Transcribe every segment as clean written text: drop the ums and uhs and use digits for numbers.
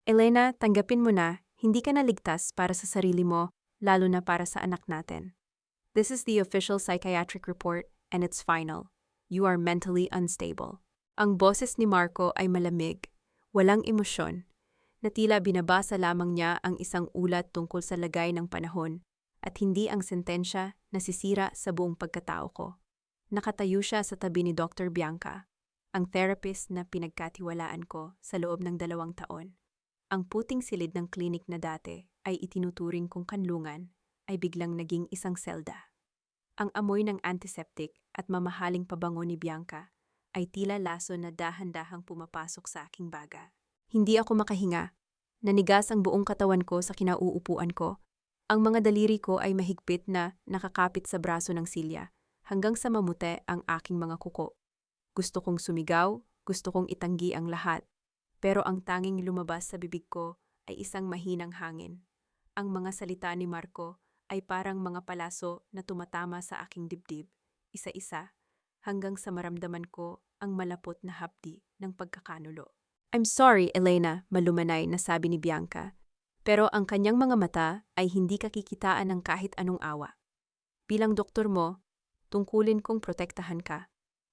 Elena, tanggapin mo na, hindi ka naligtas para sa sarili mo, lalo na para sa anak natin. This is the official psychiatric report, and it's final. You are mentally unstable. Ang boses ni Marco ay malamig, walang emosyon, na tila binabasa lamang niya ang isang ulat tungkol sa lagay ng panahon, at hindi ang sentensya na sisira sa buong pagkatao ko. Nakatayo siya sa tabi ni Dr. Bianca, ang therapist na pinagkatiwalaan ko sa loob ng 2 taon. Ang puting silid ng klinik na dati ay itinuturing kong kanlungan ay biglang naging isang selda. Ang amoy ng antiseptic at mamahaling pabango ni Bianca ay tila laso na dahan-dahang pumapasok sa aking baga. Hindi ako makahinga. Nanigas ang buong katawan ko sa kinauupuan ko. Ang mga daliri ko ay mahigpit na nakakapit sa braso ng silya hanggang sa mamute ang aking mga kuko. Gusto kong sumigaw, gusto kong itanggi ang lahat. Pero ang tanging lumabas sa bibig ko ay isang mahinang hangin. Ang mga salita ni Marco ay parang mga palaso na tumatama sa aking dibdib, isa-isa, hanggang sa maramdaman ko ang malapot na hapdi ng pagkakanulo. I'm sorry, Elena, malumanay na sabi ni Bianca. Pero ang kanyang mga mata ay hindi kakikitaan ng kahit anong awa. Bilang doktor mo, tungkulin kong protektahan ka.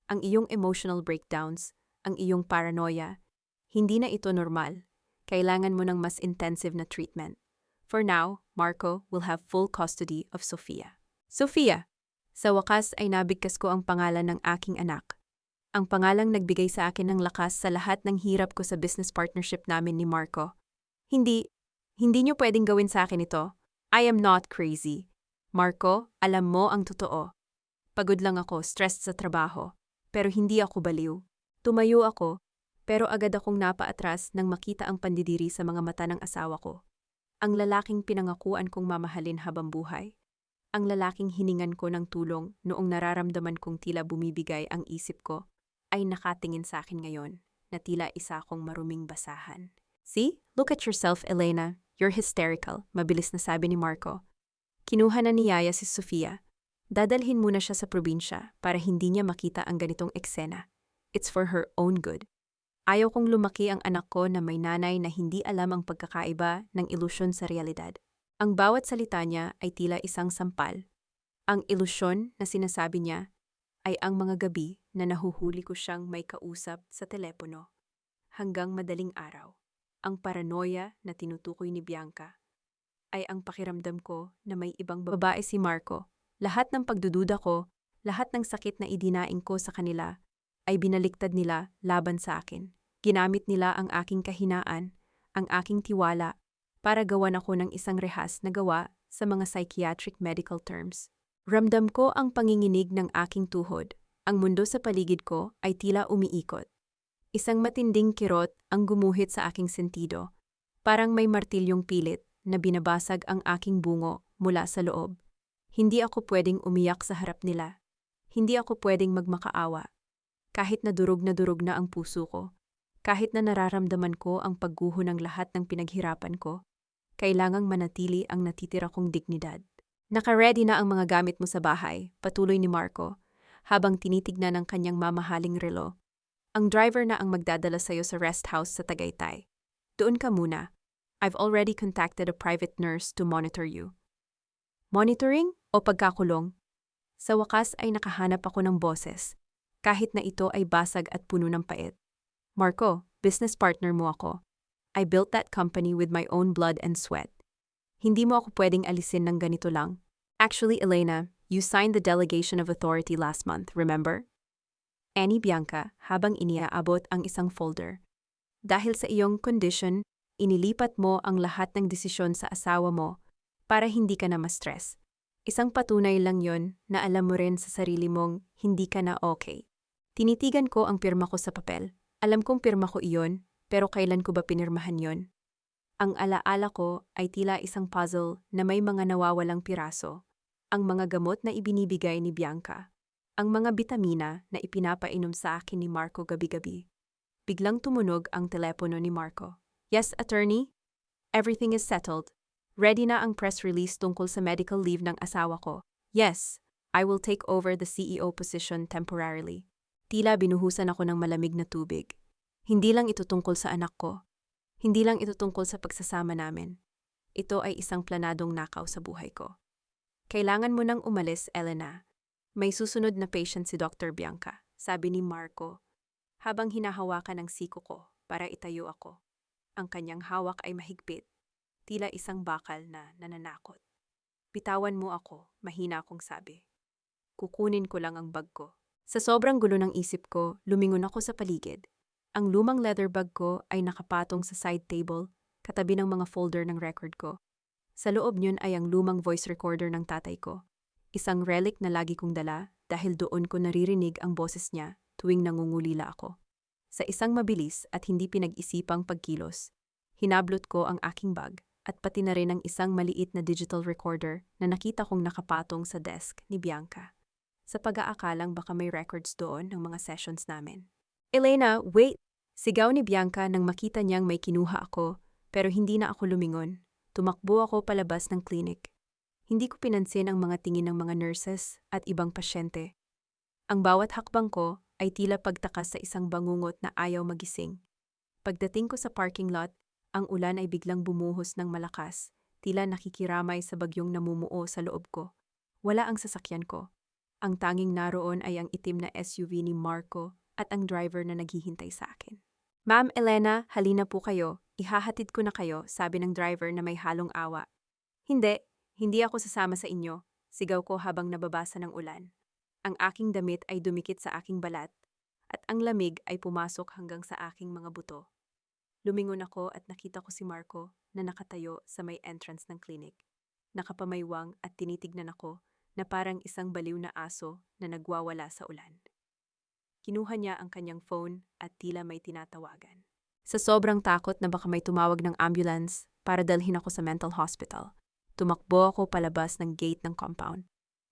Ang iyong emotional breakdowns, ang iyong paranoia, hindi na ito normal. Kailangan mo ng mas intensive na treatment. For now, Marco will have full custody of Sofia. Sofia! Sa wakas ay nabigkas ko ang pangalan ng aking anak. Ang pangalang nagbigay sa akin ng lakas sa lahat ng hirap ko sa business partnership namin ni Marco. Hindi niyo pwedeng gawin sa akin ito. I am not crazy. Marco, alam mo ang totoo. Pagod lang ako, stressed sa trabaho. Pero hindi ako baliw. Tumayo ako, pero agad akong napaatras nang makita ang pandidiri sa mga mata ng asawa ko. Ang lalaking pinangakuan kong mamahalin habang buhay. Ang lalaking hiningan ko ng tulong noong nararamdaman kong tila bumibigay ang isip ko, ay nakatingin sa akin ngayon na tila isa akong maruming basahan. See? Look at yourself, Elena. You're hysterical, mabilis na sabi ni Marco. Kinuha na ni Yaya si Sofia. Dadalhin muna siya sa probinsya para hindi niya makita ang ganitong eksena. It's for her own good. Ayaw kong lumaki ang anak ko na may nanay na hindi alam ang pagkakaiba ng ilusyon sa realidad. Ang bawat salita niya ay tila isang sampal. Ang ilusyon na sinasabi niya ay ang mga gabi na nahuhuli ko siyang may kausap sa telepono. Hanggang madaling araw. Ang paranoia na tinutukoy ni Bianca ay ang pakiramdam ko na may ibang babae si Marco. Lahat ng pagdududa ko, lahat ng sakit na idinaing ko sa kanila ay binaliktad nila laban sa akin. Ginamit nila ang aking kahinaan, ang aking tiwala, para gawan ako ng isang rehas na gawa sa mga psychiatric medical terms. Ramdam ko ang panginginig ng aking tuhod. Ang mundo sa paligid ko ay tila umiikot. Isang matinding kirot ang gumuhit sa aking sentido. Parang may martilyong pilit na binabasag ang aking bungo mula sa loob. Hindi ako pwedeng umiyak sa harap nila. Hindi ako pwedeng magmakaawa. Kahit na durog na ang puso ko. Kahit na nararamdaman ko ang pagguho ng lahat ng pinaghirapan ko, kailangang manatili ang natitira kong dignidad. Naka-ready na ang mga gamit mo sa bahay, patuloy ni Marco, habang tinitignan ng kanyang mamahaling relo. Ang driver na ang magdadala sa'yo sa rest house sa Tagaytay. Doon ka muna. I've already contacted a private nurse to monitor you. Monitoring o pagkakulong? Sa wakas ay nakahanap ako ng boses, kahit na ito ay basag at puno ng pait. Marco, business partner mo ako. I built that company with my own blood and sweat. Hindi mo ako pwedeng alisin ng ganito lang. Actually, Elena, you signed the delegation of authority last month, remember? Annie Bianca, habang iniaabot ang isang folder. Dahil sa iyong condition, inilipat mo ang lahat ng desisyon sa asawa mo para hindi ka na ma-stress. Isang patunay lang yon na alam mo rin sa sarili mong hindi ka na okay. Tinitigan ko ang pirma ko sa papel. Alam kong pirma ko iyon, pero kailan ko ba pinirmahan yon? Ang alaala ko ay tila isang puzzle na may mga nawawalang piraso. Ang mga gamot na ibinibigay ni Bianca. Ang mga bitamina na ipinapainom sa akin ni Marco gabi-gabi. Biglang tumunog ang telepono ni Marco. Yes, attorney? Everything is settled. Ready na ang press release tungkol sa medical leave ng asawa ko. Yes, I will take over the CEO position temporarily. Tila binuhusan ako ng malamig na tubig. Hindi lang ito tungkol sa anak ko. Hindi lang ito tungkol sa pagsasama namin. Ito ay isang planadong nakaw sa buhay ko. Kailangan mo nang umalis, Elena. May susunod na patient si Dr. Bianca, sabi ni Marco, habang hinahawakan ang siko ko para itayo ako. Ang kanyang hawak ay mahigpit, tila isang bakal na nananakot. Bitawan mo ako, mahina akong sabi. Kukunin ko lang ang bag ko. Sa sobrang gulo ng isip ko, lumingon ako sa paligid. Ang lumang leather bag ko ay nakapatong sa side table, katabi ng mga folder ng record ko. Sa loob niyon ay ang lumang voice recorder ng tatay ko. Isang relic na lagi kong dala dahil doon ko naririnig ang boses niya tuwing nangungulila ako. Sa isang mabilis at hindi pinag-isipang pagkilos, hinablot ko ang aking bag at pati na rin ang isang maliit na digital recorder na nakita kong nakapatong sa desk ni Bianca. Sa pag-aakalang baka may records doon ng mga sessions namin. Elena, wait! Sigaw ni Bianca nang makita niyang may kinuha ako, pero hindi na ako lumingon. Tumakbo ako palabas ng clinic. Hindi ko pinansin ang mga tingin ng mga nurses at ibang pasyente. Ang bawat hakbang ko ay tila pagtakas sa isang bangungot na ayaw magising. Pagdating ko sa parking lot, ang ulan ay biglang bumuhos ng malakas, tila nakikiramay sa bagyong namumuo sa loob ko. Wala ang sasakyan ko. Ang tanging naroon ay ang itim na SUV ni Marco at ang driver na naghihintay sa akin. Ma'am Elena, halina po kayo. Ihahatid ko na kayo, sabi ng driver na may halong awa. Hindi ako sasama sa inyo, sigaw ko habang nababasa ng ulan. Ang aking damit ay dumikit sa aking balat at ang lamig ay pumasok hanggang sa aking mga buto. Lumingon ako at nakita ko si Marco na nakatayo sa may entrance ng clinic. Nakapamaywang at tinitignan ako na parang isang baliw na aso na nagwawala sa ulan. Kinuha niya ang kanyang phone at tila may tinatawagan. Sa sobrang takot na baka may tumawag ng ambulance para dalhin ako sa mental hospital, tumakbo ako palabas ng gate ng compound.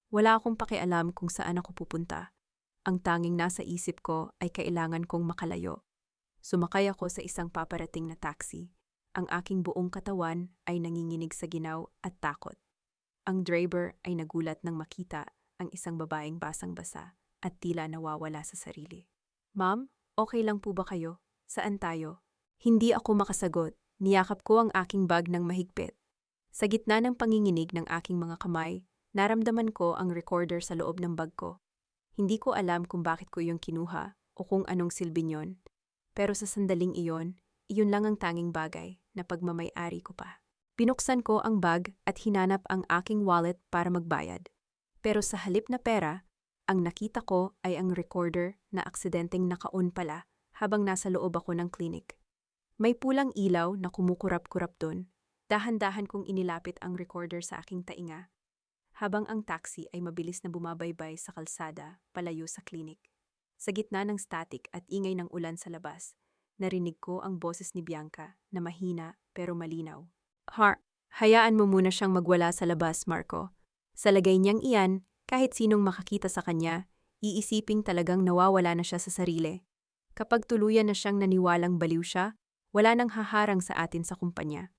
Wala akong pakialam kung saan ako pupunta. Ang tanging nasa isip ko ay kailangan kong makalayo. Sumakay ako sa isang paparating na taxi. Ang aking buong katawan ay nanginginig sa ginaw at takot. Ang driver ay nagulat nang makita ang isang babaeng basang-basa at tila nawawala sa sarili. Ma'am, okay lang po ba kayo? Saan tayo? Hindi ako makasagot. Niyakap ko ang aking bag ng mahigpit. Sa gitna ng panginginig ng aking mga kamay, naramdaman ko ang recorder sa loob ng bag ko. Hindi ko alam kung bakit ko yung kinuha o kung anong silbi niyon. Pero sa sandaling iyon lang ang tanging bagay na pagmamay-ari ko pa. Binuksan ko ang bag at hinanap ang aking wallet para magbayad. Pero sa halip na pera, ang nakita ko ay ang recorder na aksidenteng naka-on pala habang nasa loob ako ng clinic. May pulang ilaw na kumukurap-kurap doon. Dahan-dahan kong inilapit ang recorder sa aking tainga, habang ang taxi ay mabilis na bumabaybay sa kalsada palayo sa clinic. Sa gitna ng static at ingay ng ulan sa labas, narinig ko ang boses ni Bianca na mahina pero malinaw. Hayaan mo muna siyang magwala sa labas, Marco. Sa lagay niyang iyan, kahit sinong makakita sa kanya, iisiping talagang nawawala na siya sa sarili. Kapag tuluyan na siyang naniwalang baliw siya, wala nang haharang sa atin sa kumpanya.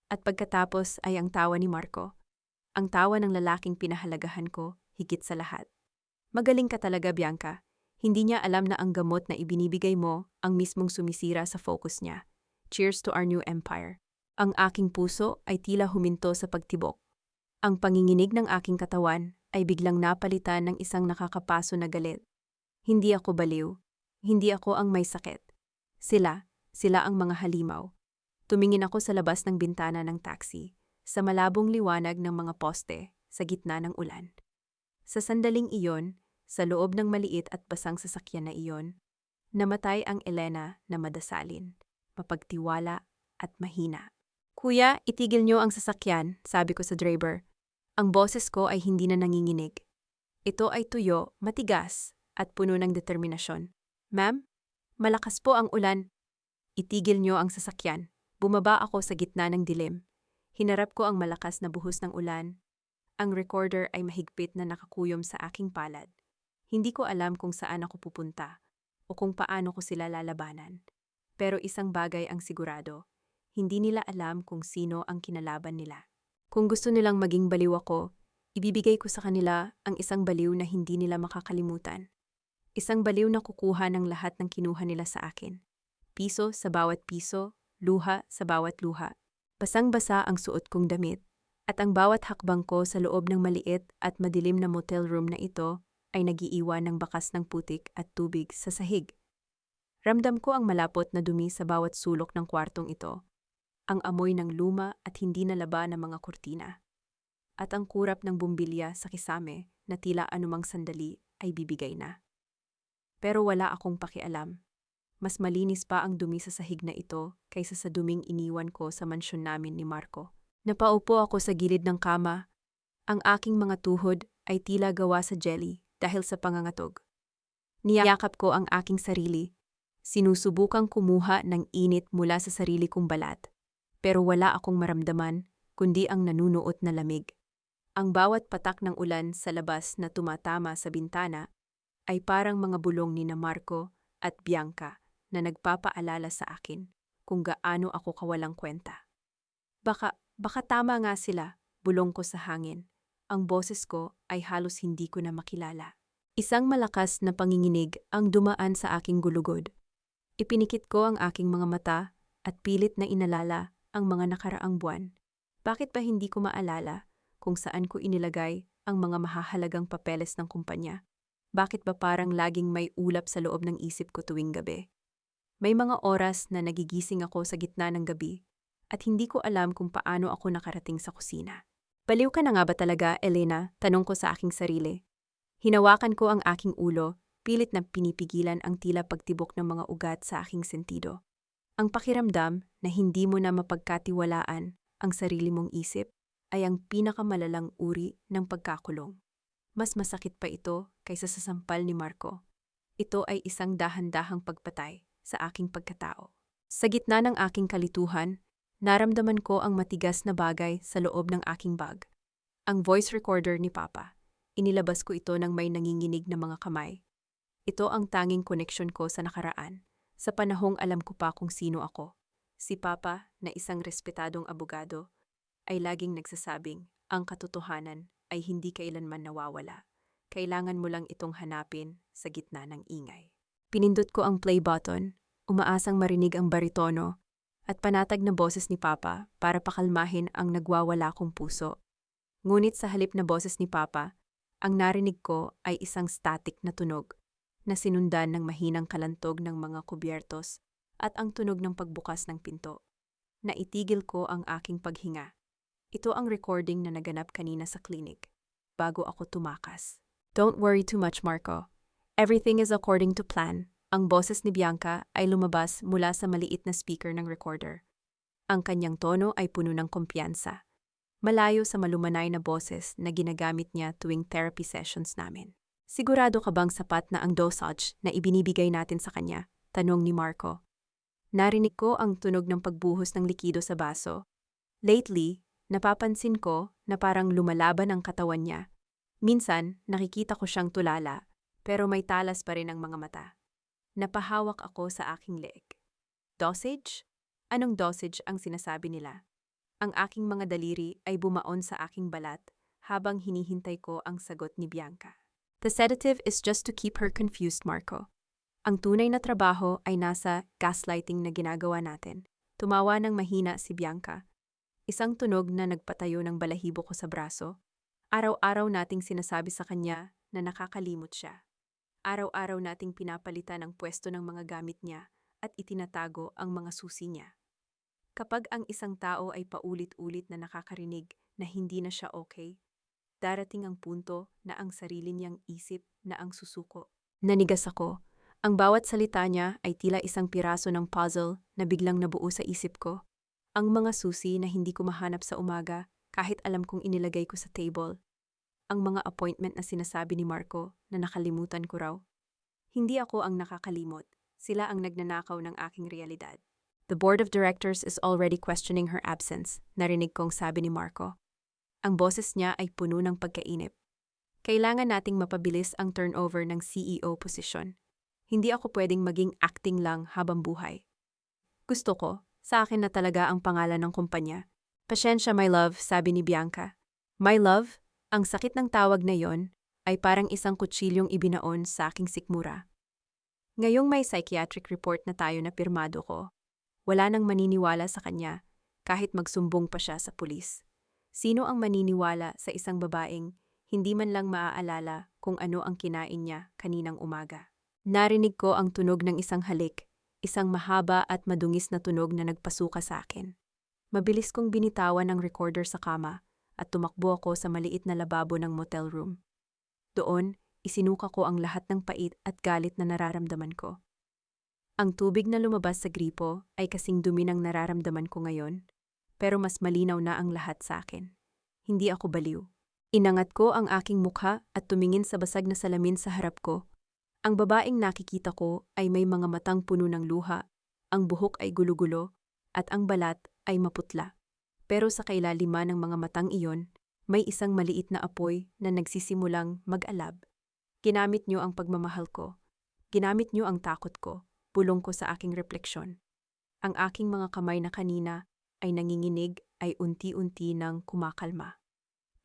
At pagkatapos ay ang tawa ni Marco. Ang tawa ng lalaking pinahalagahan ko, higit sa lahat. Magaling ka talaga, Bianca. Hindi niya alam na ang gamot na ibinibigay mo ang mismong sumisira sa focus niya. Cheers to our new empire. Ang aking puso ay tila huminto sa pagtibok. Ang panginginig ng aking katawan ay biglang napalitan ng isang nakakapaso na galit. Hindi ako baliw. Hindi ako ang may sakit. Sila ang mga halimaw. Tumingin ako sa labas ng bintana ng taxi, sa malabong liwanag ng mga poste, sa gitna ng ulan. Sa sandaling iyon, sa loob ng maliit at basang sasakyan na iyon, namatay ang Elena na madasalin, mapagtiwala at mahina. Kuya, itigil niyo ang sasakyan, sabi ko sa driver. Ang boses ko ay hindi na nanginginig. Ito ay tuyo, matigas, at puno ng determinasyon. Ma'am, malakas po ang ulan. Itigil niyo ang sasakyan. Bumaba ako sa gitna ng dilim. Hinarap ko ang malakas na buhos ng ulan. Ang recorder ay mahigpit na nakakuyom sa aking palad. Hindi ko alam kung saan ako pupunta o kung paano ko sila lalabanan. Pero isang bagay ang sigurado. Hindi nila alam kung sino ang kinalaban nila. Kung gusto nilang maging baliw ako, ibibigay ko sa kanila ang isang baliw na hindi nila makakalimutan. Isang baliw na kukuha ng lahat ng kinuha nila sa akin. Piso sa bawat piso, luha sa bawat luha. Basang-basa ang suot kong damit, at ang bawat hakbang ko sa loob ng maliit at madilim na motel room na ito ay nagiiwan ng bakas ng putik at tubig sa sahig. Ramdam ko ang malapot na dumi sa bawat sulok ng kwartong ito, ang amoy ng luma at hindi nalaba na mga kurtina, at ang kurap ng bumbilya sa kisame na tila anumang sandali ay bibigay na. Pero wala akong pakialam. Mas malinis pa ang dumi sa sahig na ito kaysa sa duming iniwan ko sa mansyon namin ni Marco. Napaupo ako sa gilid ng kama. Ang aking mga tuhod ay tila gawa sa jelly dahil sa pangangatog. Niyakap ko ang aking sarili. Sinusubukang kumuha ng init mula sa sarili kong balat. Pero wala akong maramdaman, kundi ang nanunuot na lamig. Ang bawat patak ng ulan sa labas na tumatama sa bintana ay parang mga bulong ni na Marco at Bianca na nagpapaalala sa akin kung gaano ako kawalang kwenta. Baka tama nga sila, bulong ko sa hangin. Ang boses ko ay halos hindi ko na makilala. Isang malakas na panginginig ang dumaan sa aking gulugod. Ipinikit ko ang aking mga mata at pilit na inalala ang mga nakaraang buwan. Bakit ba hindi ko maalala kung saan ko inilagay ang mga mahahalagang papeles ng kumpanya? Bakit ba parang laging may ulap sa loob ng isip ko tuwing gabi? May mga oras na nagigising ako sa gitna ng gabi at hindi ko alam kung paano ako nakarating sa kusina. Baliw ka na nga ba talaga, Elena? Tanong ko sa aking sarili. Hinawakan ko ang aking ulo, pilit na pinipigilan ang tila pagtibok ng mga ugat sa aking sentido. Ang pakiramdam na hindi mo na mapagkatiwalaan ang sarili mong isip ay ang pinakamalalang uri ng pagkakulong. Mas masakit pa ito kaysa sa sampal ni Marco. Ito ay isang dahan-dahang pagpatay sa aking pagkatao. Sa gitna ng aking kalituhan, naramdaman ko ang matigas na bagay sa loob ng aking bag. Ang voice recorder ni Papa. Inilabas ko ito ng may nanginginig na mga kamay. Ito ang tanging koneksyon ko sa nakaraan, sa panahong alam ko pa kung sino ako. Si Papa, na isang respetadong abogado, ay laging nagsasabing, ang katotohanan ay hindi kailanman nawawala. Kailangan mo lang itong hanapin sa gitna ng ingay. Pinindot ko ang play button, umaasang marinig ang baritono, at panatag na boses ni Papa para pakalmahin ang nagwawala kong puso. Ngunit sa halip na boses ni Papa, ang narinig ko ay isang static na tunog na sinundan ng mahinang kalantog ng mga kubyertos at ang tunog ng pagbukas ng pinto. Naitigil ko ang aking paghinga. Ito ang recording na naganap kanina sa clinic, bago ako tumakas. Don't worry too much, Marco. Everything is according to plan. Ang boses ni Bianca ay lumabas mula sa maliit na speaker ng recorder. Ang kanyang tono ay puno ng kumpiyansa. Malayo sa malumanay na boses na ginagamit niya tuwing therapy sessions namin. Sigurado ka bang sapat na ang dosage na ibinibigay natin sa kanya? Tanong ni Marco. Narinig ko ang tunog ng pagbuhos ng likido sa baso. Lately, napapansin ko na parang lumalaban ang katawan niya. Minsan, nakikita ko siyang tulala, pero may talas pa rin ang mga mata. Napahawak ako sa aking leeg. Dosage? Anong dosage ang sinasabi nila? Ang aking mga daliri ay bumaon sa aking balat habang hinihintay ko ang sagot ni Bianca. The sedative is just to keep her confused, Marco. Ang tunay na trabaho ay nasa gaslighting na ginagawa natin. Tumawa ng mahina si Bianca. Isang tunog na nagpatayo ng balahibo ko sa braso. Araw-araw nating sinasabi sa kanya na nakakalimot siya. Araw-araw nating pinapalitan ang pwesto ng mga gamit niya at itinatago ang mga susi niya. Kapag ang isang tao ay paulit-ulit na nakakarinig na hindi na siya okay, darating ang punto na ang sarili niyang isip na ang susuko. Nanigas ako. Ang bawat salita niya ay tila isang piraso ng puzzle na biglang nabuo sa isip ko. Ang mga susi na hindi ko mahanap sa umaga kahit alam kong inilagay ko sa table. Ang mga appointment na sinasabi ni Marco na nakalimutan ko raw. Hindi ako ang nakakalimot. Sila ang nagnanakaw ng aking realidad. The board of directors is already questioning her absence, narinig kong sabi ni Marco. Ang boses niya ay puno ng pagkainip. Kailangan nating mapabilis ang turnover ng CEO position. Hindi ako pwedeng maging acting lang habang buhay. Gusto ko, sa akin na talaga ang pangalan ng kumpanya. Pasensya, my love, sabi ni Bianca. My love? Ang sakit ng tawag na yon ay parang isang kutsilyong ibinaon sa aking sikmura. Ngayong may psychiatric report na tayo na pirmado ko, Wala nang maniniwala sa kanya kahit magsumbong pa siya sa pulis. Sino ang maniniwala sa isang babaeng hindi man lang maaalala kung ano ang kinain niya kaninang umaga? Narinig ko ang tunog ng isang halik, isang mahaba at madungis na tunog na nagpasuka sa akin. Mabilis kong binitawan ang recorder sa kama at tumakbo ako sa maliit na lababo ng motel room. Doon, isinuka ko ang lahat ng pait at galit na nararamdaman ko. Ang tubig na lumabas sa gripo ay kasing dumi ng nararamdaman ko ngayon, pero mas malinaw na ang lahat sa akin. Hindi ako baliw. Inangat ko ang aking mukha at tumingin sa basag na salamin sa harap ko. Ang babaeng nakikita ko ay may mga matang puno ng luha, ang buhok ay gulo-gulo, at ang balat ay maputla. Pero sa kailaliman ng mga matang iyon, may isang maliit na apoy na nagsisimulang mag-alab. Ginamit niyo ang pagmamahal ko. Ginamit niyo ang takot ko. Bulong ko sa aking refleksyon. Ang aking mga kamay na kanina ay nanginginig ay unti-unti nang kumakalma.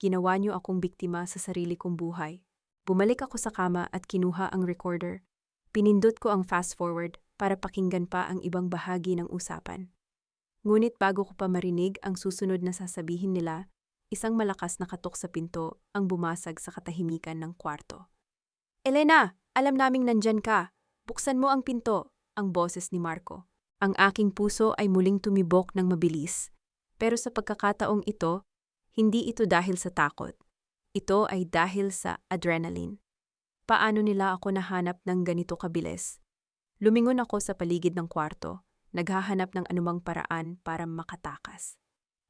Ginawa niyo akong biktima sa sarili kong buhay. Bumalik ako sa kama at kinuha ang recorder. Pinindot ko ang fast forward para pakinggan pa ang ibang bahagi ng usapan. Ngunit bago ko pa marinig ang susunod na sasabihin nila, isang malakas na katok sa pinto ang bumasag sa katahimikan ng kwarto. "Elena, alam naming nandyan ka. Buksan mo ang pinto." Ang boses ni Marco. Ang aking puso ay muling tumibok ng mabilis. Pero sa pagkakataong ito, hindi ito dahil sa takot. Ito ay dahil sa adrenaline. Paano nila ako nahanap ng ganito kabilis? Lumingon ako sa paligid ng kwarto, naghahanap ng anumang paraan para makatakas.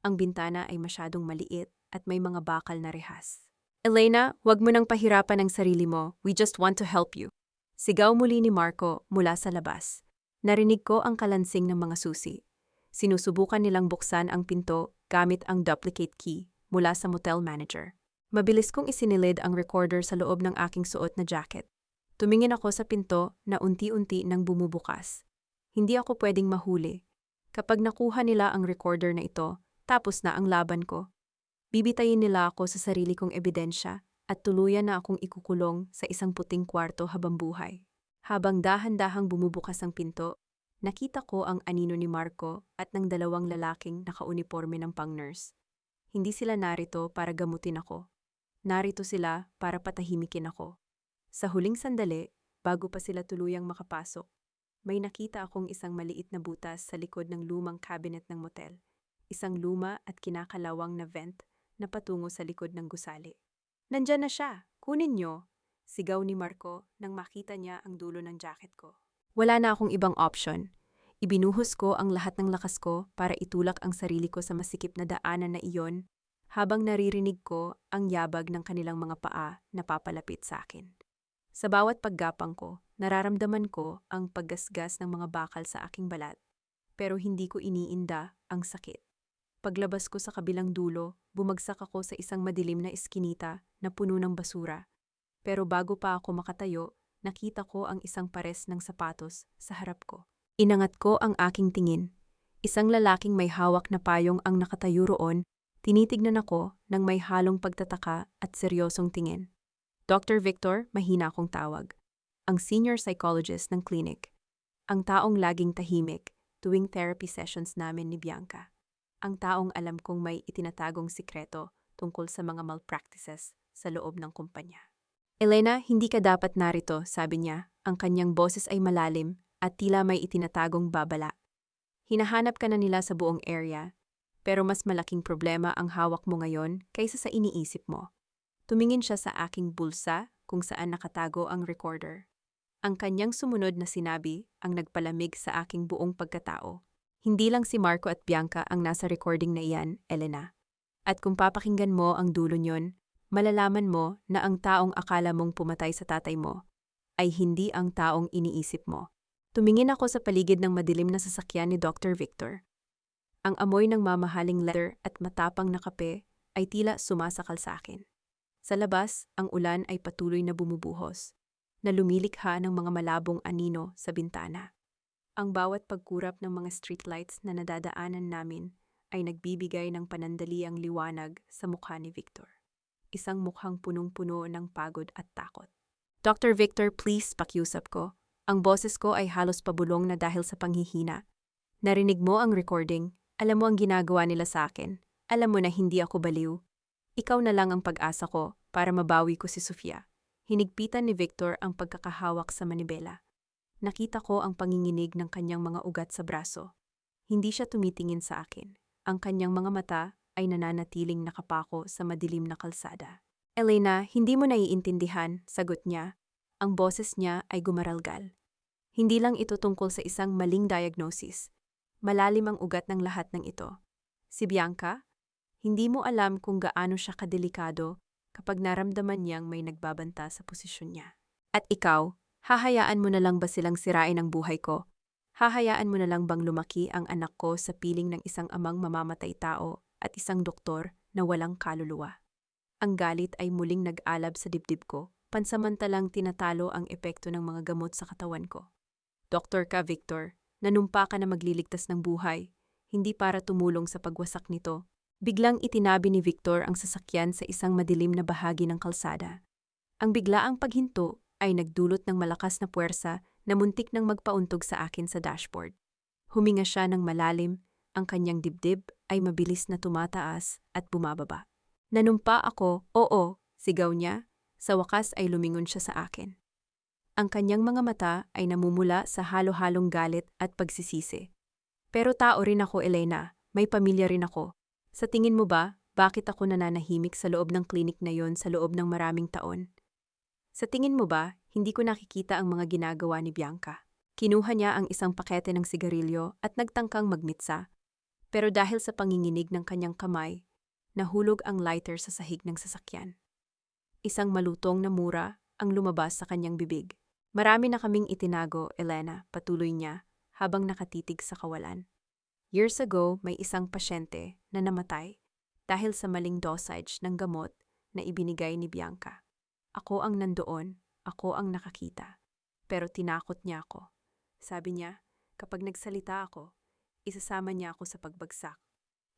Ang bintana ay masyadong maliit at may mga bakal na rehas. "Elena, wag mo nang pahirapan ang sarili mo. We just want to help you." Sigaw muli ni Marco mula sa labas. Narinig ko ang kalansing ng mga susi. Sinusubukan nilang buksan ang pinto gamit ang duplicate key mula sa motel manager. Mabilis kong isinilid ang recorder sa loob ng aking suot na jacket. Tumingin ako sa pinto na unti-unti nang bumubukas. Hindi ako pwedeng mahuli. Kapag nakuha nila ang recorder na ito, tapos na ang laban ko. Bibitayin nila ako sa sarili kong ebidensya at tuluyan na akong ikukulong sa isang puting kwarto habang buhay. Habang dahan-dahang bumubukas ang pinto, nakita ko ang anino ni Marco at ng dalawang lalaking nakauniporme ng pang-nurse. Hindi sila narito para gamutin ako. Narito sila para patahimikin ako. Sa huling sandali, bago pa sila tuluyang makapasok, may nakita akong isang maliit na butas sa likod ng lumang cabinet ng motel. Isang luma at kinakalawang na vent na patungo sa likod ng gusali. "Nandyan na siya! Kunin niyo!" Sigaw ni Marco nang makita niya ang dulo ng jacket ko. Wala na akong ibang option. Ibinuhos ko ang lahat ng lakas ko para itulak ang sarili ko sa masikip na daanan na iyon habang naririnig ko ang yabag ng kanilang mga paa na papalapit sa akin. Sa bawat paggapang ko, nararamdaman ko ang paggasgas ng mga bakal sa aking balat, pero hindi ko iniinda ang sakit. Paglabas ko sa kabilang dulo, bumagsak ako sa isang madilim na eskinita na puno ng basura. Pero bago pa ako makatayo, nakita ko ang isang pares ng sapatos sa harap ko. Inangat ko ang aking tingin. Isang lalaking may hawak na payong ang nakatayo roon, tinitignan ako ng may halong pagtataka at seryosong tingin. Dr. Victor, mahina akong tawag. Ang senior psychologist ng clinic. Ang taong laging tahimik tuwing therapy sessions namin ni Bianca. Ang taong alam kong may itinatagong sikreto tungkol sa mga malpractices sa loob ng kumpanya. "Elena, hindi ka dapat narito," sabi niya. Ang kanyang boses ay malalim at tila may itinatagong babala. "Hinahanap ka na nila sa buong area, pero mas malaking problema ang hawak mo ngayon kaysa sa iniisip mo." Tumingin siya sa aking bulsa kung saan nakatago ang recorder. Ang kanyang sumunod na sinabi ang nagpalamig sa aking buong pagkatao. "Hindi lang si Marco at Bianca ang nasa recording na iyan, Elena. At kung papakinggan mo ang dulo niyon, malalaman mo na ang taong akala mong pumatay sa tatay mo ay hindi ang taong iniisip mo." Tumingin ako sa paligid ng madilim na sasakyan ni Dr. Victor. Ang amoy ng mamahaling leather at matapang na kape ay tila sumasakal sa akin. Sa labas, ang ulan ay patuloy na bumubuhos, na lumilikha ng mga malabong anino sa bintana. Ang bawat pagkurap ng mga streetlights na nadadaanan namin ay nagbibigay ng panandaliang liwanag sa mukha ni Victor. Isang mukhang punong-puno ng pagod at takot. "Dr. Victor, please, pakiusap ko." Ang boses ko ay halos pabulong na dahil sa panghihina. Narinig mo ang recording. Alam mo ang ginagawa nila sa akin. Alam mo na hindi ako baliw. Ikaw na lang ang pag-asa ko para mabawi ko si Sofia. Hinigpitan ni Victor ang pagkakahawak sa manibela. Nakita ko ang panginginig ng kanyang mga ugat sa braso. Hindi siya tumitingin sa akin. Ang kanyang mga mata ay nananatiling nakapako sa madilim na kalsada. Elena, hindi mo naiintindihan, sagot niya. Ang boses niya ay gumaralgal. Hindi lang ito tungkol sa isang maling diagnosis. Malalim ang ugat ng lahat ng ito. Si Bianca, hindi mo alam kung gaano siya kadelikado kapag naramdaman niyang may nagbabanta sa posisyon niya. At ikaw, hahayaan mo na lang ba silang sirain ang buhay ko? Hahayaan mo na lang bang lumaki ang anak ko sa piling ng isang amang mamamatay tao at isang doktor na walang kaluluwa? Ang galit ay muling nag-alab sa dibdib ko, pansamantalang tinatalo ang epekto ng mga gamot sa katawan ko. Doktor ka, Victor, nanumpa ka na magliligtas ng buhay, hindi para tumulong sa pagwasak nito. Biglang itinabi ni Victor ang sasakyan sa isang madilim na bahagi ng kalsada. Ang biglaang paghinto ay nagdulot ng malakas na puwersa na muntik nang magpauntog sa akin sa dashboard. Huminga siya ng malalim, ang kanyang dibdib ay mabilis na tumataas at bumababa. Nanumpa ako, oo, sigaw niya, sa wakas ay lumingon siya sa akin. Ang kanyang mga mata ay namumula sa halo-halong galit at pagsisisi. Pero tao rin ako, Elena, may pamilya rin ako. Sa tingin mo ba, bakit ako nananahimik sa loob ng klinik na yon sa loob ng maraming taon? Sa tingin mo ba, hindi ko nakikita ang mga ginagawa ni Bianca? Kinuha niya ang isang pakete ng sigarilyo at nagtangkang magmitsa. Pero dahil sa panginginig ng kanyang kamay, nahulog ang lighter sa sahig ng sasakyan. Isang malutong na mura ang lumabas sa kanyang bibig. Marami na kaming itinago, Elena, patuloy niya, habang nakatitig sa kawalan. Years ago, may isang pasyente na namatay dahil sa maling dosage ng gamot na ibinigay ni Bianca. Ako ang nandoon, ako ang nakakita. Pero tinakot niya ako. Sabi niya, kapag nagsalita ako, isasama niya ako sa pagbagsak.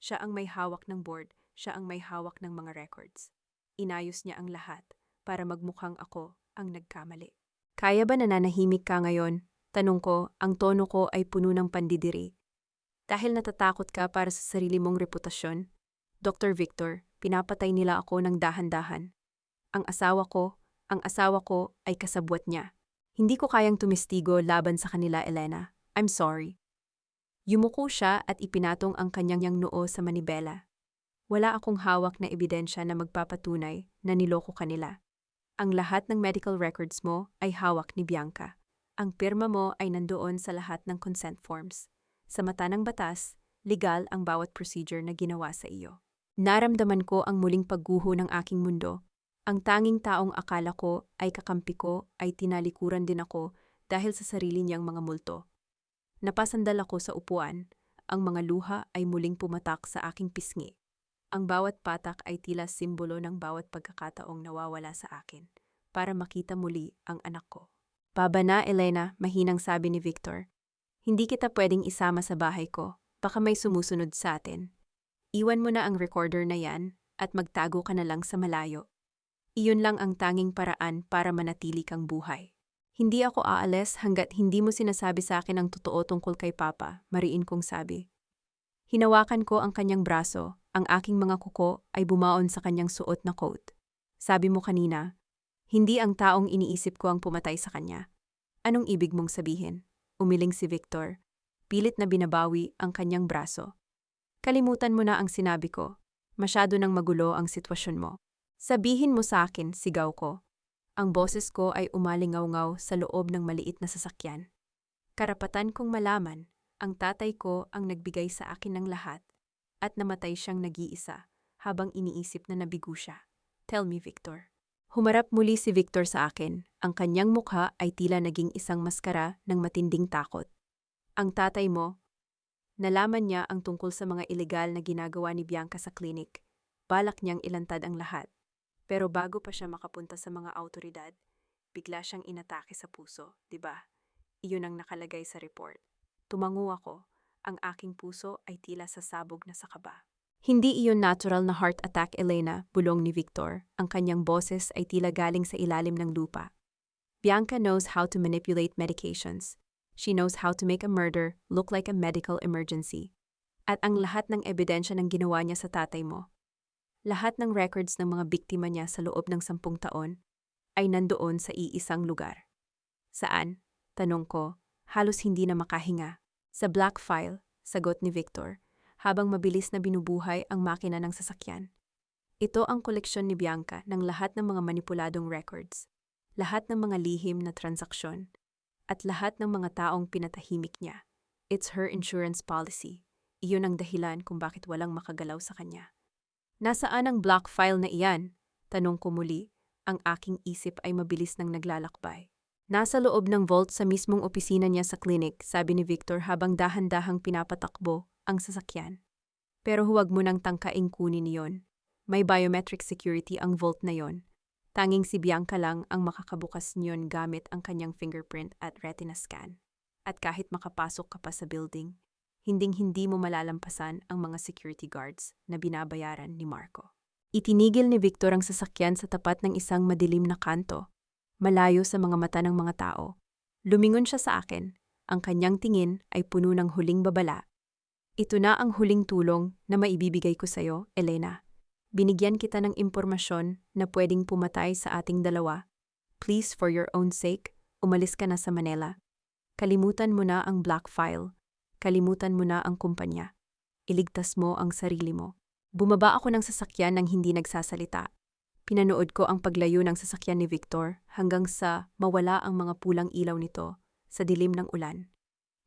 Siya ang may hawak ng board, siya ang may hawak ng mga records. Inayos niya ang lahat para magmukhang ako ang nagkamali. Kaya ba nananahimik ka ngayon? Tanong ko, ang tono ko ay puno ng pandidiri. Dahil natatakot ka para sa sarili mong reputasyon, Dr. Victor, pinapatay nila ako ng dahan-dahan. Ang asawa ko ay kasabwat niya. Hindi ko kayang tumistigo laban sa kanila, Elena. I'm sorry. Yumuko siya at ipinatong ang kanyang noo sa manibela. Wala akong hawak na ebidensya na magpapatunay na niloko kanila. Ang lahat ng medical records mo ay hawak ni Bianca. Ang pirma mo ay nandoon sa lahat ng consent forms. Sa mata ng batas, legal ang bawat procedure na ginawa sa iyo. Naramdaman ko ang muling pagguho ng aking mundo. Ang tanging taong akala ko ay kakampi ko ay tinalikuran din ako dahil sa sarili niyang mga multo. Napasandal ako sa upuan, ang mga luha ay muling pumatak sa aking pisngi. Ang bawat patak ay tila simbolo ng bawat pagkakataong nawawala sa akin para makita muli ang anak ko. Baba na, Elena, mahinang sabi ni Victor. Hindi kita pwedeng isama sa bahay ko, baka may sumusunod sa atin. Iwan mo na ang recorder na yan at magtago ka na lang sa malayo. Iyon lang ang tanging paraan para manatili kang buhay. Hindi ako aalis hanggat hindi mo sinasabi sa akin ang totoo tungkol kay Papa, mariin kong sabi. Hinawakan ko ang kanyang braso, ang aking mga kuko ay bumaon sa kanyang suot na coat. Sabi mo kanina, hindi ang taong iniisip ko ang pumatay sa kanya. Anong ibig mong sabihin? Umiling si Victor. Pilit na binabawi ang kanyang braso. Kalimutan mo na ang sinabi ko. Masyado nang magulo ang sitwasyon mo. Sabihin mo sa akin, sigaw ko. Ang boses ko ay umalingaw-ngaw sa loob ng maliit na sasakyan. Karapatan kong malaman, ang tatay ko ang nagbigay sa akin ng lahat at namatay siyang nag-iisa habang iniisip na nabigo siya. Tell me, Victor. Humarap muli si Victor sa akin. Ang kanyang mukha ay tila naging isang maskara ng matinding takot. Ang tatay mo, nalaman niya ang tungkol sa mga ilegal na ginagawa ni Bianca sa klinik. Balak niyang ilantad ang lahat. Pero bago pa siya makapunta sa mga awtoridad, bigla siyang inatake sa puso, di ba? Iyon ang nakalagay sa report. Tumango ako. Ang aking puso ay tila sasabog na sa kaba. Hindi iyon natural na heart attack, Elena, bulong ni Victor. Ang kanyang boses ay tila galing sa ilalim ng lupa. Bianca knows how to manipulate medications. She knows how to make a murder look like a medical emergency. At ang lahat ng ebidensya ng ginawa niya sa tatay mo, lahat ng records ng mga biktima niya sa loob ng 10 taon, ay nandoon sa iisang lugar. Saan? Tanong ko, halos hindi na makahinga. Sa black file, sagot ni Victor, habang mabilis na binubuhay ang makina ng sasakyan. Ito ang koleksyon ni Bianca ng lahat ng mga manipuladong records, lahat ng mga lihim na transaksyon, at lahat ng mga taong pinatahimik niya. It's her insurance policy. Iyon ang dahilan kung bakit walang makagalaw sa kanya. Nasaan ang black file na iyan? Tanong ko muli, ang aking isip ay mabilis nang naglalakbay. Nasa loob ng vault sa mismong opisina niya sa clinic, sabi ni Victor habang dahan-dahang pinapatakbo ang sasakyan. Pero huwag mo nang tangkaing kunin iyon. May biometric security ang vault na yon. Tanging si Bianca lang ang makakabukas niyon gamit ang kanyang fingerprint at retina scan. At kahit makapasok ka pa sa building, hinding-hindi mo malalampasan ang mga security guards na binabayaran ni Marco. Itinigil ni Victor ang sasakyan sa tapat ng isang madilim na kanto, malayo sa mga mata ng mga tao. Lumingon siya sa akin. Ang kanyang tingin ay puno ng huling babala. Ito na ang huling tulong na maibibigay ko sa iyo, Elena. Binigyan kita ng impormasyon na pwedeng pumatay sa ating dalawa. Please, for your own sake, umalis ka na sa Manila. Kalimutan mo na ang black file. Kalimutan mo na ang kumpanya. Iligtas mo ang sarili mo. Bumaba ako ng sasakyan nang hindi nagsasalita. Pinanood ko ang paglayo ng sasakyan ni Victor hanggang sa mawala ang mga pulang ilaw nito sa dilim ng ulan.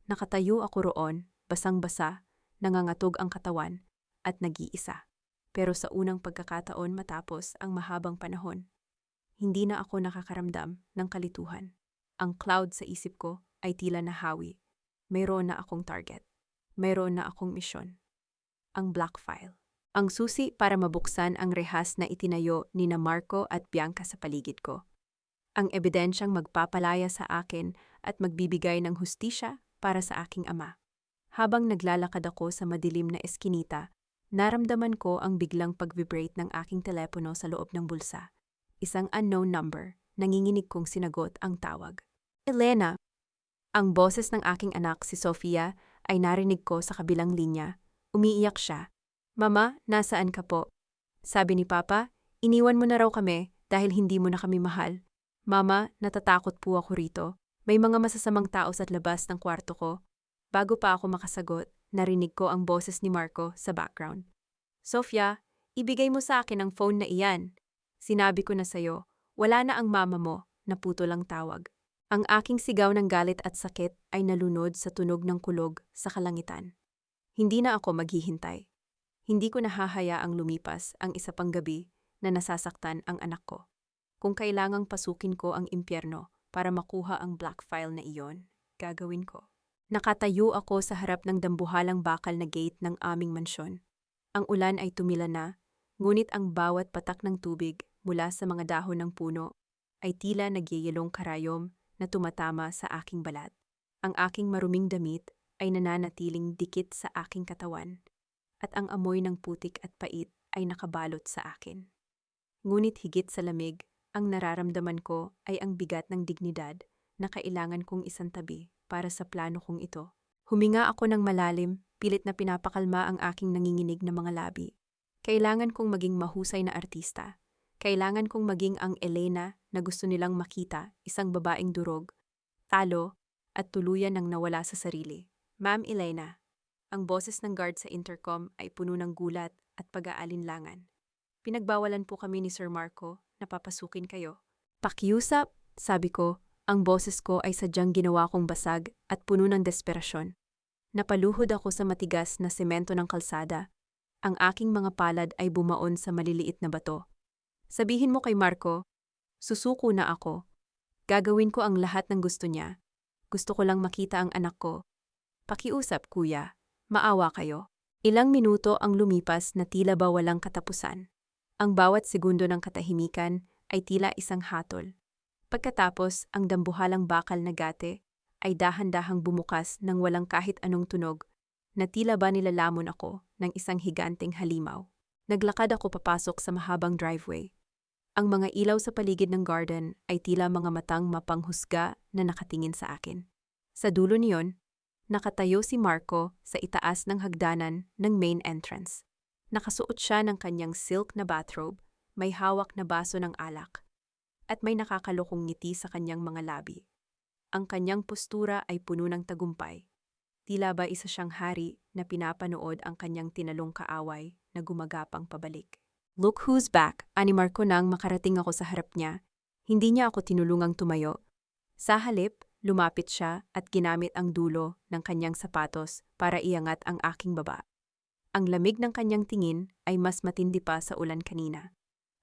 Nakatayo ako roon, basang-basa, nangangatog ang katawan, at nag-iisa. Pero sa unang pagkakataon matapos ang mahabang panahon, hindi na ako nakakaramdam ng kalituhan. Ang cloud sa isip ko ay tila nahawi. Mayroon na akong target. Mayroon na akong misyon. Ang black file. Ang susi para mabuksan ang rehas na itinayo ni na Marco at Bianca sa paligid ko. Ang ebidensyang magpapalaya sa akin at magbibigay ng hustisya para sa aking ama. Habang naglalakad ako sa madilim na eskinita, naramdaman ko ang biglang pag-vibrate ng aking telepono sa loob ng bulsa. Isang unknown number, nanginginig kong sinagot ang tawag. Elena! Ang boses ng aking anak, si Sofia, ay narinig ko sa kabilang linya. Umiiyak siya. Mama, nasaan ka po? Sabi ni Papa, iniwan mo na raw kami dahil hindi mo na kami mahal. Mama, natatakot po ako rito. May mga masasamang tao sa labas ng kwarto ko. Bago pa ako makasagot, narinig ko ang boses ni Marco sa background. Sofia, ibigay mo sa akin ang phone na iyan. Sinabi ko na sa'yo, wala na ang mama mo, naputo lang tawag. Ang aking sigaw ng galit at sakit ay nalunod sa tunog ng kulog sa kalangitan. Hindi na ako maghihintay. Hindi ko nahahayaang lumipas ang isa pang gabi na nasasaktan ang anak ko. Kung kailangang pasukin ko ang impyerno para makuha ang black file na iyon, gagawin ko. Nakatayo ako sa harap ng dambuhalang bakal na gate ng aming mansyon. Ang ulan ay tumila na, ngunit ang bawat patak ng tubig mula sa mga dahon ng puno ay tila nagyayelong karayom na tumatama sa aking balat. Ang aking maruming damit ay nananatiling dikit sa aking katawan, at ang amoy ng putik at pait ay nakabalot sa akin. Ngunit higit sa lamig, ang nararamdaman ko ay ang bigat ng dignidad na kailangan kong isantabi para sa plano kong ito. Huminga ako ng malalim, pilit na pinapakalma ang aking nanginginig na mga labi. Kailangan kong maging mahusay na artista. Kailangan kong maging ang Elena na gusto nilang makita, isang babaeng durog, talo, at tuluyan ng nawala sa sarili. Ma'am Elena, ang boses ng guard sa intercom ay puno ng gulat at pag-aalinlangan. Pinagbawalan po kami ni Sir Marco na papasukin kayo. Pakiusap, sabi ko. Ang boses ko ay sadyang ginawa kong basag at puno ng desperasyon. Napaluhod ako sa matigas na semento ng kalsada. Ang aking mga palad ay bumaon sa maliliit na bato. Sabihin mo kay Marco, susuko na ako. Gagawin ko ang lahat ng gusto niya. Gusto ko lang makita ang anak ko. Pakiusap, kuya. Maawa kayo. Ilang minuto ang lumipas na tila ba walang katapusan. Ang bawat segundo ng katahimikan ay tila isang hatol. Pagkatapos, ang dambuhalang bakal na gate ay dahan-dahang bumukas ng walang kahit anong tunog na tila ba nilalamon ako ng isang higanteng halimaw. Naglakad ako papasok sa mahabang driveway. Ang mga ilaw sa paligid ng garden ay tila mga matang mapanghusga na nakatingin sa akin. Sa dulo niyon, nakatayo si Marco sa itaas ng hagdanan ng main entrance. Nakasuot siya ng kanyang silk na bathrobe, may hawak na baso ng alak, at may nakakalokong ngiti sa kanyang mga labi. Ang kanyang postura ay puno ng tagumpay. Tila ba isa siyang hari na pinapanood ang kanyang tinalong kaaway na gumagapang pabalik. "Look who's back," ani Marco nang makarating ako sa harap niya. Hindi niya ako tinulungang tumayo. Sa halip, lumapit siya at ginamit ang dulo ng kanyang sapatos para iangat ang aking baba. Ang lamig ng kanyang tingin ay mas matindi pa sa ulan kanina.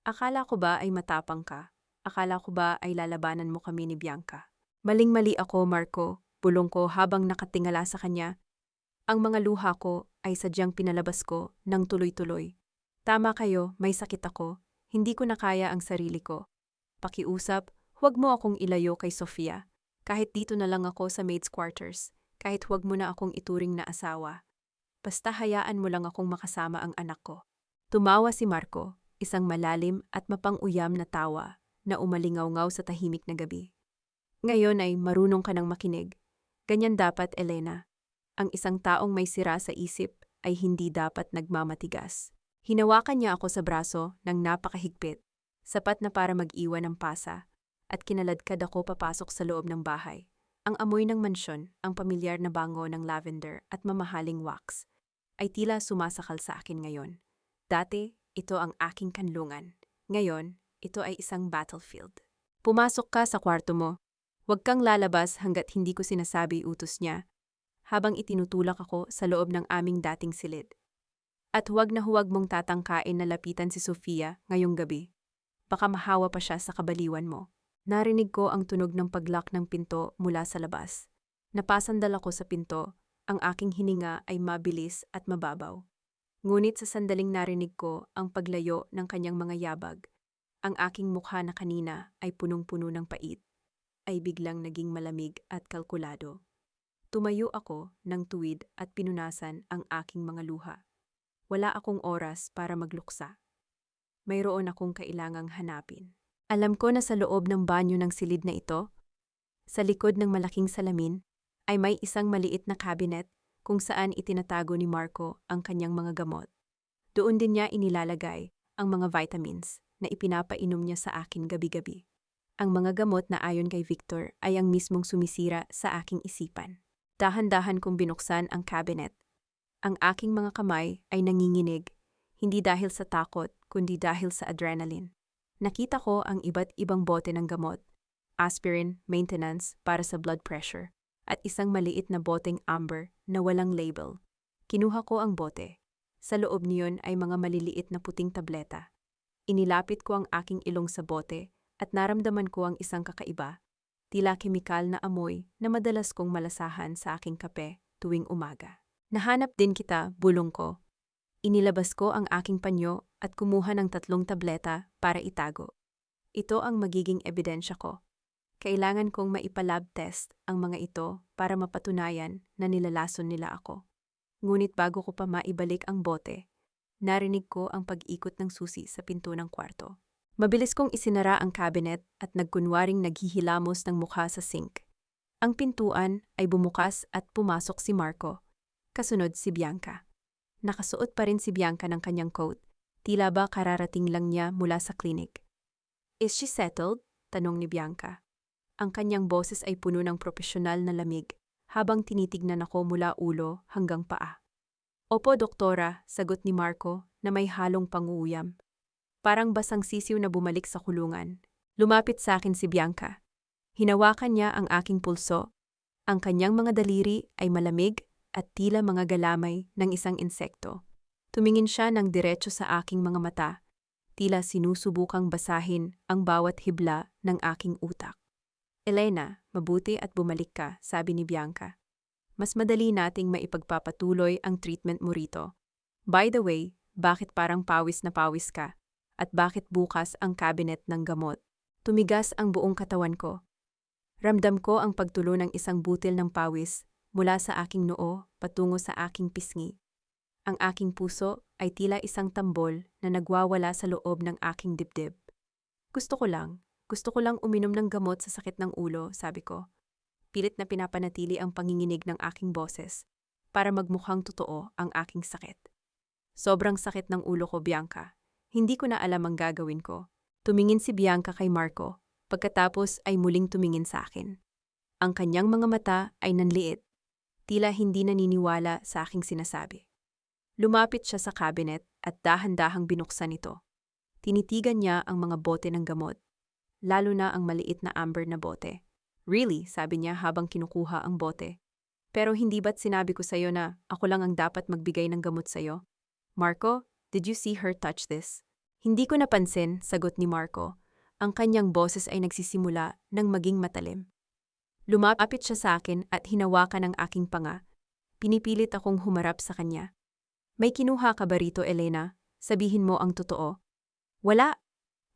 "Akala ko ba ay matapang ka? Akala ko ba ay lalabanan mo kami ni Bianca?" "Maling-mali ako, Marco," bulong ko habang nakatingala sa kanya. "Ang mga luha ko ay sadyang pinalabas ko ng tuloy-tuloy. Tama kayo, may sakit ako. Hindi ko na kaya ang sarili ko. Pakiusap, huwag mo akong ilayo kay Sofia. Kahit dito na lang ako sa maid's quarters. Kahit huwag mo na akong ituring na asawa. Basta hayaan mo lang akong makasama ang anak ko." Tumawa si Marco, isang malalim at mapang-uyam na tawa na umalingaw-ngaw sa tahimik na gabi. "Ngayon ay marunong ka ng makinig. Ganyan dapat, Elena. Ang isang taong may sira sa isip ay hindi dapat nagmamatigas." Hinawakan niya ako sa braso ng napakahigpit, sapat na para mag-iwan ng pasa, at kinaladkad ako papasok sa loob ng bahay. Ang amoy ng mansyon, ang pamilyar na bango ng lavender at mamahaling wax, ay tila sumasakal sa akin ngayon. Dati, ito ang aking kanlungan. Ngayon, ito ay isang battlefield. "Pumasok ka sa kwarto mo. Huwag kang lalabas hanggat hindi ko sinasabi," utos niya, habang itinutulak ako sa loob ng aming dating silid. "At huwag na huwag mong tatangkain na lapitan si Sofia ngayong gabi. Baka mahawa pa siya sa kabaliwan mo." Narinig ko ang tunog ng paglock ng pinto mula sa labas. Napasandal ako sa pinto, ang aking hininga ay mabilis at mababaw. Ngunit sa sandaling narinig ko ang paglayo ng kanyang mga yabag, ang aking mukha na kanina ay punong-puno ng pait, ay biglang naging malamig at kalkulado. Tumayo ako ng tuwid at pinunasan ang aking mga luha. Wala akong oras para magluksa. Mayroon akong kailangang hanapin. Alam ko na sa loob ng banyo ng silid na ito, sa likod ng malaking salamin, ay may isang maliit na cabinet kung saan itinatago ni Marco ang kanyang mga gamot. Doon din niya inilalagay ang mga vitamins na ipinapainom niya sa akin gabi-gabi. Ang mga gamot na ayon kay Victor ay ang mismong sumisira sa aking isipan. Dahan-dahan kong binuksan ang cabinet. Ang aking mga kamay ay nanginginig, hindi dahil sa takot, kundi dahil sa adrenaline. Nakita ko ang iba't ibang bote ng gamot, aspirin, maintenance para sa blood pressure, at isang maliit na boteng amber na walang label. Kinuha ko ang bote. Sa loob niyon ay mga maliliit na puting tableta. Inilapit ko ang aking ilong sa bote at naramdaman ko ang isang kakaiba, tila kemikal na amoy na madalas kong malasahan sa aking kape tuwing umaga. "Nahanap din kita," bulong ko. Inilabas ko ang aking panyo at kumuha ng 3 tableta para itago. "Ito ang magiging ebidensya ko. Kailangan kong maipalab test ang mga ito para mapatunayan na nilalason nila ako." Ngunit bago ko pa maibalik ang bote, narinig ko ang pag-ikot ng susi sa pinto ng kwarto. Mabilis kong isinara ang cabinet at nagkunwaring naghihilamos ng mukha sa sink. Ang pintuan ay bumukas at pumasok si Marco. Kasunod si Bianca. Nakasuot pa rin si Bianca ng kanyang coat. Tila ba kararating lang niya mula sa klinik. "Is she settled?" tanong ni Bianca. Ang kanyang boses ay puno ng propesyonal na lamig, habang tinitignan ako mula ulo hanggang paa. "Opo, doktora," sagot ni Marco na may halong pangunguyam. Parang basang sisiw na bumalik sa kulungan. Lumapit sa akin si Bianca. Hinawakan niya ang aking pulso. Ang kanyang mga daliri ay malamig at tila mga galamay ng isang insekto. Tumingin siya ng diretso sa aking mga mata, tila sinusubukang basahin ang bawat hibla ng aking utak. "Elena, mabuti at bumalik ka," sabi ni Bianca. "Mas madali nating maipagpapatuloy ang treatment mo rito. By the way, bakit parang pawis na pawis ka? At bakit bukas ang cabinet ng gamot?" Tumigas ang buong katawan ko. Ramdam ko ang pagtulo ng isang butil ng pawis mula sa aking noo patungo sa aking pisngi. Ang aking puso ay tila isang tambol na nagwawala sa loob ng aking Gusto ko lang uminom ng gamot sa sakit ng ulo," sabi ko. pilit na pinapanatili ang panginginig ng aking boses para magmukhang totoo ang aking sakit. Sobrang sakit ng ulo ko, Bianca. Hindi ko na alam ang gagawin ko. Tumingin si Bianca kay Marco, pagkatapos ay muling tumingin sa akin. Ang kanyang mga mata ay nanliit, tila hindi naniniwala sa aking sinasabi. Lumapit siya sa cabinet at dahan-dahang binuksan ito. Tinitigan niya ang mga bote ng gamot, lalo na ang maliit na amber na bote. Really, sabi niya habang kinukuha ang bote. Pero hindi ba't sinabi ko sa'yo na ako lang ang dapat magbigay ng gamot sa'yo? Marco, did you see her touch this? Hindi ko napansin, sagot ni Marco. Ang kanyang boses ay nagsisimula ng maging matalim. Lumapit siya sa akin at hinawakan ang aking panga. Pinipilit akong humarap sa kanya. May kinuha ka ba rito, Elena? Sabihin mo ang totoo. Wala.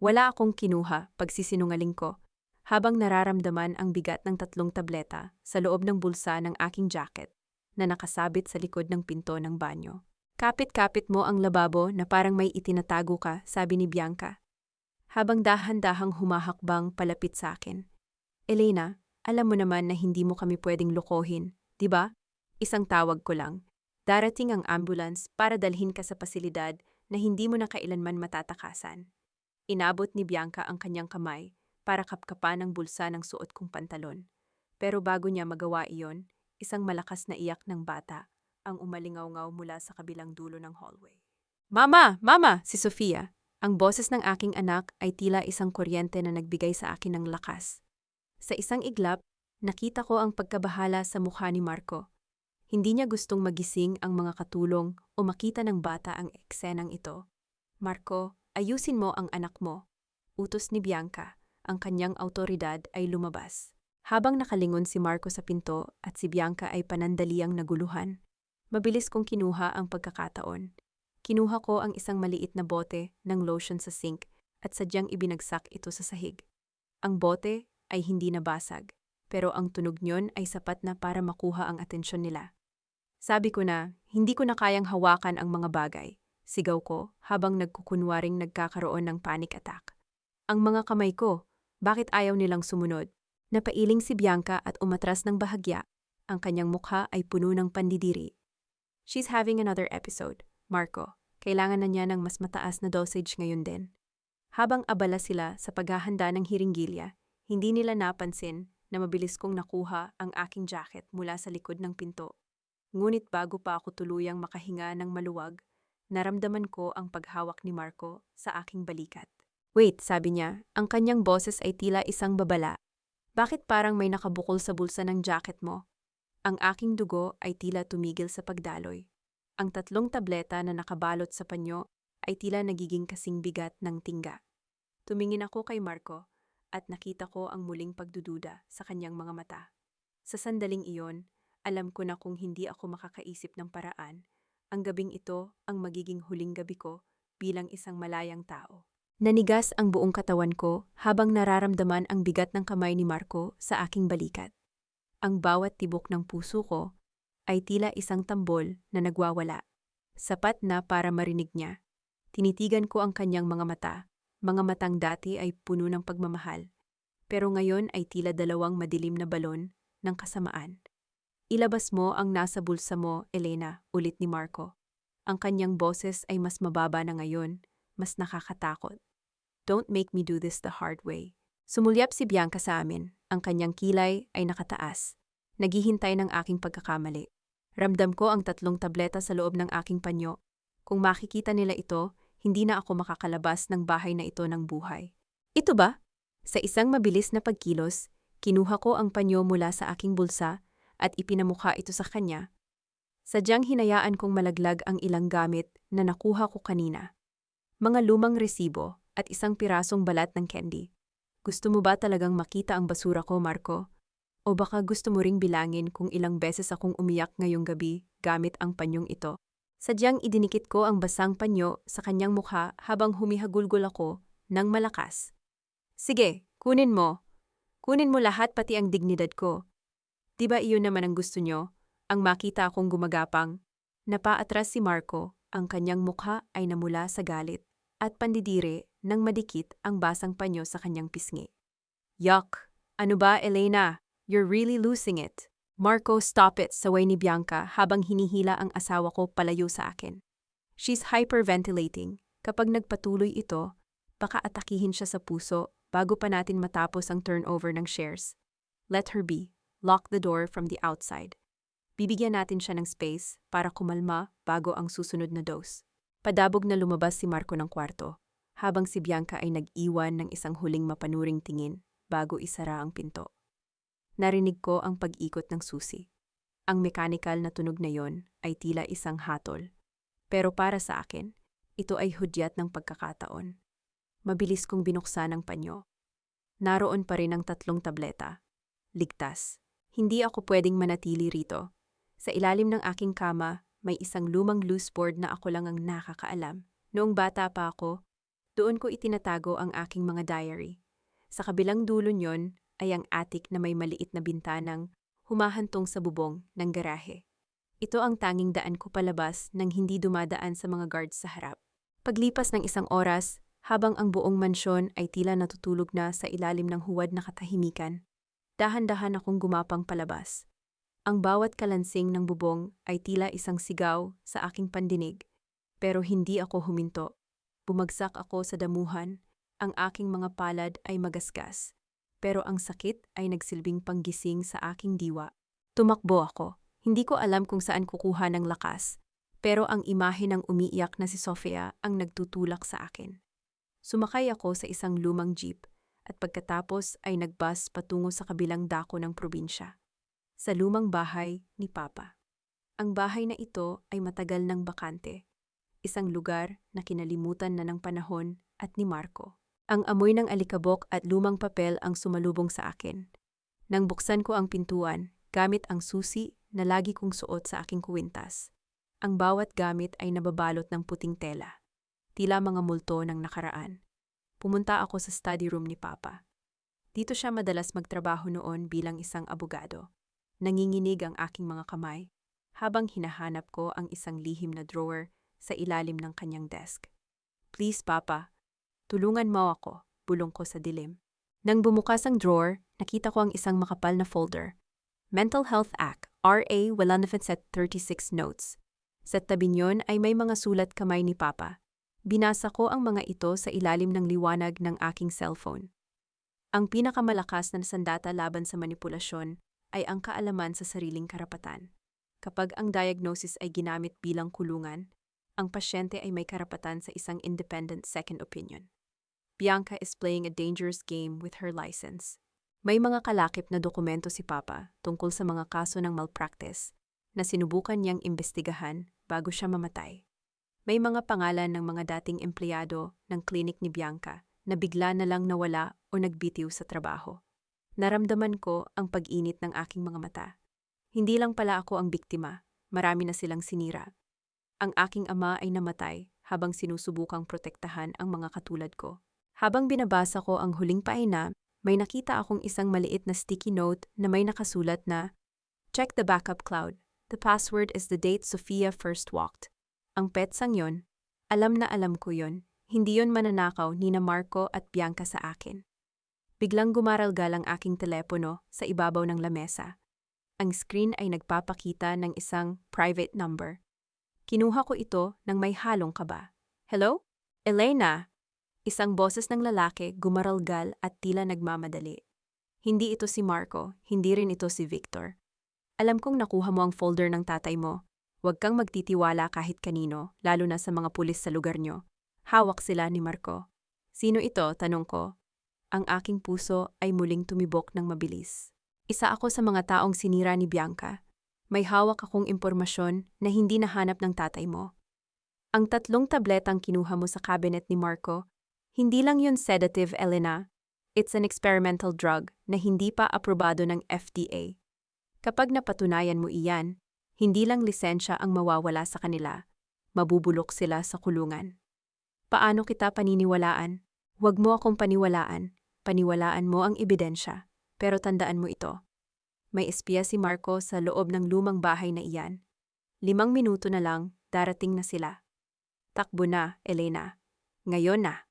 Wala akong kinuha, pagsisinungaling ko, habang nararamdaman ang bigat ng 3 tableta sa loob ng bulsa ng aking jacket na nakasabit sa likod ng pinto ng banyo. Kapit-kapit mo ang lababo na parang may itinatago ka, sabi ni Bianca, habang dahan-dahang humahakbang palapit sa akin. Elena, alam mo naman na hindi mo kami pwedeng lokohin, di ba? Isang tawag ko lang. Darating ang ambulance para dalhin ka sa pasilidad na hindi mo na kailanman matatakasan. Inabot ni Bianca ang kanyang kamay para kapkapan ang bulsa ng suot kong pantalon. Pero bago niya magawa iyon, isang malakas na iyak ng bata ang umalingaw-ngaw mula sa kabilang dulo ng hallway. Mama! Mama! Si Sofia. Ang boses ng aking anak ay tila isang kuryente na nagbigay sa akin ng lakas. Sa isang iglap, nakita ko ang pagkabahala sa mukha ni Marco. Hindi niya gustong magising ang mga katulong o makita ng bata ang eksenang ito. Marco, ayusin mo ang anak mo. Utos ni Bianca. Ang kanyang awtoridad ay lumabas. Habang nakalingon si Marco sa pinto at si Bianca ay panandaliang naguluhan, mabilis kong kinuha ang pagkakataon. Kinuha ko ang isang maliit na bote ng lotion sa sink at sadyang ibinagsak ito sa sahig. Ang bote ay hindi nabasag, pero ang tunog niyon ay sapat na para makuha ang atensyon nila. Sabi ko na, hindi ko na kayang hawakan ang mga bagay. Sigaw ko habang nagkukunwaring nagkakaroon ng panic attack. Ang mga kamay ko, bakit ayaw nilang sumunod? Napailing si Bianca at umatras ng bahagya. Ang kanyang mukha ay puno ng pandidiri. She's having another episode, Marco. Kailangan na niya ng mas mataas na dosage ngayon din. Habang abala sila sa paghahanda ng hiringgilya, hindi nila napansin na mabilis kong nakuha ang aking jacket mula sa likod ng pinto. Ngunit bago pa ako tuluyang makahinga ng maluwag, naramdaman ko ang paghawak ni Marco sa aking balikat. Wait, sabi niya, ang kanyang boses ay tila isang babala. Bakit parang may nakabukol sa bulsa ng jacket mo? Ang aking dugo ay tila tumigil sa pagdaloy. Ang 3 tableta na nakabalot sa panyo ay tila nagiging kasing bigat ng tingga. Tumingin ako kay Marco at nakita ko ang muling pagdududa sa kanyang mga mata. Sa sandaling iyon, alam ko na kung hindi ako makakaisip ng paraan, ang gabing ito ang magiging huling gabi ko bilang isang malayang tao. Nanigas ang buong katawan ko habang nararamdaman ang bigat ng kamay ni Marco sa aking balikat. Ang bawat tibok ng puso ko ay tila isang tambol na nagwawala. Sapat na para marinig niya. Tinitigan ko ang kanyang mga matang dati ay puno ng pagmamahal. Pero ngayon ay tila 2 madilim na balon ng kasamaan. Ilabas mo ang nasa bulsa mo, Elena, ulit ni Marco. Ang kanyang boses ay mas mababa na ngayon, mas nakakatakot. Don't make me do this the hard way. Sumulyap si Bianca sa amin. Ang kanyang kilay ay nakataas. Naghihintay ng aking pagkakamali. Ramdam ko ang 3 tableta sa loob ng aking panyo. Kung makikita nila ito, hindi na ako makakalabas ng bahay na ito ng buhay. Ito ba? Sa isang mabilis na pagkilos, kinuha ko ang panyo mula sa aking bulsa at ipinamukha ito sa kanya. Sadyang hinayaan kong malaglag ang ilang gamit na nakuha ko kanina. Mga lumang resibo at isang pirasong balat ng candy. Gusto mo ba talagang makita ang basura ko, Marco? O baka gusto mo ring bilangin kung ilang beses akong umiyak ngayong gabi gamit ang panyong ito? Sadyang idinikit ko ang basang panyo sa kanyang mukha habang humihagulgol ako ng malakas. Sige, kunin mo. Kunin mo lahat pati ang dignidad ko. Diba iyon naman ang gusto nyo? Ang makita akong gumagapang. Napaatras si Marco, ang kanyang mukha ay namula sa galit at pandidire nang madikit ang basang panyo sa kanyang pisngi. Yuck! Ano ba, Elena? You're really losing it. Marco, stop it, saway ni Bianca habang hinihila ang asawa ko palayo sa akin. She's hyperventilating. Kapag nagpatuloy ito, baka atakihin siya sa puso bago pa natin matapos ang turnover ng shares. Let her be. Lock the door from the outside. Bibigyan natin siya ng space para kumalma bago ang susunod na dose. Padabog na lumabas si Marco ng kwarto, habang si Bianca ay nag-iwan ng isang huling mapanuring tingin bago isara ang pinto. Narinig ko ang pag-ikot ng susi. Ang mechanical na tunog na yon ay tila isang hatol. Pero para sa akin, ito ay hudyat ng pagkakataon. Mabilis kong binuksan ang panyo. Naroon pa rin ang 3 tableta. Ligtas. Hindi ako pwedeng manatili rito. Sa ilalim ng aking kama, may isang lumang loose board na ako lang ang nakakaalam. Noong bata pa ako, doon ko itinatago ang aking mga diary. Sa kabilang dulo niyon ay ang attic na may maliit na bintanang humahantong sa bubong ng garahe. Ito ang tanging daan ko palabas nang hindi dumadaan sa mga guards sa harap. Paglipas ng isang oras, habang ang buong mansyon ay tila natutulog na sa ilalim ng huwad na katahimikan, dahan-dahan akong gumapang palabas. Ang bawat kalansing ng bubong ay tila isang sigaw sa aking pandinig, pero hindi ako huminto. Bumagsak ako sa damuhan, ang aking mga palad ay magasgas, pero ang sakit ay nagsilbing panggising sa aking diwa. Tumakbo ako. Hindi ko alam kung saan kukuha ng lakas, pero ang imahe ng umiiyak na si Sofia ang nagtutulak sa akin. Sumakay ako sa isang lumang jeep at pagkatapos ay nagbus patungo sa kabilang dako ng probinsya. Sa lumang bahay ni Papa. Ang bahay na ito ay matagal ng bakante. Isang lugar na kinalimutan na ng panahon at ni Marco. Ang amoy ng alikabok at lumang papel ang sumalubong sa akin. Nang buksan ko ang pintuan, gamit ang susi na lagi kong suot sa aking kuwintas. Ang bawat gamit ay nababalot ng puting tela. Tila mga multo ng nakaraan. Pumunta ako sa study room ni Papa. Dito siya madalas magtrabaho noon bilang isang abogado. Nanginginig ang aking mga kamay habang hinahanap ko ang isang lihim na drawer sa ilalim ng kanyang desk. Please, Papa, tulungan mo ako, bulong ko sa dilim. Nang bumukas ang drawer, nakita ko ang isang makapal na folder. Mental Health Act, RA 136 Notes. Sa tabi niyon ay may mga sulat kamay ni Papa. Binasa ko ang mga ito sa ilalim ng liwanag ng aking cellphone. Ang pinakamalakas na sandata laban sa manipulasyon ay ang kaalaman sa sariling karapatan. Kapag ang diagnosis ay ginamit bilang kulungan, ang pasyente ay may karapatan sa isang independent second opinion. Bianca is playing a dangerous game with her license. May mga kalakip na dokumento si Papa tungkol sa mga kaso ng malpractice na sinubukan niyang imbestigahan bago siya mamatay. May mga pangalan ng mga dating empleyado ng klinik ni Bianca na bigla na lang nawala o nagbitiw sa trabaho. Naramdaman ko ang pag-init ng aking mga mata. Hindi lang pala ako ang biktima, marami na silang sinira. Ang aking ama ay namatay habang sinusubukang protektahan ang mga katulad ko. Habang binabasa ko ang huling paina, may nakita akong isang maliit na sticky note na may nakasulat na, "Check the backup cloud. The password is the date Sofia first walked." Ang petsang yon, alam na alam ko yon, hindi yon mananakaw ni na Marco at Bianca sa akin. Biglang gumaralgal ang aking telepono sa ibabaw ng lamesa. Ang screen ay nagpapakita ng isang private number. Kinuha ko ito nang may halong kaba. "Hello? Elena?" Isang boses ng lalaki gumaralgal at tila nagmamadali. Hindi ito si Marco, hindi rin ito si Victor. "Alam kong nakuha mo ang folder ng tatay mo. Huwag kang magtitiwala kahit kanino, lalo na sa mga pulis sa lugar nyo. Hawak sila ni Marco." "Sino ito?" tanong ko. Ang aking puso ay muling tumibok ng mabilis. Isa ako sa mga taong sinira ni Bianca. May hawak akong impormasyon na hindi nahanap ng tatay mo. Ang 3 tabletang kinuha mo sa cabinet ni Marco, hindi lang yun sedative, Elena. It's an experimental drug na hindi pa aprobado ng FDA. Kapag napatunayan mo iyan, hindi lang lisensya ang mawawala sa kanila, mabubulok sila sa kulungan. Paano kita paniniwalaan? Huwag mo akong paniwalaan. Paniwalaan mo ang ebidensya. Pero tandaan mo ito. May espiya si Marco sa loob ng lumang bahay na iyan. 5 minuto na lang, darating na sila. Takbo na, Elena. Ngayon na.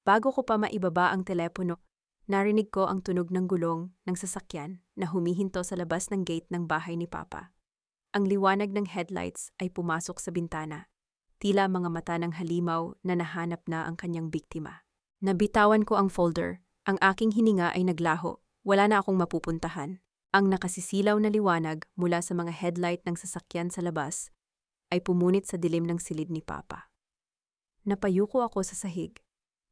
Bago ko pa maibaba ang telepono, narinig ko ang tunog ng gulong ng sasakyan na humihinto sa labas ng gate ng bahay ni Papa. Ang liwanag ng headlights ay pumasok sa bintana. Tila mga mata ng halimaw na nahanap na ang kanyang biktima. Nabitawan ko ang folder. Ang aking hininga ay naglaho. Wala na akong mapupuntahan. Ang nakasisilaw na liwanag mula sa mga headlight ng sasakyan sa labas ay pumunit sa dilim ng silid ni Papa. Napayuko ako sa sahig.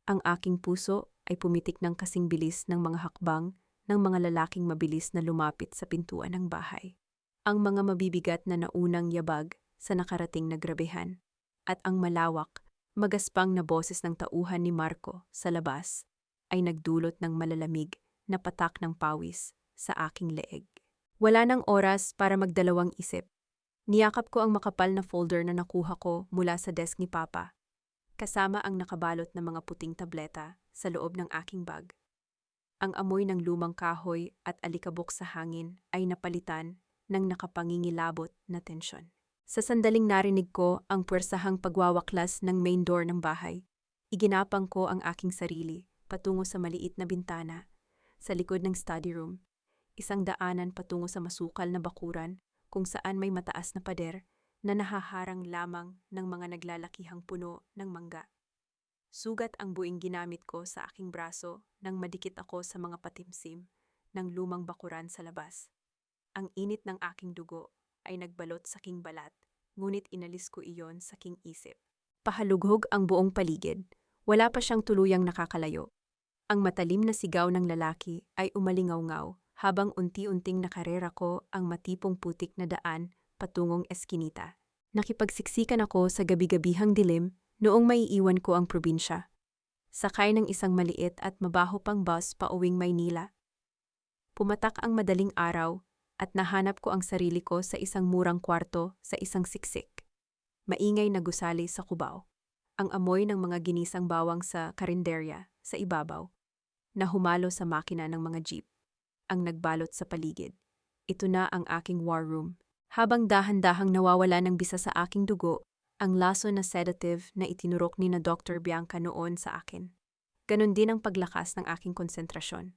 Ang aking puso ay pumitik ng kasing bilis ng mga hakbang ng mga lalaking mabilis na lumapit sa pintuan ng bahay. Ang mga mabibigat na naunang yabag sa nakarating na grabehan at ang malawak, magaspang na boses ng tauhan ni Marco sa labas ay nagdulot ng malalamig na patak ng pawis sa aking leeg. Wala nang oras para magdalawang isip. Niyakap ko ang makapal na folder na nakuha ko mula sa desk ni Papa, kasama ang nakabalot na mga puting tableta sa loob ng aking bag. Ang amoy ng lumang kahoy at alikabok sa hangin ay napalitan ng nakapangingilabot na tensyon. Sa sandaling narinig ko ang puwersahang pagwawaklas ng main door ng bahay, iginapang ko ang aking sarili patungo sa maliit na bintana sa likod ng study room, isang daanan patungo sa masukal na bakuran kung saan may mataas na pader na nahaharang lamang ng mga naglalakihang puno ng mangga. Sugat ang buing ginamit ko sa aking braso nang madikit ako sa mga patimsim ng lumang bakuran sa labas. Ang init ng aking dugo ay nagbalot sa king balat, ngunit inalis ko iyon sa king isip. Pahalughog ang buong paligid. Wala pa siyang tuluyang nakakalayo. Ang matalim na sigaw ng lalaki ay umalingaw-ngaw habang unti-unting nakarera ko ang matipong putik na daan patungong eskinita. Nakipagsiksikan ako sa gabi-gabihang dilim noong maiiwan ko ang probinsya. Sakay ng isang maliit at mabaho pang bus pauwing Maynila. Pumatak ang madaling araw at nahanap ko ang sarili ko sa isang murang kwarto sa isang siksik. Maingay na gusali sa kubaw. Ang amoy ng mga ginisang bawang sa karinderya sa ibabaw na humalo sa makina ng mga jeep ang nagbalot sa paligid. Ito na ang aking war room. Habang dahan-dahang nawawala ng bisa sa aking dugo, ang laso na sedative na itinurok ni na Dr. Bianca noon sa akin. Ganon din ang paglakas ng aking konsentrasyon.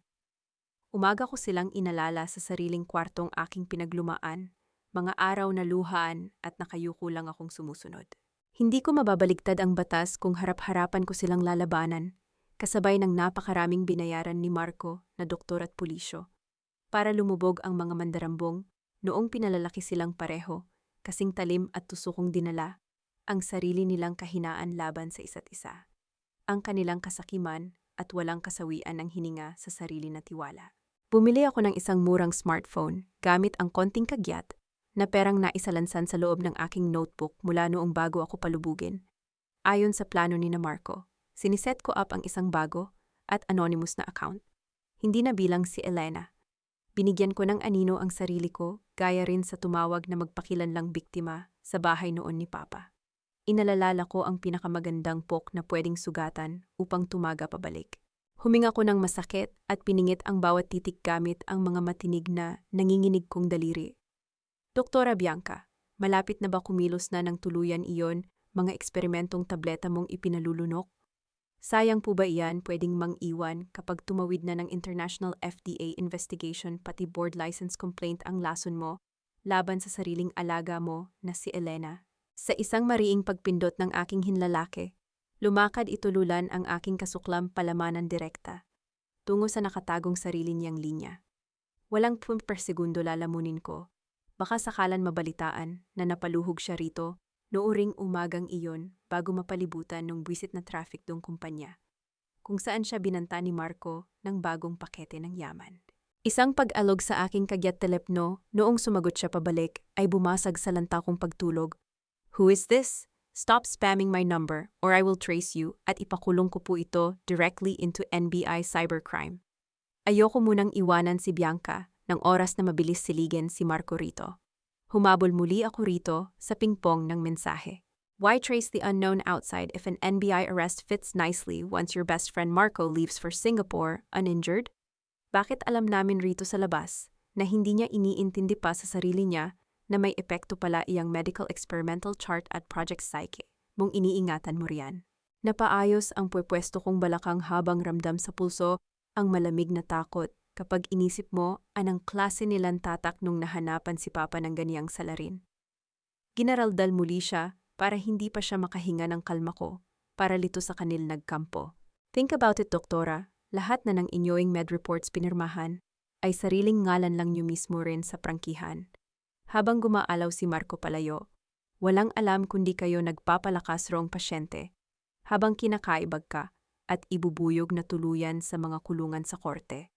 Umaga ko silang inalala sa sariling kwartong aking pinaglumaan, mga araw na luhaan at nakayuko lang akong sumusunod. Hindi ko mababaligtad ang batas kung harap-harapan ko silang lalabanan, kasabay ng napakaraming binayaran ni Marco na doktor at pulisyo, para lumubog ang mga mandarambong noong pinalalaki silang pareho, kasing talim at tusukong dinala ang sarili nilang kahinaan laban sa isa't isa, ang kanilang kasakiman at walang kasawian ng hininga sa sarili na tiwala. Bumili ako ng isang murang smartphone gamit ang konting kagyat na perang naisalansan sa loob ng aking notebook mula noong bago ako palubugin. Ayon sa plano ni na Marco, siniset ko up ang isang bago at anonymous na account. Hindi na bilang si Elena. Binigyan ko ng anino ang sarili ko, gaya rin sa tumawag na magpakilanlang biktima sa bahay noon ni Papa. Inalalala ko ang pinakamagandang poke na pwedeng sugatan upang tumaga pabalik. Huminga ko ng masakit at piningit ang bawat titik gamit ang mga matinig na nanginginig kong daliri. Doktora Bianca, malapit na ba kumilos na ng tuluyan iyon mga eksperimentong tableta mong ipinalulunok? Sayang po ba iyan pwedeng mang-iwan kapag tumawid na ng International FDA investigation pati board license complaint ang lason mo laban sa sariling alaga mo na si Elena? Sa isang mariing pagpindot ng aking hinlalaki, lumakad itululan ang aking kasuklam palamanan direkta, tungo sa nakatagong sarili niyang linya. Walang per segundo lalamunin ko, baka sakalan mabalitaan na napaluhog siya rito nooring umagang iyon bago mapalibutan ng buwisit na traffic dong kumpanya, kung saan siya binanta ni Marco ng bagong pakete ng yaman. Isang pag-alog sa aking kagyat telepno noong sumagot siya pabalik ay bumasag sa lanta kong pagtulog. Who is this? Stop spamming my number or I will trace you at ipakulong ko po ito directly into NBI cybercrime. Ayoko munang iwanan si Bianca ng oras na mabilis siligin si Marco rito. Humabol muli ako rito sa pingpong ng mensahe. Why trace the unknown outside if an NBI arrest fits nicely once your best friend Marco leaves for Singapore uninjured? Bakit alam namin rito sa labas na hindi niya iniintindi pa sa sarili niya na may epekto pala iyang medical experimental chart at Project Psyche mong iniingatan mo riyan? Napaayos ang pwepwesto kong balakang habang ramdam sa pulso Ang malamig na takot kapag inisip mo anong klase nilang tatak nung nahanapan si Papa ng ganiyang salarin. Ginaraldal muli siya para hindi pa siya makahinga ng kalma ko, para lito sa kanil nagkampo. Think about it, doktora. Lahat na ng inyong med reports pinirmahan ay sariling ngalan lang niyo mismo rin sa prangkihan. Habang gumaalaw si Marco palayo, walang alam kundi kayo nagpapalakas rong pasyente. Habang kinakaibag ka at ibubuyog na tuluyan sa mga kulungan sa korte.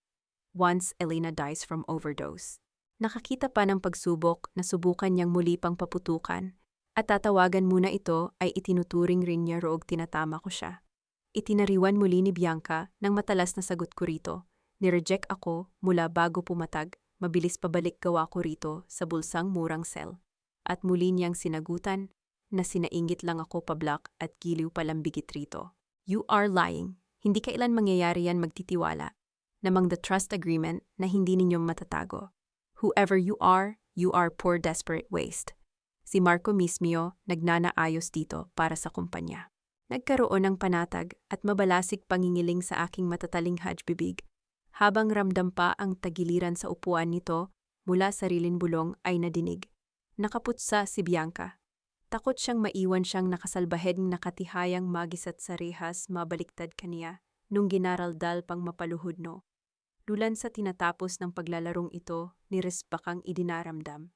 Once Elena dies from overdose. Nakakita pa ng pagsubok na subukan niyang muli pang paputukan at tatawagan muna ito ay itinuturing rin niya roog tinatama ko siya. Itinariwan muli ni Bianca ng matalas na sagot ko rito. Nireject ako mula bago pumatag, mabilis pabalik gawa ko rito sa bulsang murang sel. At muli niyang sinagutan na sinainggit lang ako pablak at giliw palambigit rito. You are lying. Hindi kailan mangyayari yan magtitiwala. Namang the trust agreement na hindi ninyong matatago. Whoever you are poor desperate waste. Si Marco mismio nagnanaayos dito para sa kumpanya. Nagkaroon ng panatag at mabalasik pangingiling sa aking matataling hajbibig. Habang ramdam pa ang tagiliran sa upuan nito, mula sarilin bulong ay nadinig. Nakaputsa si Bianca. Takot siyang maiwan siyang nakasalbahed ng nakatihayang magisat sa rehas mabaliktad kaniya nung ginaraldal pang mapaluhod no. Lulan sa tinatapos ng paglalarong ito, ni Resbakang idinaramdam.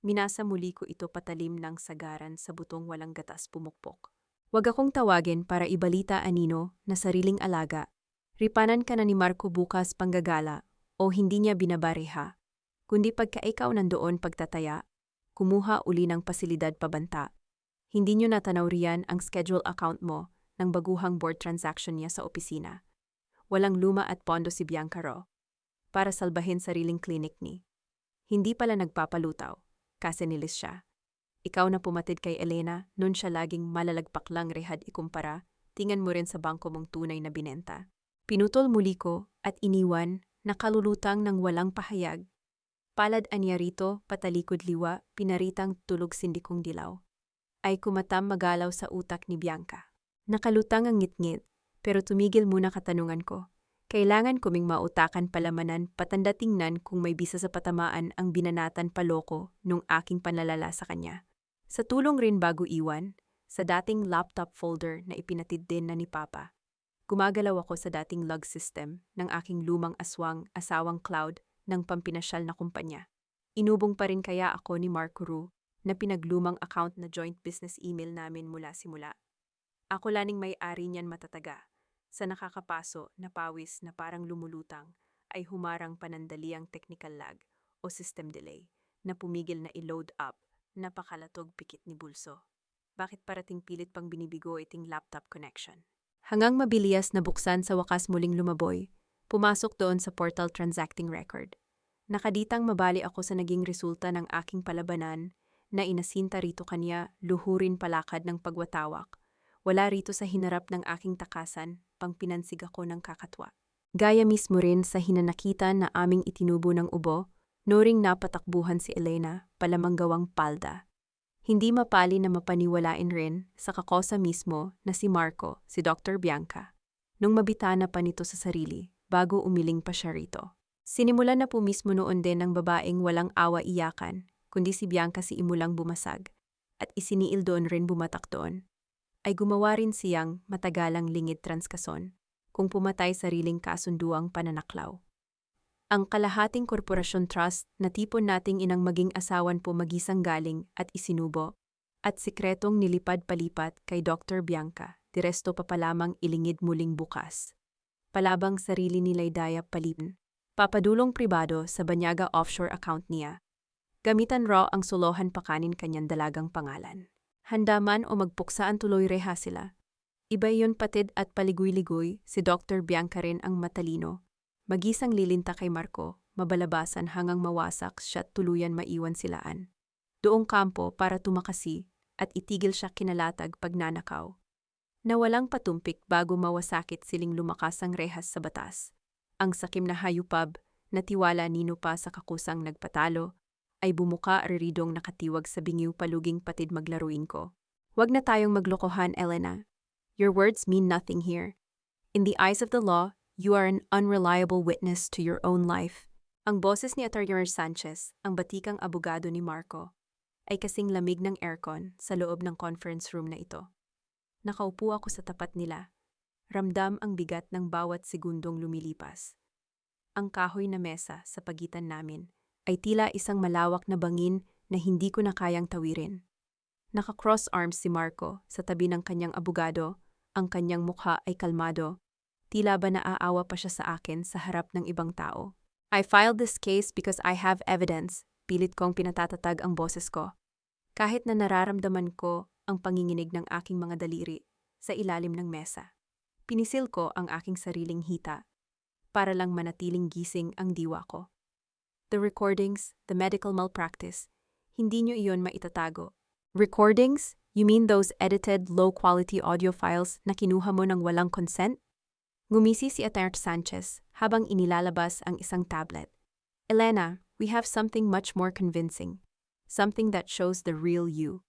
Minasa muli ko ito patalim ng sagaran sa butong walang gatas pumukpok. Huwag akong tawagin para ibalita anino na sariling alaga. Ripanan ka na ni Marco bukas panggagala o hindi niya binabareha. Kundi pagka ikaw nandoon pagtataya, kumuha uli ng pasilidad pabanta. Hindi niyo natanaw riyan ang schedule account mo ng baguhang board transaction niya sa opisina. Walang luma at pondo si Bianca Ro para salbahin sariling clinic ni. Hindi pala nagpapalutaw, kasi nilis siya. Ikaw na pumatid kay Elena, nun siya laging malalagpak lang rehad ikumpara, tingan mo rin sa bangko mong tunay na binenta. Pinutol muli ko at iniwan, nakalulutang ng walang pahayag. Palad anya rito, patalikod liwa, pinaritang tulog sindikong dilaw. Ay kumatam magalaw sa utak ni Bianca. Nakalutang ang ngit-ngit, pero tumigil muna katanungan ko. Kailangan kuming mautakan palamanan patanda tingnan kung may bisa sa patamaan ang binanatan paloko nung aking panlalala sa kanya. Sa tulong rin bago iwan, sa dating laptop folder na ipinatid din na ni Papa. Gumagalaw ako sa dating log system ng aking lumang asawang cloud ng pampinasyal na kumpanya. Inubong pa rin kaya ako ni Marco Ru na pinaglumang account na joint business email namin mula simula. Ako laning may-ari niyan matataga. Sa nakakapaso na pawis na parang lumulutang ay humarang panandaliang technical lag o system delay na pumigil na i-load up, napakalatog pikit ni bulso. Bakit parating pilit pang binibigo iting laptop connection? Hanggang mabilias na buksan sa wakas muling lumaboy, pumasok doon sa portal transacting record. Nakaditang mabali ako sa naging resulta ng aking palabanan na inasinta rito kanya luhurin palakad ng pagwatawak. Wala rito sa hinarap ng aking takasan, pang pinansig ako ng kakatwa. Gaya mismo rin sa hinanakita na aming itinubo ng ubo, noring napatakbuhan si Elena, palamanggawang palda. Hindi mapali na mapaniwalain rin sa kakosa mismo na si Marco, si Dr. Bianca. Nung mabitana pa nito sa sarili, bago umiling pa siya rito. Sinimulan na po mismo noon din ng babaeng walang awa-iyakan, kundi si Bianca si imulang bumasag, at isiniil doon rin bumatak doon. Ay gumawa rin siyang matagalang lingid transkason kung pumatay sariling kasunduang pananaklaw. Ang kalahating korporasyon trust na tipon nating inang maging asawan po magisang galing at isinubo at sikretong nilipad palipat kay Dr. Bianca, diresto pa palamang ilingid muling bukas. Palabang sarili nila'y daya palibin, papadulong pribado sa Banyaga offshore account niya. Gamitan raw ang solohan pakanin kanyang dalagang pangalan. Handa man o magpuksaan tuloy reha sila. Iba yon patid at paligoy-ligoy, si Dr. Bianca rin ang matalino. Magisang lilinta kay Marco, mabalabasan hanggang mawasak siya't tuluyan maiwan silaan. Doong kampo para tumakasi at itigil siya kinalatag pag nanakaw. Nawalang patumpik bago mawasakit siling lumakas ang rehas sa batas. Ang sakim na hayupab, na tiwala nino pa sa kakusang nagpatalo, ay bumuka riridong nakatiwag sa bingiw paluging patid maglaruin ko. Huwag na tayong maglokohan, Elena. Your words mean nothing here. In the eyes of the law, You are an unreliable witness to your own life. Ang boses ni Attorney Sanchez, ang batikang abogado ni Marco, ay kasing lamig ng aircon sa loob ng conference room na ito. Nakaupo ako sa tapat nila. Ramdam ang bigat ng bawat segundong lumilipas. Ang kahoy na mesa sa pagitan namin ay tila isang malawak na bangin na hindi ko na kayang tawirin. Naka-cross arms si Marco sa tabi ng kanyang abogado, ang kanyang mukha ay kalmado. Tila ba naaawa pa siya sa akin sa harap ng ibang tao. I filed this case because I have evidence, pilit kong pinatatatag ang boses ko. Kahit na nararamdaman ko ang panginginig ng aking mga daliri sa ilalim ng mesa. Pinisil ko ang aking sariling hita para lang manatiling gising ang diwa ko. The recordings, the medical malpractice, hindi nyo iyon maitatago. Recordings? You mean those edited, low-quality audio files na kinuha mo ng walang consent? Ngumisi si Attorney Sanchez habang inilalabas ang isang tablet. Elena, we have something much more convincing. Something that shows the real you.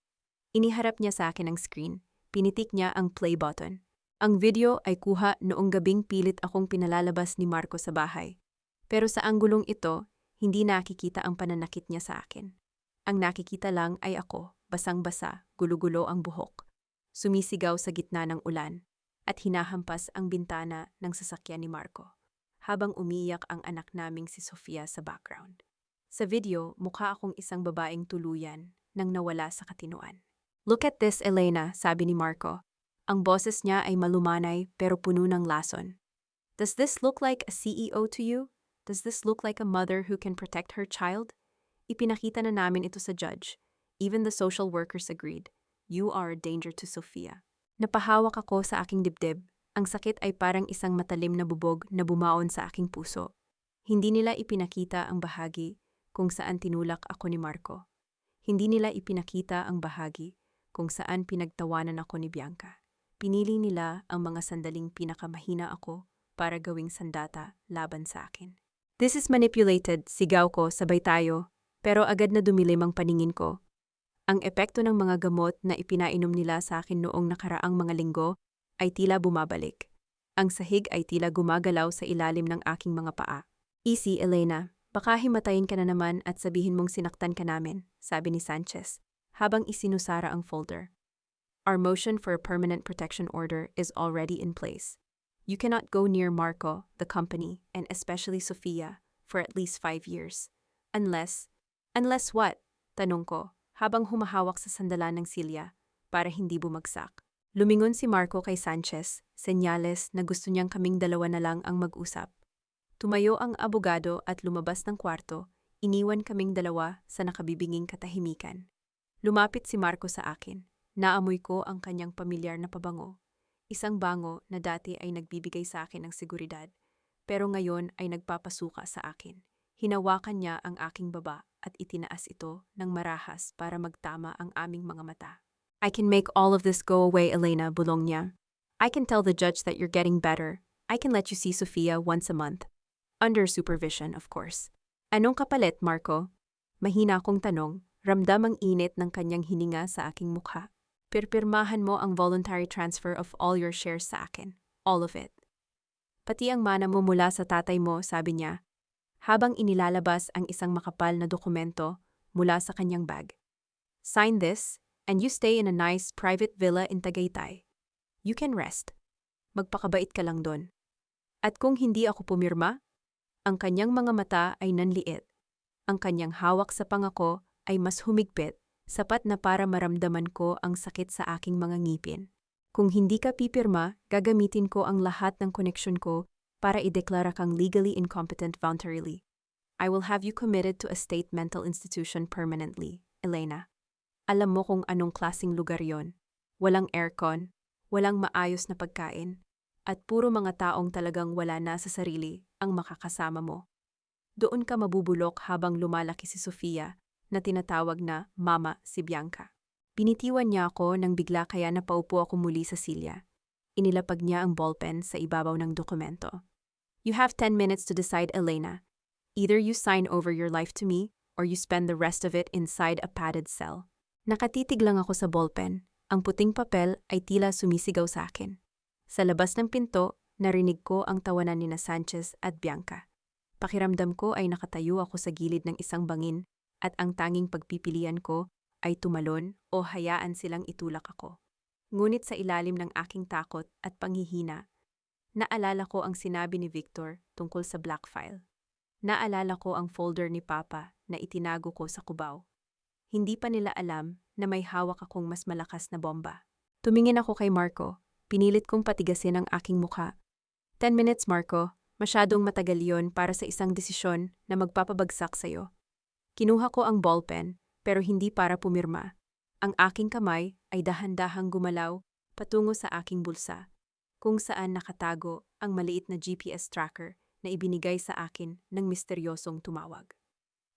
Iniharap niya sa akin ang screen. Pinitik niya ang play button. Ang video ay kuha noong gabing pilit akong pinalalabas ni Marco sa bahay. Pero sa anggulong ito, hindi nakikita ang pananakit niya sa akin. Ang nakikita lang ay ako, basang-basa, gulo-gulo ang buhok. Sumisigaw sa gitna ng ulan. At hinahampas ang bintana ng sasakyan ni Marco, habang umiiyak ang anak naming si Sofia sa background. Sa video, mukha akong isang babaeng tuluyan nang nawala sa katinoan. Look at this, Elena, sabi ni Marco. Ang boses niya ay malumanay pero puno ng lason. Does this look like a CEO to you? Does this look like a mother who can protect her child? Ipinakita na namin ito sa judge. Even the social workers agreed. You are a danger to Sofia. Napahawak ako sa aking dibdib. Ang sakit ay parang isang matalim na bubog na bumaon sa aking puso. Hindi nila ipinakita ang bahagi kung saan tinulak ako ni Marco. Hindi nila ipinakita ang bahagi kung saan pinagtawanan ako ni Bianca. Pinili nila ang mga sandaling pinakamahina ako para gawing sandata laban sa akin. This is manipulated, sigaw ko, sabay tayo, pero agad na dumilim ang paningin ko. Ang epekto ng mga gamot na ipinainom nila sa akin noong nakaraang mga linggo ay tila bumabalik. Ang sahig ay tila gumagalaw sa ilalim ng aking mga paa. Easy, Elena. Baka himatayin ka na naman at sabihin mong sinaktan ka namin, sabi ni Sanchez, habang isinusara ang folder. Our motion for a permanent protection order is already in place. You cannot go near Marco, the company, and especially Sofia, for at least 5 years. Unless what? Tanong ko, habang humahawak sa sandalan ng silya para hindi bumagsak. Lumingon si Marco kay Sanchez, senyales na gusto niyang kaming dalawa na lang ang mag-usap. Tumayo ang abogado at lumabas ng kwarto, iniwan kaming dalawa sa nakabibinging katahimikan. Lumapit si Marco sa akin. Naamoy ko ang kanyang pamilyar na pabango. Isang bango na dati ay nagbibigay sa akin ng seguridad, pero ngayon ay nagpapasuka sa akin. Hinawakan niya ang aking baba at itinaas ito ng marahas para magtama ang aming mga mata. I can make all of this go away, Elena, bulong niya. I can tell the judge that you're getting better. I can let you see Sofia once a month. Under supervision, of course. Anong kapalit, Marco? Mahina akong tanong, ramdam ang init ng kanyang hininga sa aking mukha. Pirpirmahan mo ang voluntary transfer of all your shares sa akin. All of it. Pati ang mana mo mula sa tatay mo, sabi niya, habang inilalabas ang isang makapal na dokumento mula sa kanyang bag. Sign this, and you stay in a nice private villa in Tagaytay. You can rest. Magpakabait ka lang doon. At kung hindi ako pumirma, ang kanyang mga mata ay nanliit. Ang kanyang hawak sa pangako ay mas humigpit, sapat na para maramdaman ko ang sakit sa aking mga ngipin. Kung hindi ka pipirma, gagamitin ko ang lahat ng koneksyon ko para ideklara kang legally incompetent voluntarily. I will have you committed to a state mental institution permanently, Elena. Alam mo kung anong klasing lugar yon. Walang aircon, walang maayos na pagkain, at puro mga taong talagang wala na sa sarili ang makakasama mo. Doon ka mabubulok habang lumalaki si Sofia na tinatawag na Mama si Bianca. Binitiwan niya ako nang bigla kaya napaupo ako muli sa silya. Inilapag niya ang ballpen sa ibabaw ng dokumento. You have 10 minutes to decide, Elena. Either you sign over your life to me, or you spend the rest of it inside a padded cell. Nakatitig lang ako sa ballpen. Ang puting papel ay tila sumisigaw sa akin. Sa labas ng pinto, narinig ko ang tawanan ni Sanchez at Bianca. Pakiramdam ko ay nakatayo ako sa gilid ng isang bangin at ang tanging pagpipilian ko ay tumalon o hayaan silang itulak ako. Ngunit sa ilalim ng aking takot at panghihina, naalala ko ang sinabi ni Victor tungkol sa black file. Naalala ko ang folder ni Papa na itinago ko sa kubaw. Hindi pa nila alam na may hawak akong mas malakas na bomba. Tumingin ako kay Marco, pinilit kong patigasin ang aking mukha. 10 minutes, Marco. Masyadong matagal yon para sa isang desisyon na magpapabagsak sa'yo. Kinuha ko ang ballpen, pero hindi para pumirma. Ang aking kamay ay dahan-dahang gumalaw patungo sa aking bulsa, kung saan nakatago ang maliit na GPS tracker na ibinigay sa akin ng misteryosong tumawag.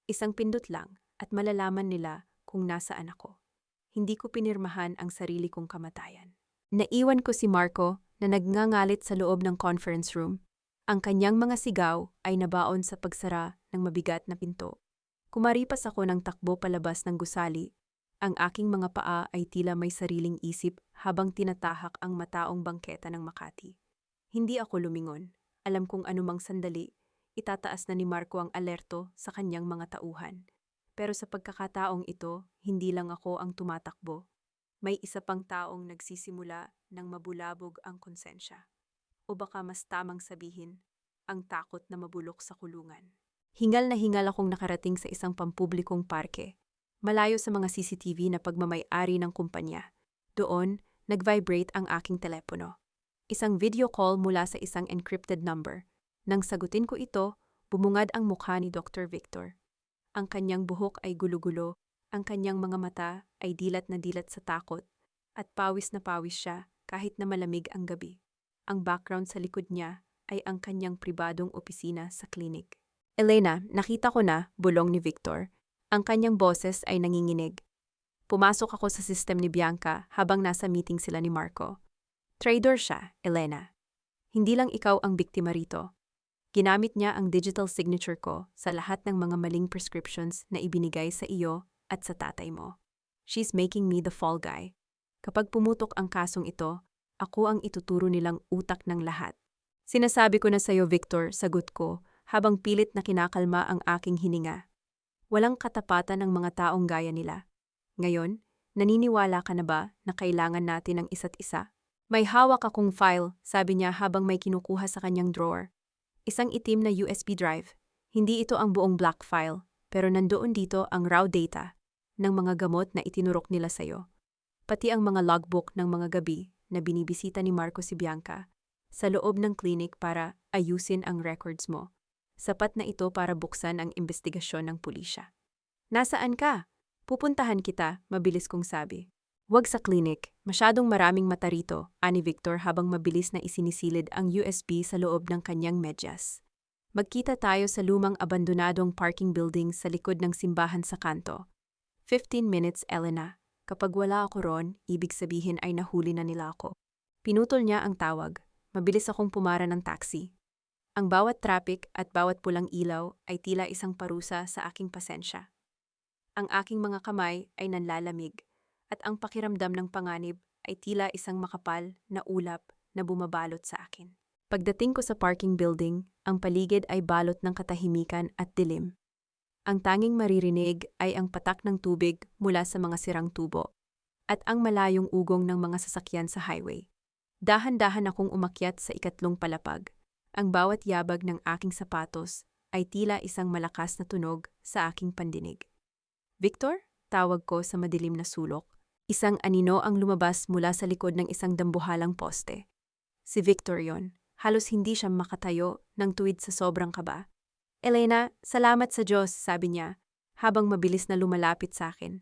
Isang pindot lang at malalaman nila kung nasaan ako. Hindi ko pinirmahan ang sarili kong kamatayan. Naiwan ko si Marco na nagngangalit sa loob ng conference room. Ang kanyang mga sigaw ay nabaon sa pagsara ng mabigat na pinto. Kumaripas ako ng takbo palabas ng gusali. Ang aking mga paa ay tila may sariling isip habang tinatahak ang mataong bangketa ng Makati. Hindi ako lumingon. Alam kong anumang sandali, itataas na ni Marco ang alerto sa kanyang mga tauhan. Pero sa pagkakataong ito, hindi lang ako ang tumatakbo. May isa pang taong nagsisimula ng mabulabog ang konsensya. O baka mas tamang sabihin, ang takot na mabulok sa kulungan. Hingal na hingal akong nakarating sa isang pampublikong parke, malayo sa mga CCTV na pagmamay-ari ng kumpanya. Doon, nag-vibrate ang aking telepono. Isang video call mula sa isang encrypted number. Nang sagutin ko ito, bumungad ang mukha ni Dr. Victor. Ang kanyang buhok ay gulo-gulo, ang kanyang mga mata ay dilat na dilat sa takot, at pawis na pawis siya kahit na malamig ang gabi. Ang background sa likod niya ay ang kanyang pribadong opisina sa klinik. Elena, nakita ko na, bulong ni Victor. Ang kanyang boses ay nanginginig. Pumasok ako sa system ni Bianca habang nasa meeting sila ni Marco. Traitor siya, Elena. Hindi lang ikaw ang biktima rito. Ginamit niya ang digital signature ko sa lahat ng mga maling prescriptions na ibinigay sa iyo at sa tatay mo. She's making me the fall guy. Kapag pumutok ang kasong ito, ako ang ituturo nilang utak ng lahat. Sinasabi ko na sa'yo, Victor, sagot ko, habang pilit na kinakalma ang aking hininga. Walang katapatan ang mga taong gaya nila. Ngayon, naniniwala ka na ba na kailangan natin ang isa't isa? May hawak akong file, sabi niya habang may kinukuha sa kanyang drawer. Isang itim na USB drive. Hindi ito ang buong black file, pero nandoon dito ang raw data ng mga gamot na itinurok nila sa'yo. Pati ang mga logbook ng mga gabi na binibisita ni Marco si Bianca sa loob ng klinik para ayusin ang records mo. Sapat na ito para buksan ang investigasyon ng pulisya. Nasaan ka? Pupuntahan kita, mabilis kong sabi. Huwag sa klinik, masyadong maraming mata rito, ani Victor habang mabilis na isinisilid ang USB sa loob ng kanyang medyas. Magkita tayo sa lumang abandonadong parking building sa likod ng simbahan sa kanto. 15 minutes, Elena. Kapag wala ako ron, ibig sabihin ay nahuli na nila ako. Pinutol niya ang tawag. Mabilis akong pumara ng taxi. Ang bawat traffic at bawat pulang ilaw ay tila isang parusa sa aking pasensya. Ang aking mga kamay ay nanlalamig at ang pakiramdam ng panganib ay tila isang makapal na ulap na bumabalot sa akin. Pagdating ko sa parking building, ang paligid ay balot ng katahimikan at dilim. Ang tanging maririnig ay ang patak ng tubig mula sa mga sirang tubo at ang malayong ugong ng mga sasakyan sa highway. Dahan-dahan akong umakyat sa ikatlong palapag. Ang bawat yabag ng aking sapatos ay tila isang malakas na tunog sa aking pandinig. Victor? Tawag ko sa madilim na sulok. Isang anino ang lumabas mula sa likod ng isang dambuhalang poste. Si Victor yon. Halos hindi siya makatayo ng tuwid sa sobrang kaba. Elena, salamat sa Diyos, sabi niya, habang mabilis na lumalapit sa akin.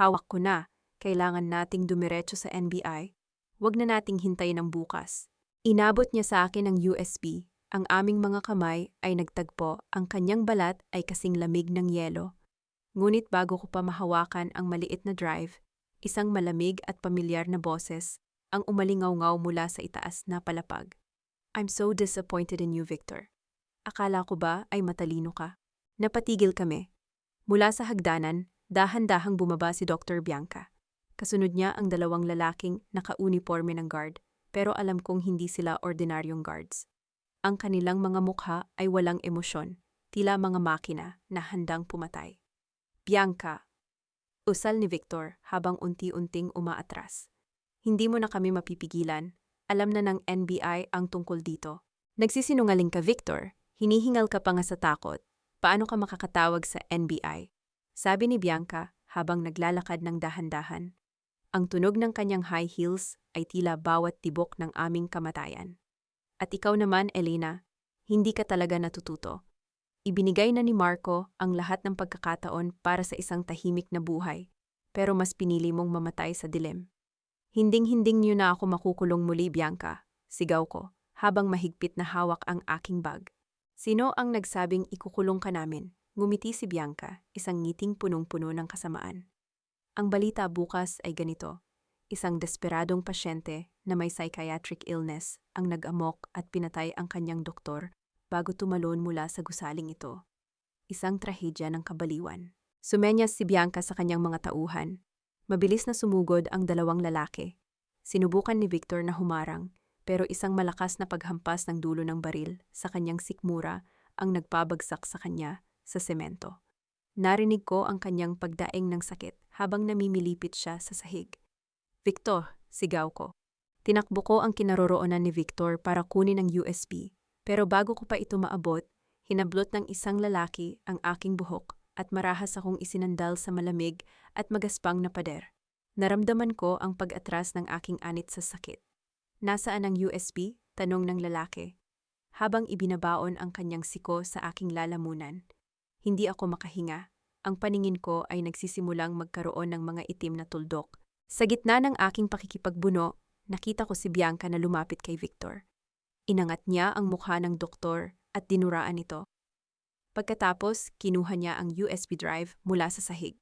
Hawak ko na, kailangan nating dumiretso sa NBI. Huwag na nating hintayin ang bukas. Inabot niya sa akin ang USB. Ang aming mga kamay ay nagtagpo, ang kanyang balat ay kasing lamig ng yelo. Ngunit bago ko pa mahawakan ang maliit na drive, isang malamig at pamilyar na boses ang umalingaw-ngaw mula sa itaas na palapag. I'm so disappointed in you, Victor. Akala ko ba ay matalino ka? Napatigil kami. Mula sa hagdanan, dahan-dahang bumaba si Dr. Bianca. Kasunod niya ang dalawang lalaking naka-uniforme ng guard. pero alam kong hindi sila ordinaryong guards. Ang kanilang mga mukha ay walang emosyon, tila mga makina na handang pumatay. Bianca, usal ni Victor habang unti-unting umaatras. Hindi mo na kami mapipigilan. Alam na ng NBI ang tungkol dito. Nagsisinungaling ka, Victor. Hinihingal ka pa nga sa takot. Paano ka makakatawag sa NBI? Sabi ni Bianca habang naglalakad ng dahan-dahan. Ang tunog ng kanyang high heels ay tila bawat tibok ng aming kamatayan. At ikaw naman, Elena, hindi ka talaga natututo. Ibinigay na ni Marco ang lahat ng pagkakataon para sa isang tahimik na buhay, pero mas pinili mong mamatay sa dilim. Hinding-hinding niyo na ako makukulong muli, Bianca, sigaw ko, habang mahigpit na hawak ang aking bag. Sino ang nagsabing ikukulong ka namin? Ngumiti si Bianca, isang ngiting punong-puno ng kasamaan. Ang balita bukas ay ganito. Isang desperadong pasyente na may psychiatric illness ang nag-amok at pinatay ang kanyang doktor bago tumalon mula sa gusaling ito. Isang trahedya ng kabaliwan. Sumenyas si Bianca sa kanyang mga tauhan. Mabilis na sumugod ang dalawang lalaki. Sinubukan ni Victor na humarang, pero isang malakas na paghampas ng dulo ng baril sa kanyang sikmura ang nagpabagsak sa kanya sa semento. Narinig ko ang kanyang pagdaing ng sakit habang namimilipit siya sa sahig. Victor, sigaw ko. Tinakbo ko ang kinaroroonan ni Victor para kunin ang USB. Pero bago ko pa ito maabot, hinablot ng isang lalaki ang aking buhok at marahas akong isinandal sa malamig at magaspang na pader. Naramdaman ko ang pag-atras ng aking anit sa sakit. Nasaan ang USB? Tanong ng lalaki. Habang ibinabaon ang kanyang siko sa aking lalamunan. Hindi ako makahinga. Ang paningin ko ay nagsisimulang magkaroon ng mga itim na tuldok. Sa gitna ng aking pakikipagbuno, nakita ko si Bianca na lumapit kay Victor. Inangat niya ang mukha ng doktor at dinuraan ito. Pagkatapos, kinuha niya ang USB drive mula sa sahig.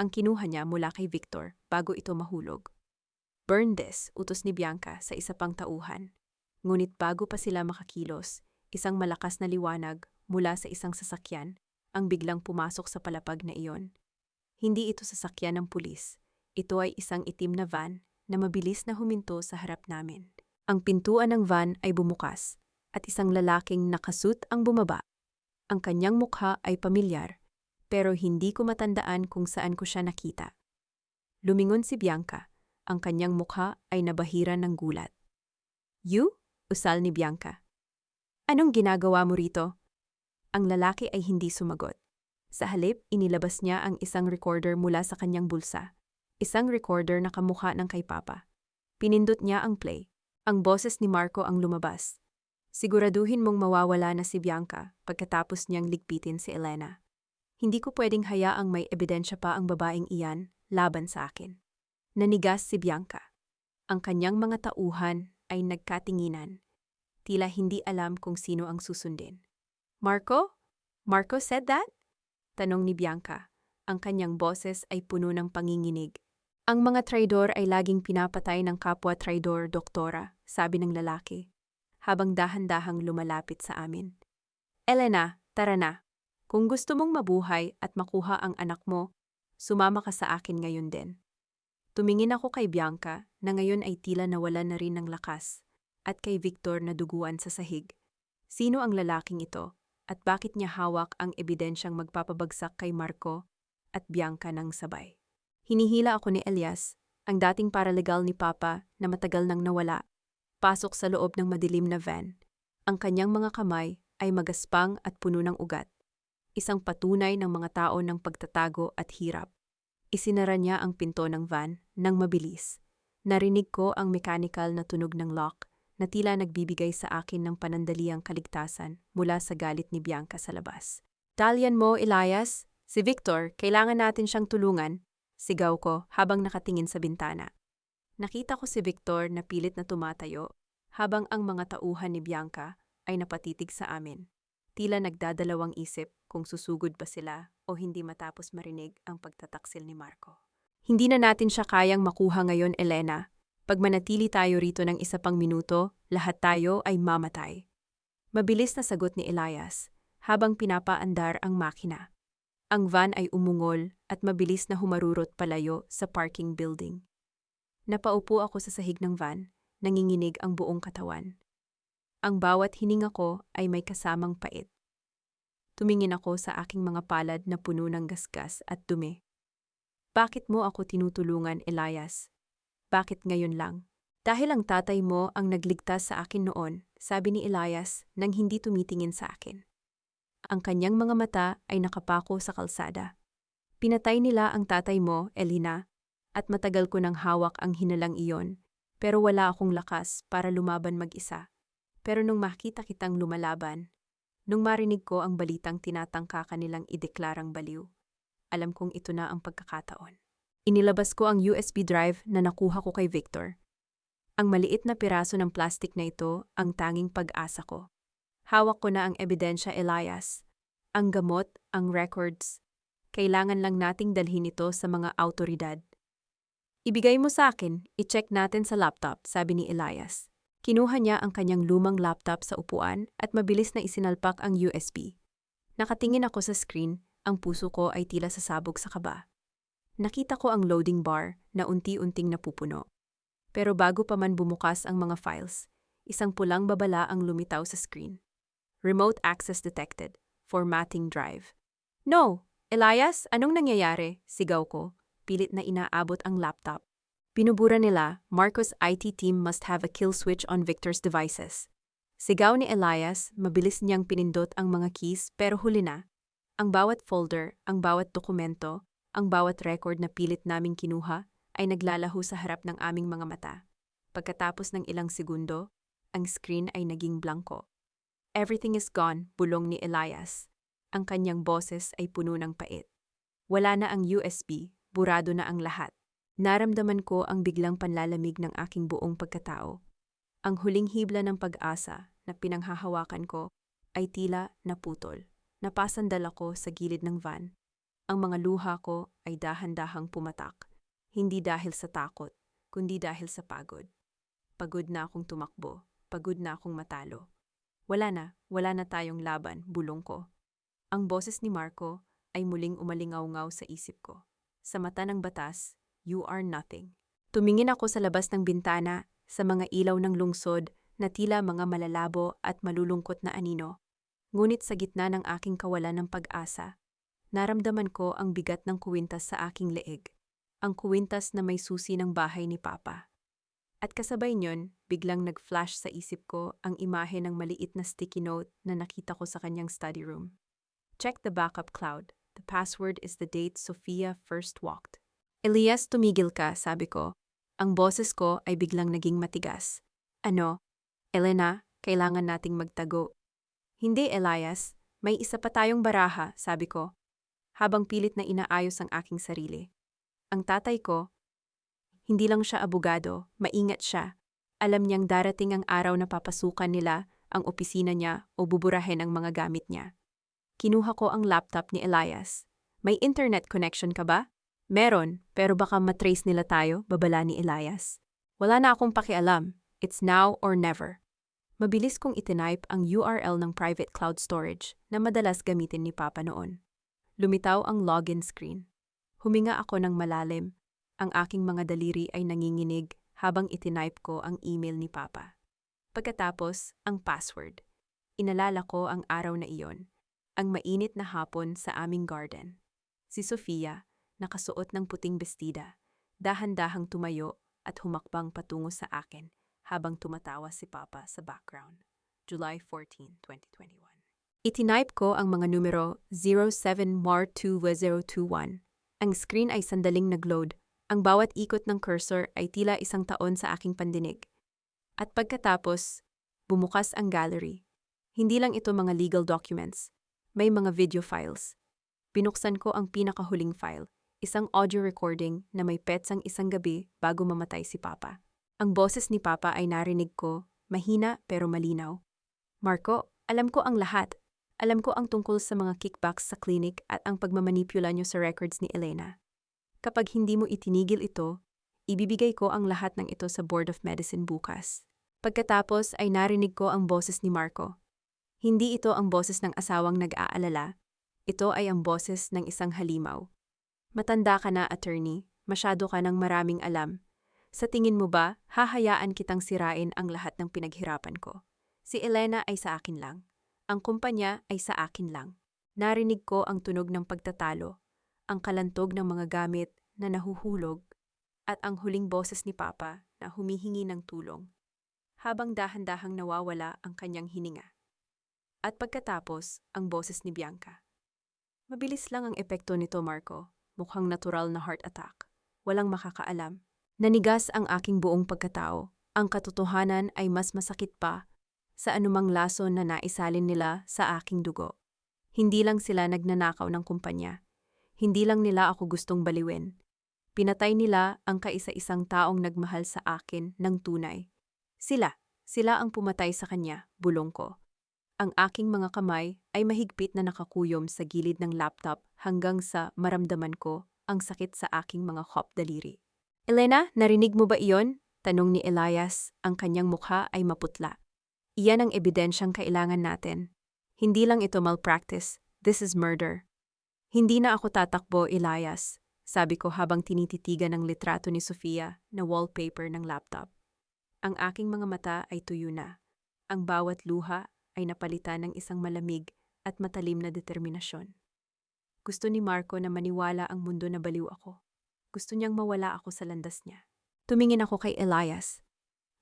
Ang kinuha niya mula kay Victor bago ito mahulog. Burn this, utos ni Bianca sa isa pang tauhan. Ngunit bago pa sila makakilos, isang malakas na liwanag mula sa isang sasakyan ang biglang pumasok sa palapag na iyon. Hindi ito sasakyan ng pulis. Ito ay isang itim na van na mabilis na huminto sa harap namin. Ang pintuan ng van ay bumukas at isang lalaking nakasuit ang bumaba. Ang kanyang mukha ay pamilyar, pero hindi ko matandaan kung saan ko siya nakita. Lumingon si Bianca. Ang kanyang mukha ay nabahiran ng gulat. You? Usal ni Bianca. Anong ginagawa mo rito? Ang lalaki ay hindi sumagot. Sa halip, inilabas niya ang isang recorder mula sa kanyang bulsa. Isang recorder na kamukha ng kay Papa. Pinindot niya ang play. Ang boses ni Marco ang lumabas. Siguraduhin mong mawawala na si Bianca pagkatapos niyang ligpitin si Elena. Hindi ko pwedeng hayaang may ebidensya pa ang babaeng iyan laban sa akin. Nanigas si Bianca. Ang kanyang mga tauhan ay nagkatinginan. Tila hindi alam kung sino ang susundin. Marco? Marco said that? Tanong ni Bianca. Ang kanyang boses ay puno ng panginginig. Ang mga traidor ay laging pinapatay ng kapwa traidor, doktora, sabi ng lalaki, habang dahan-dahang lumalapit sa amin. Elena, tara na. Kung gusto mong mabuhay at makuha ang anak mo, sumama ka sa akin ngayon din. Tumingin ako kay Bianca na ngayon ay tila nawala na rin ng lakas at kay Victor na duguan sa sahig. Sino ang lalaking ito at bakit niya hawak ang ebidensyang magpapabagsak kay Marco at Bianca ng sabay? Hinihila ako ni Elias, ang dating paralegal ni Papa na matagal nang nawala, pasok sa loob ng madilim na van. Ang kanyang mga kamay ay magaspang at puno ng ugat. Isang patunay ng mga tao ng pagtatago at hirap. Isinara niya ang pinto ng van nang mabilis. Narinig ko ang mechanical na tunog ng lock na tila nagbibigay sa akin ng panandaliang kaligtasan mula sa galit ni Bianca sa labas. Dalian mo, Elias. Si Victor, kailangan natin siyang tulungan. Sigaw ko habang nakatingin sa bintana. Nakita ko si Victor na pilit na tumatayo habang ang mga tauhan ni Bianca ay napatitig sa amin. Tila nagdadalawang isip kung susugod ba sila o hindi matapos marinig ang pagtataksil ni Marco. Hindi na natin siya kayang makuha ngayon, Elena. Pag manatili tayo rito ng isa pang minuto, lahat tayo ay mamatay. Mabilis na sagot ni Elias habang pinapaandar ang makina. Ang van ay umungol at mabilis na humarurot palayo sa parking building. Napaupo ako sa sahig ng van, nanginginig ang buong katawan. Ang bawat hininga ko ay may kasamang pait. Tumingin ako sa aking mga palad na puno ng gasgas at dumi. Bakit mo ako tinutulungan, Elias? Bakit ngayon lang? Dahil ang tatay mo ang nagligtas sa akin noon, sabi ni Elias nang hindi tumitingin sa akin. Ang kanyang mga mata ay nakapako sa kalsada. Pinatay nila ang tatay mo, Elina, at matagal ko nang hawak ang hinalang iyon, pero wala akong lakas para lumaban mag-isa. Pero nung makita kitang lumalaban, nung marinig ko ang balitang tinatangka kanilang ideklarang baliw, alam kong ito na ang pagkakataon. Inilabas ko ang USB drive na nakuha ko kay Victor. Ang maliit na piraso ng plastik na ito ang tanging pag-asa ko. Hawak ko na ang ebidensya, Elias. Ang gamot, ang records. Kailangan lang nating dalhin ito sa mga autoridad. Ibigay mo sa akin, i-check natin sa laptop, sabi ni Elias. Kinuha niya ang kanyang lumang laptop sa upuan at mabilis na isinalpak ang USB. Nakatingin ako sa screen, ang puso ko ay tila sasabog sa kaba. Nakita ko ang loading bar na unti-unting napupuno. Pero bago pa man bumukas ang mga files, isang pulang babala ang lumitaw sa screen. Remote access detected. Formatting drive. No! Elias, anong nangyayari? Sigaw ko, pilit na inaabot ang laptop. Binubura nila, Marcos IT team must have a kill switch on Victor's devices. Sigaw ni Elias, mabilis niyang pinindot ang mga keys pero huli na. Ang bawat folder, ang bawat dokumento, ang bawat record na pilit naming kinuha ay naglalaho sa harap ng aming mga mata. Pagkatapos ng ilang segundo, ang screen ay naging blanko. Everything is gone, bulong ni Elias. Ang kanyang boses ay puno ng pait. Wala na ang USB, burado na ang lahat. Naramdaman ko ang biglang panlalamig ng aking buong pagkatao. Ang huling hibla ng pag-asa na pinanghahawakan ko ay tila naputol. Napasandal ako sa gilid ng van. Ang mga luha ko ay dahan-dahang pumatak. Hindi dahil sa takot, kundi dahil sa pagod. Pagod na akong tumakbo, pagod na akong matalo. Wala na tayong laban, bulong ko. Ang boses ni Marco ay muling umalingaw-ngaw sa isip ko. Sa mata ng batas, you are nothing. Tumingin ako sa labas ng bintana, sa mga ilaw ng lungsod na tila mga malalabo at malulungkot na anino. Ngunit sa gitna ng aking kawalan ng pag-asa, naramdaman ko ang bigat ng kuwintas sa aking leeg. Ang kuwintas na may susi ng bahay ni Papa. At kasabay niyon, biglang nag-flash sa isip ko ang imahe ng maliit na sticky note na nakita ko sa kanyang study room. Check the backup cloud. The password is the date Sofia first walked. Elias, tumigil ka, sabi ko. Ang boses ko ay biglang naging matigas. Ano? Elena, kailangan nating magtago. Hindi, Elias. May isa pa tayong baraha, sabi ko. Habang pilit na inaayos ang aking sarili. Ang tatay ko, hindi lang siya abogado, maingat siya. Alam niyang darating ang araw na papasukan nila ang opisina niya o buburahin ang mga gamit niya. Kinuha ko ang laptop ni Elias. May internet connection ka ba? Meron, pero baka matrace nila tayo, babala ni Elias. Wala na akong pakialam. It's now or never. Mabilis kong itinipe ang URL ng private cloud storage na madalas gamitin ni Papa noon. Lumitaw ang login screen. Huminga ako ng malalim. Ang aking mga daliri ay nanginginig habang itinipe ko ang email ni Papa. Pagkatapos, ang password. Inalala ko ang araw na iyon. Ang mainit na hapon sa aming garden. Si Sofia, nakasuot ng puting bestida, dahan-dahang tumayo at humakbang patungo sa akin habang tumatawa si Papa sa background. July 14, 2021. Itinipe ko ang mga numero 07MAR2021. Ang screen ay sandaling nag-load. Ang bawat ikot ng cursor ay tila isang taon sa aking pandinig. At pagkatapos, bumukas ang gallery. Hindi lang ito mga legal documents. May mga video files. Binuksan ko ang pinakahuling file, isang audio recording na may petsang isang gabi bago mamatay si Papa. Ang boses ni Papa ay narinig ko, mahina pero malinaw. Marco, alam ko ang lahat. Alam ko ang tungkol sa mga kickbacks sa clinic at ang pagmamanipula niyo sa records ni Elena. Kapag hindi mo itinigil ito, ibibigay ko ang lahat ng ito sa Board of Medicine bukas. Pagkatapos ay narinig ko ang boses ni Marco. Hindi ito ang boses ng asawang nag-aalala. Ito ay ang boses ng isang halimaw. Matanda ka na, attorney. Masyado ka ng maraming alam. Sa tingin mo ba, hahayaan kitang sirain ang lahat ng pinaghirapan ko? Si Elena ay sa akin lang. Ang kumpanya ay sa akin lang. Narinig ko ang tunog ng pagtatalo, ang kalantog ng mga gamit na nahuhulog, at ang huling boses ni Papa na humihingi ng tulong, habang dahan-dahang nawawala ang kanyang hininga. At pagkatapos, ang boses ni Bianca. Mabilis lang ang epekto nito, Marco. Mukhang natural na heart attack. Walang makakaalam. Nanigas ang aking buong pagkatao. Ang katotohanan ay mas masakit pa sa anumang lason na naisalin nila sa aking dugo. Hindi lang sila nagnanakaw ng kumpanya. Hindi lang nila ako gustong baliwin. Pinatay nila ang kaisa-isang taong nagmahal sa akin ng tunay. Sila ang pumatay sa kanya, bulong ko. Ang aking mga kamay ay mahigpit na nakakuyom sa gilid ng laptop hanggang sa maramdaman ko ang sakit sa aking mga daliri. Elena, narinig mo ba iyon? Tanong ni Elias, ang kanyang mukha ay maputla. Iyan ang ebidensyang kailangan natin. Hindi lang ito malpractice, this is murder. Hindi na ako tatakbo, Elias, sabi ko habang tinititigan ang litrato ni Sofia na wallpaper ng laptop. Ang aking mga mata ay tuyo na. Ang bawat luha ay napalitan ng isang malamig at matalim na determinasyon. Gusto ni Marco na maniwala ang mundo na baliw ako. Gusto niyang mawala ako sa landas niya. Tumingin ako kay Elias.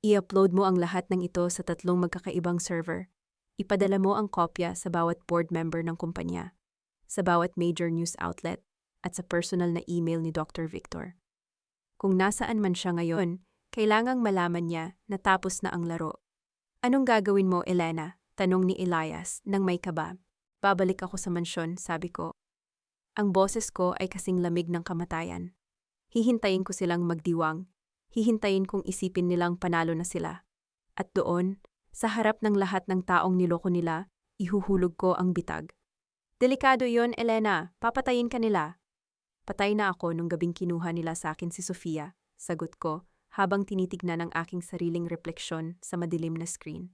I-upload mo ang lahat ng ito sa 3 magkakaibang server. Ipadala mo ang kopya sa bawat board member ng kumpanya, sa bawat major news outlet, at sa personal na email ni Dr. Victor. Kung nasaan man siya ngayon, kailangang malaman niya na tapos na ang laro. Anong gagawin mo, Elena? Tanong ni Elias nang may kaba. Babalik ako sa mansyon, sabi ko. Ang boses ko ay kasing lamig ng kamatayan. Hihintayin ko silang magdiwang. Hihintayin kong isipin nilang panalo na sila. At doon, sa harap ng lahat ng taong niloko nila, ihuhulog ko ang bitag. Delikado yon, Elena. Papatayin ka nila. Patay na ako nung gabing kinuha nila sa akin si Sofia, sagot ko, habang tinitignan ang aking sariling refleksyon sa madilim na screen.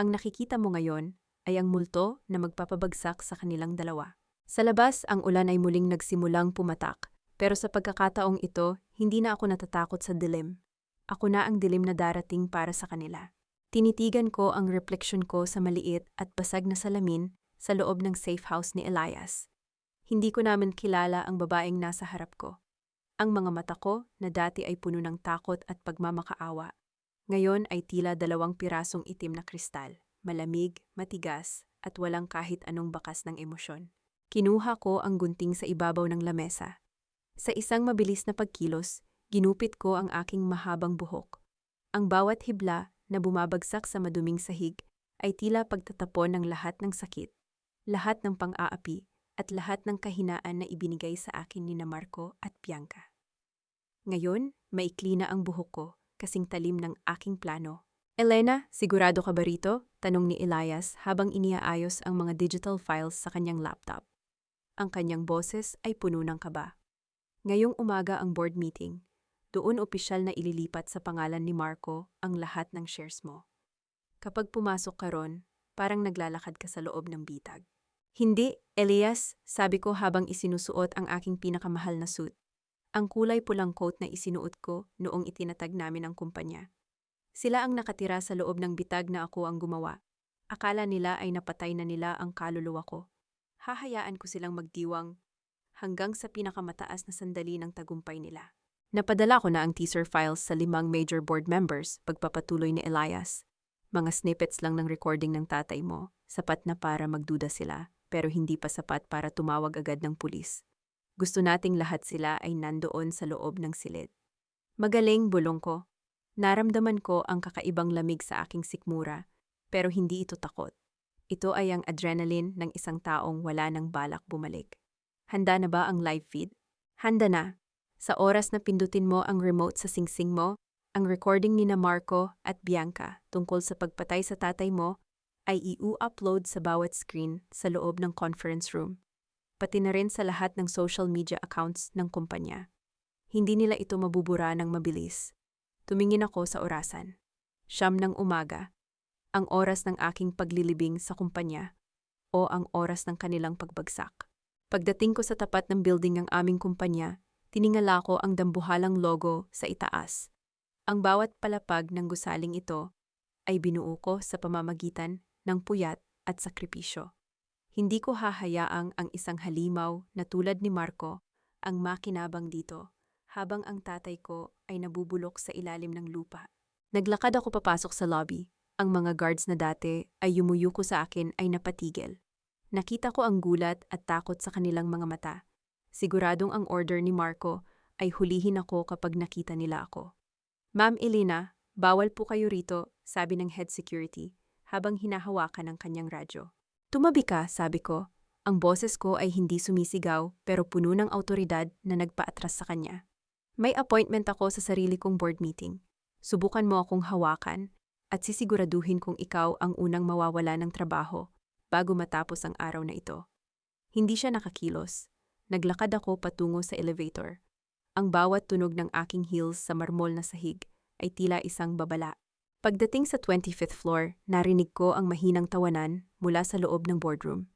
Ang nakikita mo ngayon ay ang multo na magpapabagsak sa kanilang dalawa. Sa labas, ang ulan ay muling nagsimulang pumatak. Pero sa pagkakataong ito, hindi na ako natatakot sa dilim. Ako na ang dilim na darating para sa kanila. Tinitigan ko ang refleksyon ko sa maliit at basag na salamin sa loob ng safe house ni Elias. Hindi ko naman kilala ang babaeng nasa harap ko. Ang mga mata ko na dati ay puno ng takot at pagmamakaawa. Ngayon ay tila 2 pirasong itim na kristal, malamig, matigas, at walang kahit anong bakas ng emosyon. Kinuha ko ang gunting sa ibabaw ng lamesa. Sa isang mabilis na pagkilos, ginupit ko ang aking mahabang buhok. Ang bawat hibla na bumabagsak sa maduming sahig ay tila pagtatapon ng lahat ng sakit, lahat ng pang-aapi, at lahat ng kahinaan na ibinigay sa akin ni Marco at Bianca. Ngayon, maikli na ang buhok ko, kasing talim ng aking plano. Elena, sigurado ka ba rito? Tanong ni Elias habang iniaayos ang mga digital files sa kanyang laptop. Ang kanyang boses ay puno ng kaba. Ngayong umaga ang board meeting. Doon opisyal na ililipat sa pangalan ni Marco ang lahat ng shares mo. Kapag pumasok ka ron, parang naglalakad ka sa loob ng bitag. Hindi, Elias, sabi ko habang isinusuot ang aking pinakamahal na suit. Ang kulay pulang coat na isinuot ko noong itinatag namin ang kumpanya. Sila ang nakatira sa loob ng bitag na ako ang gumawa. Akala nila ay napatay na nila ang kaluluwa ko. Hahayaan ko silang magdiwang hanggang sa pinakamataas na sandali ng tagumpay nila. Napadala ko na ang teaser files sa 5 major board members, pagpapatuloy ni Elias. Mga snippets lang ng recording ng tatay mo, sapat na para magduda sila, pero hindi pa sapat para tumawag agad ng pulis. Gusto nating lahat sila ay nandoon sa loob ng silid. Magaling, bulong ko. Naramdaman ko ang kakaibang lamig sa aking sikmura, pero hindi ito takot. Ito ay ang adrenaline ng isang taong wala nang balak bumalik. Handa na ba ang live feed? Handa na. Sa oras na pindutin mo ang remote sa singsing mo, ang recording ni Marco at Bianca tungkol sa pagpatay sa tatay mo ay i-upload sa bawat screen sa loob ng conference room, pati na rin sa lahat ng social media accounts ng kumpanya. Hindi nila ito mabubura ng mabilis. Tumingin ako sa orasan. 9 ng umaga, ang oras ng aking paglilibing sa kumpanya o ang oras ng kanilang pagbagsak. Pagdating ko sa tapat ng building ng aming kumpanya, tiningala ko ang dambuhalang logo sa itaas. Ang bawat palapag ng gusaling ito ay binuo ko sa pamamagitan ng puyat at sakripisyo. Hindi ko hahayaang ang isang halimaw na tulad ni Marco ang makinabang dito habang ang tatay ko ay nabubulok sa ilalim ng lupa. Naglakad ako papasok sa lobby. Ang mga guards na dati ay yumuyuko sa akin ay napatigil. Nakita ko ang gulat at takot sa kanilang mga mata. Siguradong ang order ni Marco ay hulihin ako kapag nakita nila ako. Ma'am Elena, bawal po kayo rito, sabi ng head security habang hinahawakan ang kanyang radyo. Tumabi ka, sabi ko. Ang boses ko ay hindi sumisigaw pero puno ng awtoridad na nagpaatras sa kanya. May appointment ako sa sarili kong board meeting. Subukan mo akong hawakan at sisiguraduhin kong ikaw ang unang mawawala ng trabaho bago matapos ang araw na ito. Hindi siya nakakilos. Naglakad ako patungo sa elevator. Ang bawat tunog ng aking heels sa marmol na sahig ay tila isang babala. Pagdating sa 25th floor, narinig ko ang mahinang tawanan mula sa loob ng boardroom.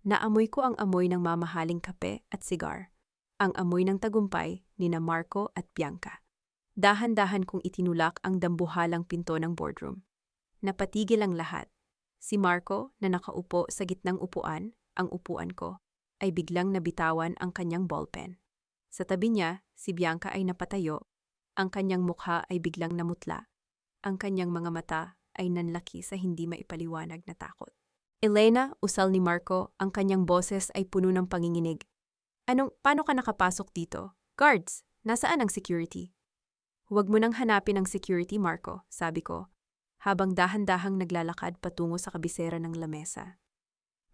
Naamoy ko ang amoy ng mamahaling kape at sigar. Ang amoy ng tagumpay ni na Marco at Bianca. Dahan-dahan kong itinulak ang dambuhalang pinto ng boardroom. Napatigil ang lahat. Si Marco na nakaupo sa gitnang upuan, ang upuan ko, ay biglang nabitawan ang kanyang ballpen. Sa tabi niya, si Bianca ay napatayo. Ang kanyang mukha ay biglang namutla. Ang kanyang mga mata ay nanlaki sa hindi maipaliwanag na takot. Elena, usal ni Marco, ang kanyang boses ay puno ng panginginig. Paano ka nakapasok dito? Guards, nasaan ang security? Huwag mo nang hanapin ang security, Marco, sabi ko, habang dahan-dahang naglalakad patungo sa kabisera ng lamesa.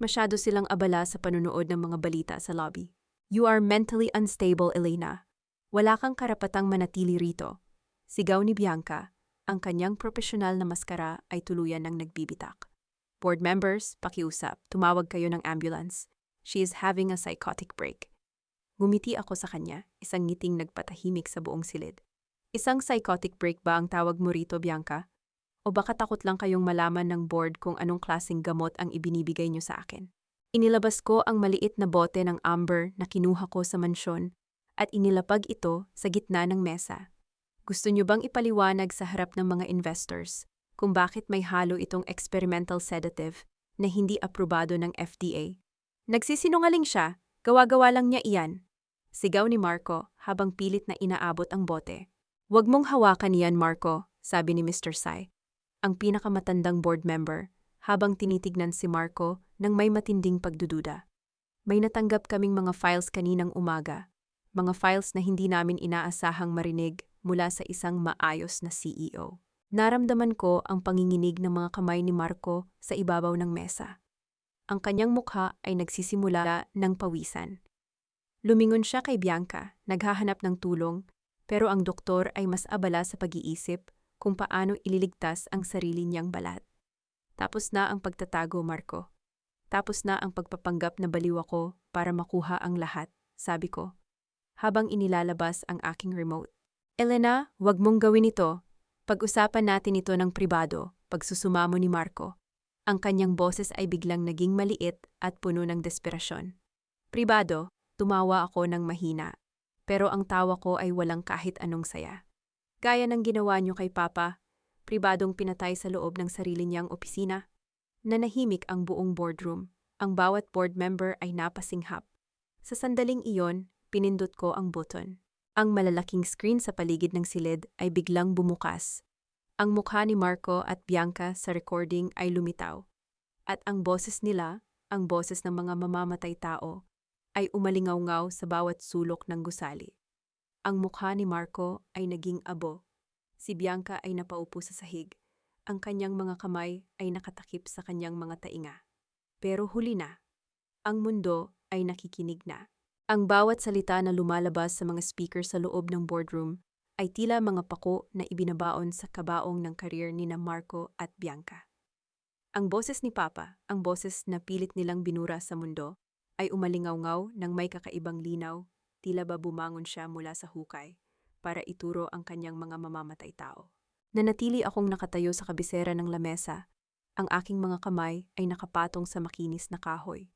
Masyado silang abala sa panunood ng mga balita sa lobby. You are mentally unstable, Elena. Wala kang karapatang manatili rito. Sigaw ni Bianca, ang kanyang profesional na maskara ay tuluyan ng nagbibitak. Board members, pakiusap, tumawag kayo ng ambulance. She is having a psychotic break. Ngumiti ako sa kanya, isang ngiting nagpatahimik sa buong silid. Isang psychotic break ba ang tawag mo rito, Bianca? O baka takot lang kayong malaman ng board kung anong klaseng gamot ang ibinibigay niyo sa akin? Inilabas ko ang maliit na bote ng amber na kinuha ko sa mansyon at inilapag ito sa gitna ng mesa. Gusto niyo bang ipaliwanag sa harap ng mga investors kung bakit may halo itong experimental sedative na hindi aprobado ng FDA? Nagsisinungaling siya, gawa-gawa lang niya iyan. Sigaw ni Marco habang pilit na inaabot ang bote. Huwag mong hawakan iyan, Marco, sabi ni Mr. Sai, ang pinakamatandang board member, habang tinitignan si Marco ng may matinding pagdududa. May natanggap kaming mga files kaninang umaga, mga files na hindi namin inaasahang marinig mula sa isang maayos na CEO. Naramdaman ko ang panginginig ng mga kamay ni Marco sa ibabaw ng mesa. Ang kanyang mukha ay nagsisimula ng pawisan. Lumingon siya kay Bianca, naghahanap ng tulong, pero ang doktor ay mas abala sa pag-iisip kung paano ililigtas ang sarili niyang balat. Tapos na ang pagtatago, Marco. Tapos na ang pagpapanggap na baliw ako para makuha ang lahat, sabi ko, habang inilalabas ang aking remote. Elena, huwag mong gawin ito. Pag-usapan natin ito ng pribado, pagsusumamo ni Marco. Ang kanyang boses ay biglang naging maliit at puno ng desperasyon. Pribado, tumawa ako ng mahina. Pero ang tawa ko ay walang kahit anong saya. Gaya ng ginawa niyo kay Papa, pribadong pinatay sa loob ng sarili niyang opisina. Nanahimik ang buong boardroom. Ang bawat board member ay napasinghap. Sa sandaling iyon, pinindot ko ang button. Ang malalaking screen sa paligid ng silid ay biglang bumukas. Ang mukha ni Marco at Bianca sa recording ay lumitaw. At ang boses nila, ang boses ng mga mamamatay tao, ay umalingaw-ngaw sa bawat sulok ng gusali. Ang mukha ni Marco ay naging abo. Si Bianca ay napaupo sa sahig. Ang kanyang mga kamay ay nakatakip sa kanyang mga tainga. Pero huli na. Ang mundo ay nakikinig na. Ang bawat salita na lumalabas sa mga speaker sa loob ng boardroom ay tila mga pako na ibinabaon sa kabaong ng karir ni na Marco at Bianca. Ang boses ni Papa, ang boses na pilit nilang binura sa mundo, ay umalingaw-ngaw ng may kakaibang linaw, tila ba bumangon siya mula sa hukay para ituro ang kanyang mga mamamatay tao. Nanatili akong nakatayo sa kabisera ng lamesa. Ang aking mga kamay ay nakapatong sa makinis na kahoy.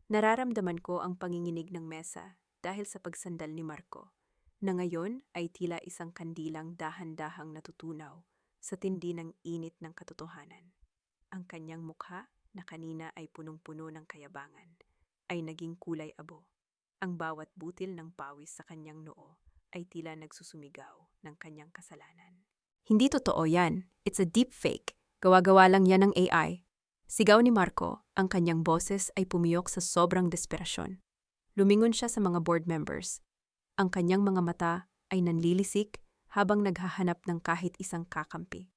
Nararamdaman ko ang panginginig ng mesa dahil sa pagsandal ni Marco. na ngayon ay tila isang kandilang dahan-dahang natutunaw sa tindi ng init ng katotohanan. Ang kanyang mukha, na kanina ay punong-puno ng kayabangan, ay naging kulay abo. Ang bawat butil ng pawis sa kanyang noo ay tila nagsusumigaw ng kanyang kasalanan. Hindi totoo yan. It's a deep fake. Gawa-gawa lang yan ng AI. Sigaw ni Marco, ang kanyang boses ay pumiyok sa sobrang desperasyon. Lumingon siya sa mga board members. Ang kanyang mga mata ay nanlilisik habang naghahanap ng kahit isang kakampi.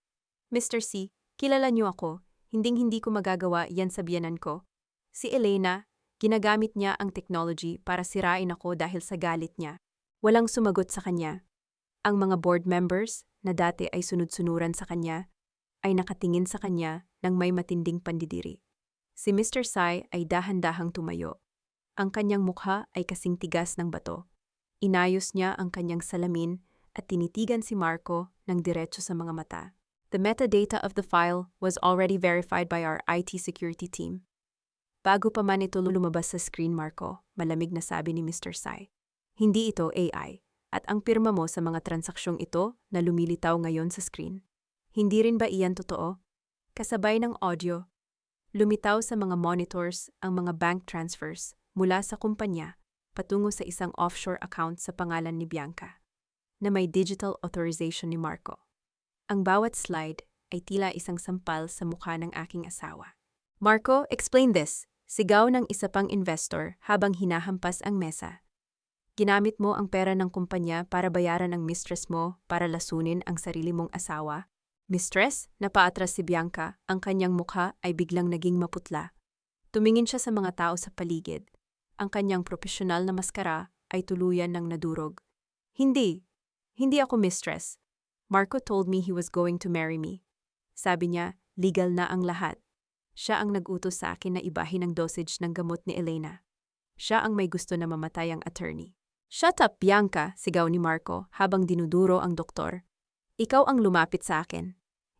Mr. C, kilala niyo ako. Hinding-hindi ko magagawa yan sa biyanan ko. Si Elena, ginagamit niya ang technology para sirain ako dahil sa galit niya. Walang sumagot sa kanya. Ang mga board members, na dati ay sunod-sunuran sa kanya, ay nakatingin sa kanya ng may matinding pandidiri. Si Mr. Sai ay dahan-dahang tumayo. Ang kanyang mukha ay kasing tigas ng bato. Inayos niya ang kanyang salamin at tinitigan si Marco ng diretso sa mga mata. The metadata of the file was already verified by our IT security team. Bago pa man ito lumabas sa screen, Marco, malamig na sabi ni Mr. Sai. Hindi ito AI, at ang pirma mo sa mga transaksyong ito na lumilitaw ngayon sa screen. Hindi rin ba iyan totoo? Kasabay ng audio, lumitaw sa mga monitors ang mga bank transfers mula sa kumpanya patungo sa isang offshore account sa pangalan ni Bianca, na may digital authorization ni Marco. Ang bawat slide ay tila isang sampal sa mukha ng aking asawa. Marco, explain this. Sigaw ng isa pang investor habang hinahampas ang mesa. Ginamit mo ang pera ng kumpanya para bayaran ang mistress mo para lasunin ang sarili mong asawa. Mistress, napaatras si Bianca, ang kanyang mukha ay biglang naging maputla. Tumingin siya sa mga tao sa paligid. Ang kanyang profesional na maskara ay tuluyan ng nadurog. Hindi ako mistress. Marco told me he was going to marry me. Sabi niya, legal na ang lahat. Siya ang nag-utos sa akin na ibahin ang dosage ng gamot ni Elena. Siya ang may gusto na mamatay ang attorney. Shut up, Bianca, sigaw ni Marco habang dinuduro ang doktor. Ikaw ang lumapit sa akin.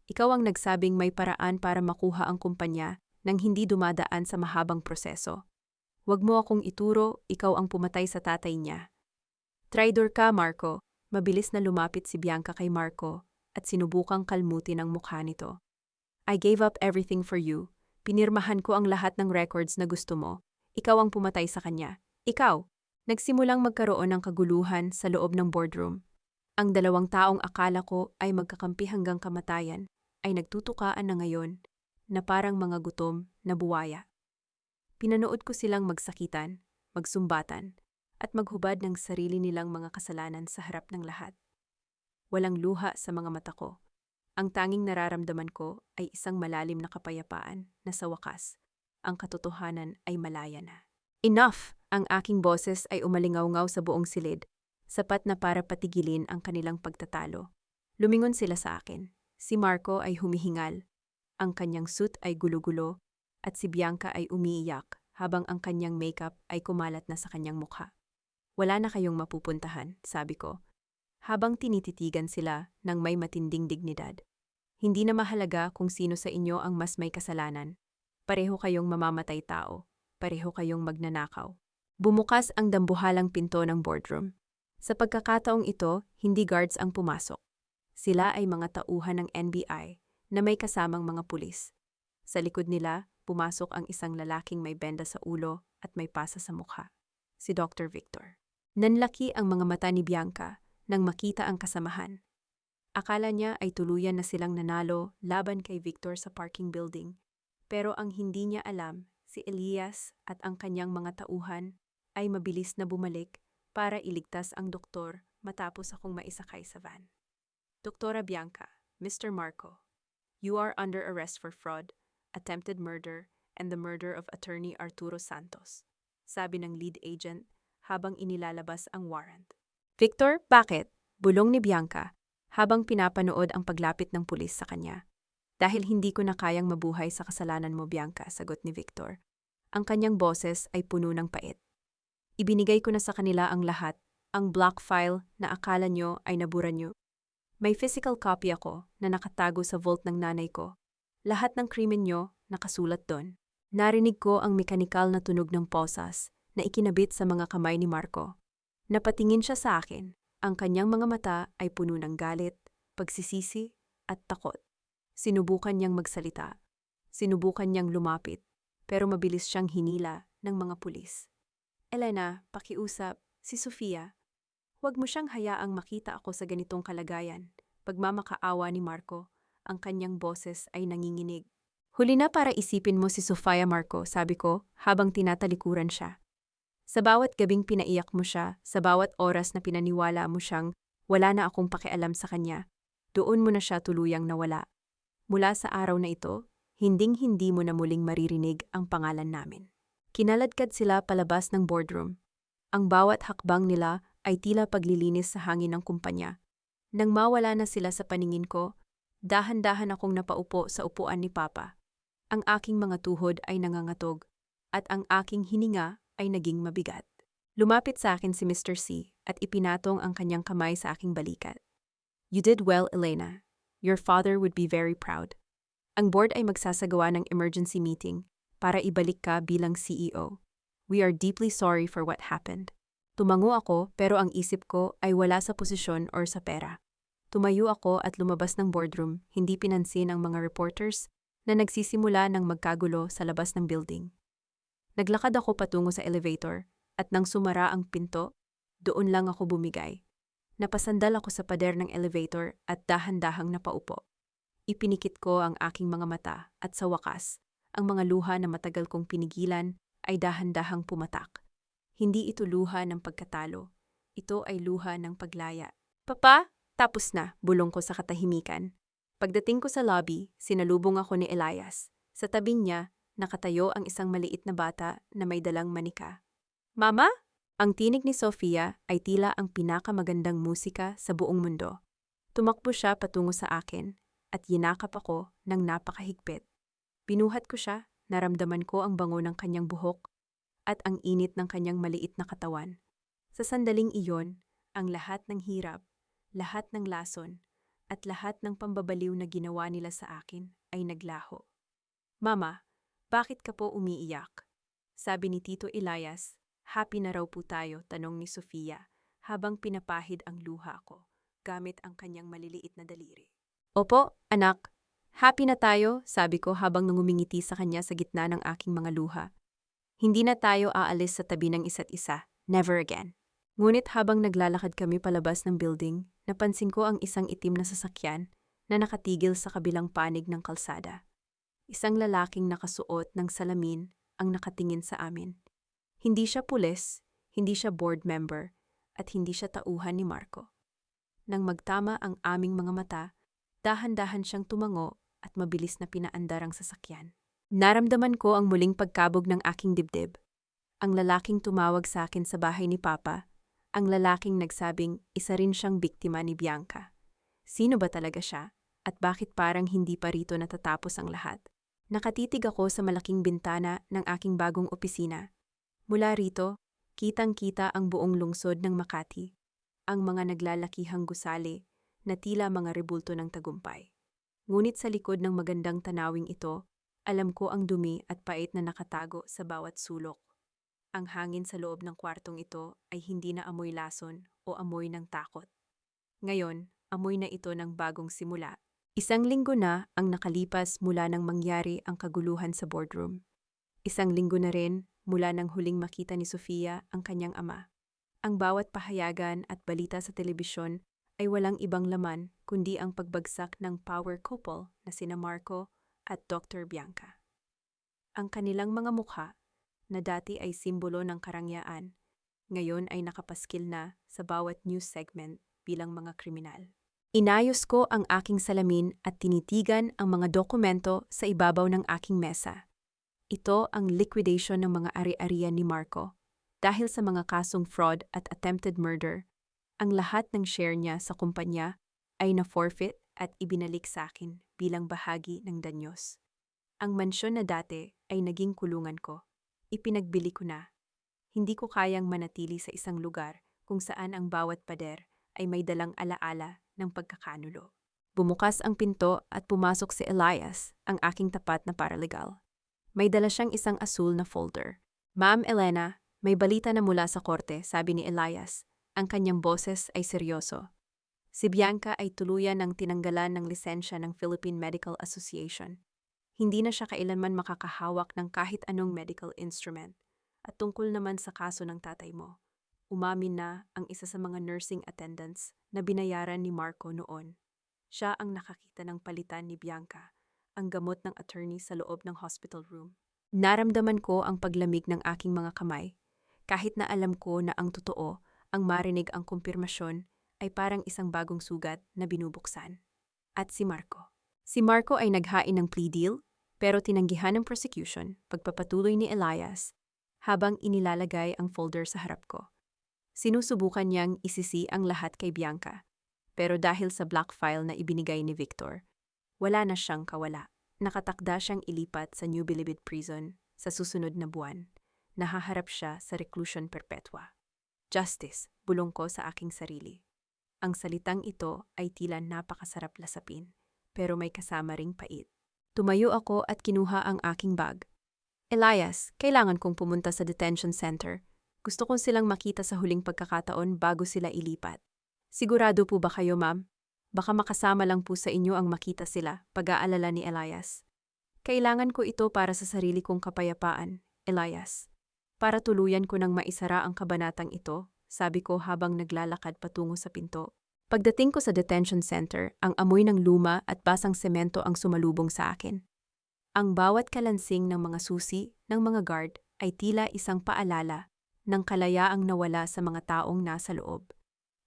Ikaw ang nagsabing may paraan para makuha ang kumpanya nang hindi dumadaan sa mahabang proseso. Huwag mo akong ituro, ikaw ang pumatay sa tatay niya. Traitor ka, Marco. Mabilis na lumapit si Bianca kay Marco at sinubukang kalmutin ang mukha nito. I gave up everything for you. Pinirmahan ko ang lahat ng records na gusto mo. Ikaw ang pumatay sa kanya. Ikaw. Nagsimulang magkaroon ng kaguluhan sa loob ng boardroom. Ang dalawang taong akala ko ay magkakampi hanggang kamatayan ay nagtutukaan na ngayon na parang mga gutom na buwaya. Pinanood ko silang magsakitan, magsumbatan, at maghubad ng sarili nilang mga kasalanan sa harap ng lahat. Walang luha sa mga mata ko. Ang tanging nararamdaman ko ay isang malalim na kapayapaan na sa wakas, ang katotohanan ay malaya na. Enough! Ang aking boses ay umalingaw-ngaw sa buong silid, sapat na para patigilin ang kanilang pagtatalo. Lumingon sila sa akin. Si Marco ay humihingal. Ang kanyang suit ay gulo-gulo at si Bianca ay umiiyak habang ang kanyang makeup ay kumalat na sa kanyang mukha. Wala na kayong mapupuntahan, sabi ko, habang tinititigan sila ng may matinding dignidad. Hindi na mahalaga kung sino sa inyo ang mas may kasalanan. Pareho kayong mamamatay tao. Pareho kayong magnanakaw. Bumukas ang dambuhalang pinto ng boardroom. Sa pagkakataong ito, hindi guards ang pumasok. Sila ay mga tauhan ng NBI na may kasamang mga pulis. Sa likod nila, pumasok ang isang lalaking may benda sa ulo at may pasa sa mukha. Si Dr. Victor. Nanlaki ang mga mata ni Bianca nang makita ang kasamahan. Akala niya ay tuluyan na silang nanalo laban kay Victor sa parking building. Pero ang hindi niya alam, si Elias at ang kanyang mga tauhan ay mabilis na bumalik para iligtas ang doktor matapos akong maisakay sa van. Doktora Bianca, Mr. Marco, you are under arrest for fraud, attempted murder, and the murder of Attorney Arturo Santos, sabi ng lead agent habang inilalabas ang warrant. Victor, bakit? Bulong ni Bianca habang pinapanood ang paglapit ng pulis sa kanya. Dahil hindi ko na kayang mabuhay sa kasalanan mo, Bianca, sagot ni Victor. Ang kanyang boses ay puno ng pait. Ibinigay ko na sa kanila ang lahat, ang block file na akala nyo ay nabura nyo. May physical copy ako na nakatago sa vault ng nanay ko. Lahat ng krimen nyo nakasulat doon. Narinig ko ang mekanikal na tunog ng posas na ikinabit sa mga kamay ni Marco. Napatingin siya sa akin Ang kanyang mga mata ay puno ng galit, pagsisisi, at takot. Sinubukan niyang magsalita. Sinubukan niyang lumapit, pero mabilis siyang hinila ng mga pulis. Elena, pakiusap, si Sofia. Huwag mo siyang hayaang makita ako sa ganitong kalagayan. Pagmamakaawa ni Marco, ang kanyang boses ay nanginginig. Huli na para isipin mo si Sofia, Marco, sabi ko habang tinatalikuran siya. Sa bawat gabing pinaiyak mo siya, sa bawat oras na pinaniwala mo siyang wala na akong pakialam sa kanya, doon mo na siya tuluyang nawala. Mula sa araw na ito, hinding-hindi mo na muling maririnig ang pangalan namin. Kinaladkad sila palabas ng boardroom. Ang bawat hakbang nila ay tila paglilinis sa hangin ng kumpanya. Nang mawala na sila sa paningin ko, dahan-dahan akong napaupo sa upuan ni Papa. Ang aking mga tuhod ay nangangatog, at ang aking hininga ay naging mabigat. Lumapit sa akin si Mr. C at ipinatong ang kanyang kamay sa aking balikat. You did well, Elena. Your father would be very proud. Ang board ay magsasagawa ng emergency meeting para ibalik ka bilang CEO. We are deeply sorry for what happened. Tumango ako pero ang isip ko ay wala sa posisyon or sa pera. Tumayo ako at lumabas ng boardroom, hindi pinansin ang mga reporters na nagsisimula ng magkagulo sa labas ng building. Naglakad ako patungo sa elevator at nang sumara ang pinto, doon lang ako bumigay. Napasandal ako sa pader ng elevator at dahan-dahang napaupo. Ipinikit ko ang aking mga mata at sa wakas, ang mga luha na matagal kong pinigilan ay dahan-dahang pumatak. Hindi ito luha ng pagkatalo. Ito ay luha ng paglaya. Papa, tapos na, bulong ko sa katahimikan. Pagdating ko sa lobby, sinalubong ako ni Elias. Sa tabing niya, nakatayo ang isang maliit na bata na may dalang manika. Mama? Ang tinig ni Sofia ay tila ang pinakamagandang musika sa buong mundo. Tumakbo siya patungo sa akin at yinakap ako ng napakahigpit. Binuhat ko siya, naramdaman ko ang bango ng kanyang buhok at ang init ng kanyang maliit na katawan. Sa sandaling iyon, ang lahat ng hirap, lahat ng lason, at lahat ng pambabaliw na ginawa nila sa akin ay naglaho. Mama, bakit ka po umiiyak? Sabi ni Tito Elias. Happy na raw po tayo, tanong ni Sofia, habang pinapahid ang luha ko, gamit ang kanyang maliliit na daliri. Opo, anak. Happy na tayo, sabi ko habang nangumingiti sa kanya sa gitna ng aking mga luha. Hindi na tayo aalis sa tabi ng isa't isa. Never again. Ngunit habang naglalakad kami palabas ng building, napansin ko ang isang itim na sasakyan na nakatigil sa kabilang panig ng kalsada. Isang lalaking nakasuot ng salamin ang nakatingin sa amin. Hindi siya pulis, hindi siya board member, at hindi siya tauhan ni Marco. Nang magtama ang aming mga mata, dahan-dahan siyang tumango at mabilis na pinaandar ang sasakyan. Naramdaman ko ang muling pagkabog ng aking dibdib. Ang lalaking tumawag sa akin sa bahay ni Papa, ang lalaking nagsabing isa rin siyang biktima ni Bianca. Sino ba talaga siya? At bakit parang hindi pa rito natatapos ang lahat? Nakatitig ako sa malaking bintana ng aking bagong opisina. Mula rito, kitang-kita ang buong lungsod ng Makati, ang mga naglalakihang gusali na tila mga rebulto ng tagumpay. Ngunit sa likod ng magandang tanawing ito, alam ko ang dumi at pait na nakatago sa bawat sulok. Ang hangin sa loob ng kwartong ito ay hindi na amoy lason o amoy ng takot. Ngayon, amoy na ito ng bagong simula. Isang linggo na ang nakalipas mula nang mangyari ang kaguluhan sa boardroom. Isang linggo na rin mula nang huling makita ni Sofia ang kanyang ama. Ang bawat pahayagan at balita sa telebisyon ay walang ibang laman kundi ang pagbagsak ng power couple na sina Marco at Dr. Bianca. Ang kanilang mga mukha, na dati ay simbolo ng karangyaan, ngayon ay nakapaskil na sa bawat news segment bilang mga kriminal. Inayos ko ang aking salamin at tinitigan ang mga dokumento sa ibabaw ng aking mesa. Ito ang liquidation ng mga ari-arian ni Marco. Dahil sa mga kasong fraud at attempted murder, ang lahat ng share niya sa kumpanya ay na-forfeit at ibinalik sa akin bilang bahagi ng danyos. Ang mansyon na dati ay naging kulungan ko. Ipinagbili ko na. Hindi ko kayang manatili sa isang lugar kung saan ang bawat pader ay may dalang alaala ng pagkakanulo. Bumukas ang pinto at pumasok si Elias, ang aking tapat na paralegal. May dala siyang isang asul na folder. Ma'am Elena, may balita na mula sa korte, sabi ni Elias. Ang kanyang boses ay seryoso. Si Bianca ay tuluyan ng tinanggalan ng lisensya ng Philippine Medical Association. Hindi na siya kailanman makakahawak ng kahit anong medical instrument. At tungkol naman sa kaso ng tatay mo, umamin na ang isa sa mga nursing attendants na binayaran ni Marco noon. Siya ang nakakita ng palitan ni Bianca, ang gamot ng attorney sa loob ng hospital room. Naramdaman ko ang paglamig ng aking mga kamay, kahit na alam ko na ang totoo, ang marinig ang kumpirmasyon, ay parang isang bagong sugat na binubuksan. At si Marco. Si Marco ay naghain ng plea deal, pero tinanggihan ng prosecution pagpapatuloy ni Elias habang inilalagay ang folder sa harap ko. Sinusubukan niyang isisi ang lahat kay Bianca, pero dahil sa black file na ibinigay ni Victor, wala na siyang kawala. Nakatakda siyang ilipat sa New Bilibid Prison sa susunod na buwan. Nahaharap siya sa reclusion perpetua. Justice, bulong ko sa aking sarili. Ang salitang ito ay tila napakasarap lasapin, pero may kasama ring pait. Tumayo ako at kinuha ang aking bag. Elias, kailangan kong pumunta sa detention center. Gusto kong silang makita sa huling pagkakataon bago sila ilipat. Sigurado po ba kayo, ma'am? Baka makasama lang po sa inyo ang makita sila, pag-aalala ni Elias. Kailangan ko ito para sa sarili kong kapayapaan, Elias. Para tuluyan ko nang maisara ang kabanatang ito, sabi ko habang naglalakad patungo sa pinto. Pagdating ko sa detention center, ang amoy ng luma at basang semento ang sumalubong sa akin. Ang bawat kalansing ng mga susi ng mga guard ay tila isang paalala ng kalayaang nawala sa mga taong nasa loob.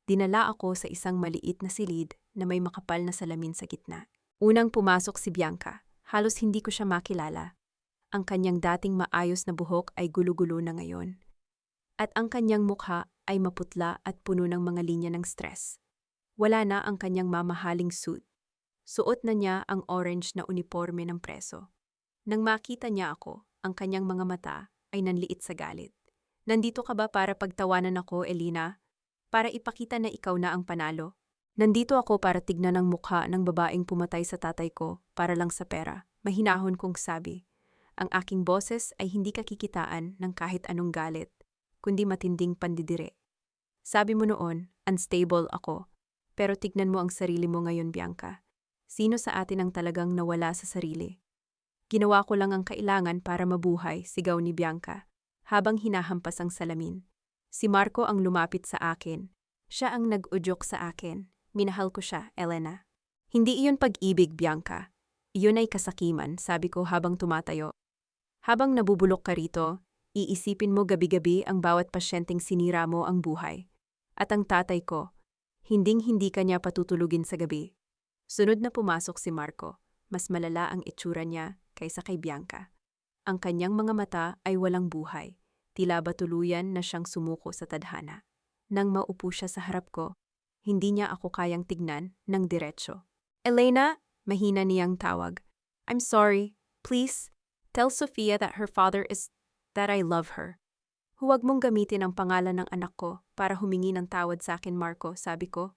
Dinala ako sa isang maliit na silid na may makapal na salamin sa gitna. Unang pumasok si Bianca, halos hindi ko siya makilala. Ang kanyang dating maayos na buhok ay gulo-gulo na ngayon. At ang kanyang mukha ay maputla at puno ng mga linya ng stress. Wala na ang kanyang mamahaling suit. Suot na niya ang orange na uniforme ng preso. Nang makita niya ako, ang kanyang mga mata ay nanliit sa galit. Nandito ka ba para pagtawanan ako, Elena? Para ipakita na ikaw na ang panalo? Nandito ako para tignan ang mukha ng babaeng pumatay sa tatay ko para lang sa pera. Mahinahon kong sabi. Ang aking boses ay hindi kakikitaan ng kahit anong galit, kundi matinding pandidire. Sabi mo noon, unstable ako. Pero tignan mo ang sarili mo ngayon, Bianca. Sino sa atin ang talagang nawala sa sarili? Ginawa ko lang ang kailangan para mabuhay, sigaw ni Bianca, habang hinahampas ang salamin. Si Marco ang lumapit sa akin. Siya ang nag-udyok sa akin. Minahal ko siya, Elena. Hindi iyon pag-ibig, Bianca. Iyon ay kasakiman, sabi ko habang tumatayo. Habang nabubulok ka rito, iisipin mo gabi-gabi ang bawat pasyenteng sinira mo ang buhay. At ang tatay ko, hinding-hindi ka niya patutulugin sa gabi. Sunod na pumasok si Marco. Mas malala ang itsura niya kaysa kay Bianca. Ang kanyang mga mata ay walang buhay. Tila ba tuluyan na siyang sumuko sa tadhana. Nang maupo siya sa harap ko, hindi niya ako kayang tignan ng diretsyo. Elena, mahina niyang tawag. I'm sorry. Please, tell Sofia that her father is that I love her. Huwag mong gamitin ang pangalan ng anak ko para humingi ng tawad sa akin, Marco, sabi ko.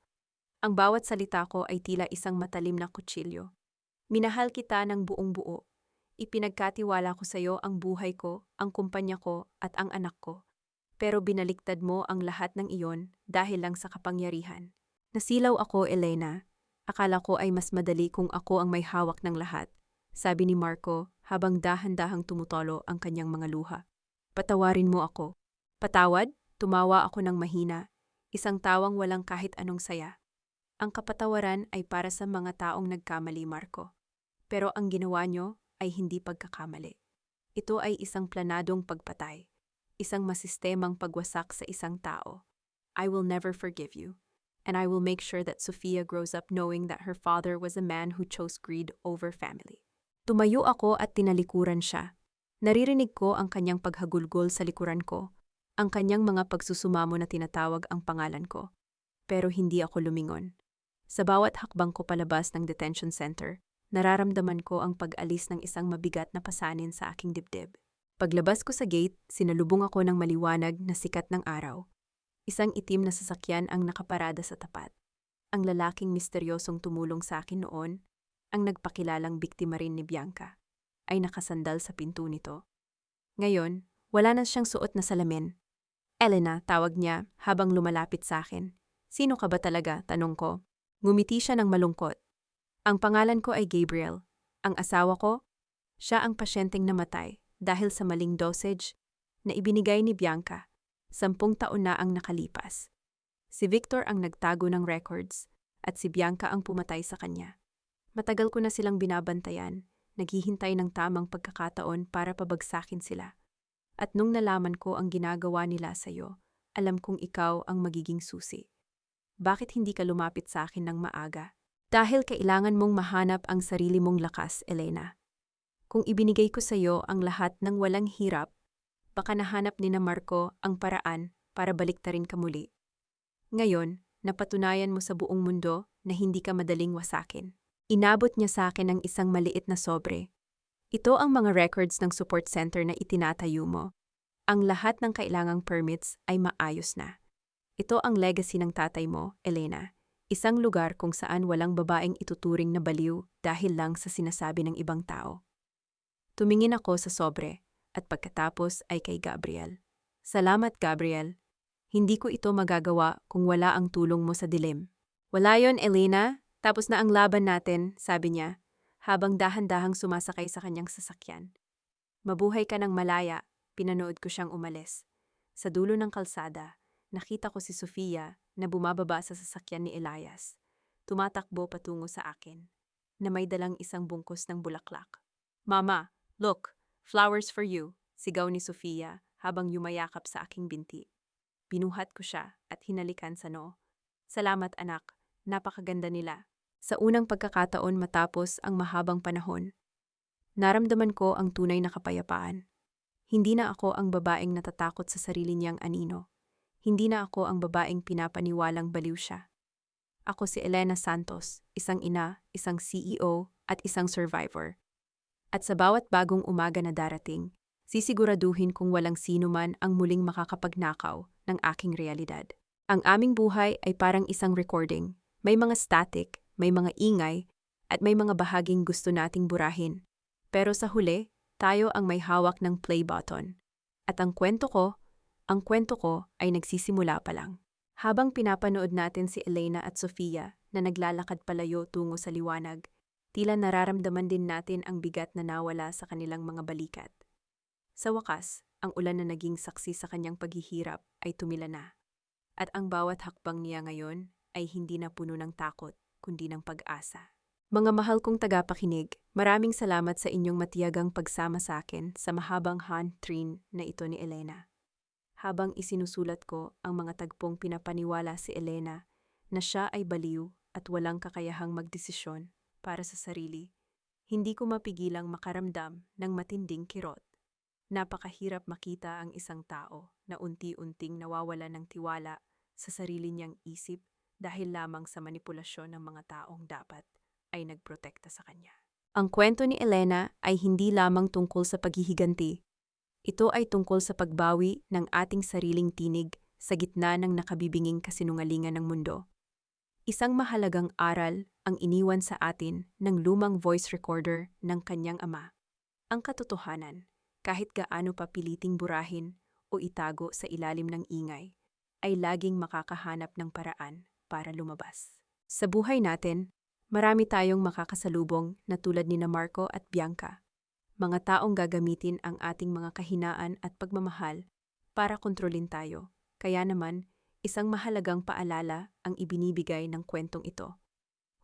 Ang bawat salita ko ay tila isang matalim na kutsilyo. Minahal kita ng buong buo. Ipinagkatiwala ko sa iyo ang buhay ko, ang kumpanya ko, at ang anak ko. Pero binaliktad mo ang lahat ng iyon dahil lang sa kapangyarihan. Nasilaw ako, Elena. Akala ko ay mas madali kung ako ang may hawak ng lahat, sabi ni Marco habang dahan-dahang tumutolo ang kanyang mga luha. Patawarin mo ako. Patawad? Tumawa ako ng mahina. Isang tawang walang kahit anong saya. Ang kapatawaran ay para sa mga taong nagkamali, Marco. Pero ang ginawa nyo ay hindi pagkakamali. Ito ay isang planadong pagpatay, isang masistemang pagwasak sa isang tao. I will never forgive you, and I will make sure that Sofia grows up knowing that her father was a man who chose greed over family. Tumayo ako at tinalikuran siya. Naririnig ko ang kanyang paghagulgol sa likuran ko, ang kanyang mga pagsusumamo na tinatawag ang pangalan ko. Pero hindi ako lumingon. Sa bawat hakbang ko palabas ng detention center, nararamdaman ko ang pag-alis ng isang mabigat na pasanin sa aking dibdib. Paglabas ko sa gate, sinalubong ako ng maliwanag na sikat ng araw. Isang itim na sasakyan ang nakaparada sa tapat. Ang lalaking misteryosong tumulong sa akin noon, ang nagpakilalang biktima rin ni Bianca, ay nakasandal sa pinto nito. Ngayon, wala na siyang suot na salamin. Elena, tawag niya habang lumalapit sa akin. Sino ka ba talaga? Tanong ko. Ngumiti siya ng malungkot. Ang pangalan ko ay Gabriel. Ang asawa ko? Siya ang pasyenteng namatay dahil sa maling dosage na ibinigay ni Bianca. 10 taon na ang nakalipas. Si Victor ang nagtago ng records at si Bianca ang pumatay sa kanya. Matagal ko na silang binabantayan, naghihintay ng tamang pagkakataon para pabagsakin sila. At nung nalaman ko ang ginagawa nila sa'yo, alam kong ikaw ang magiging susi. Bakit hindi ka lumapit sa akin ng maaga? Dahil kailangan mong mahanap ang sarili mong lakas, Elena. Kung ibinigay ko sa'yo ang lahat ng walang hirap, baka nahanap ni na Marco ang paraan para baliktarin ka muli. Ngayon, napatunayan mo sa buong mundo na hindi ka madaling wasakin. Inabot niya sa akin ang isang maliit na sobre. Ito ang mga records ng support center na itinatayo mo. Ang lahat ng kailangang permits ay maayos na. Ito ang legacy ng tatay mo, Elena. Isang lugar kung saan walang babaeng ituturing na baliw dahil lang sa sinasabi ng ibang tao. Tumingin ako sa sobre at pagkatapos ay kay Gabriel. Salamat, Gabriel. Hindi ko ito magagawa kung wala ang tulong mo sa dilim. Wala yon, Elena. Tapos na ang laban natin, sabi niya, habang dahan-dahang sumasakay sa kanyang sasakyan. Mabuhay ka ng malaya, pinanood ko siyang umalis. Sa dulo ng kalsada, nakita ko si Sofia na bumababa sa sasakyan ni Elias. Tumatakbo patungo sa akin, na may dalang isang bungkus ng bulaklak. Mama, look, flowers for you, sigaw ni Sofia habang yumayakap sa aking binti. Binuhat ko siya at hinalikan sa noo. Salamat anak, napakaganda nila. Sa unang pagkakataon matapos ang mahabang panahon, naramdaman ko ang tunay na kapayapaan. Hindi na ako ang babaeng natatakot sa sarili niyang anino. Hindi na ako ang babaeng pinapaniwalang baliw siya. Ako si Elena Santos, isang ina, isang CEO, at isang survivor. At sa bawat bagong umaga na darating, sisiguraduhin kung walang sino man ang muling makakapagnakaw ng aking realidad. Ang aming buhay ay parang isang recording. May mga static, may mga ingay, at may mga bahaging gusto nating burahin. Pero sa huli, tayo ang may hawak ng play button. At ang kwento ko ay nagsisimula pa lang. Habang pinapanood natin si Elena at Sofia na naglalakad palayo tungo sa liwanag, tila nararamdaman din natin ang bigat na nawala sa kanilang mga balikat. Sa wakas, ang ulan na naging saksi sa kanyang paghihirap ay tumila na. At ang bawat hakbang niya ngayon ay hindi na puno ng takot, kundi ng pag-asa. Mga mahal kong tagapakinig, maraming salamat sa inyong matiyagang pagsama sa akin sa mahabang hand-train na ito ni Elena. Habang isinusulat ko ang mga tagpong pinapaniwala si Elena na siya ay baliw at walang kakayahang magdesisyon para sa sarili, hindi ko mapigilang makaramdam ng matinding kirot. Napakahirap makita ang isang tao na unti-unting nawawala ng tiwala sa sarili niyang isip dahil lamang sa manipulasyon ng mga taong dapat ay nagprotekta sa kanya. Ang kwento ni Elena ay hindi lamang tungkol sa paghihiganti. Ito ay tungkol sa pagbawi ng ating sariling tinig sa gitna ng nakabibinging kasinungalingan ng mundo. Isang mahalagang aral ang iniwan sa atin ng lumang voice recorder ng kanyang ama. Ang katotohanan, kahit gaano pa piliting burahin o itago sa ilalim ng ingay, ay laging makakahanap ng paraan para lumabas. Sa buhay natin, marami tayong makakasalubong na tulad ni Marco at Bianca. Mga taong gagamitin ang ating mga kahinaan at pagmamahal para kontrolin tayo. Kaya naman, isang mahalagang paalala ang ibinibigay ng kwentong ito.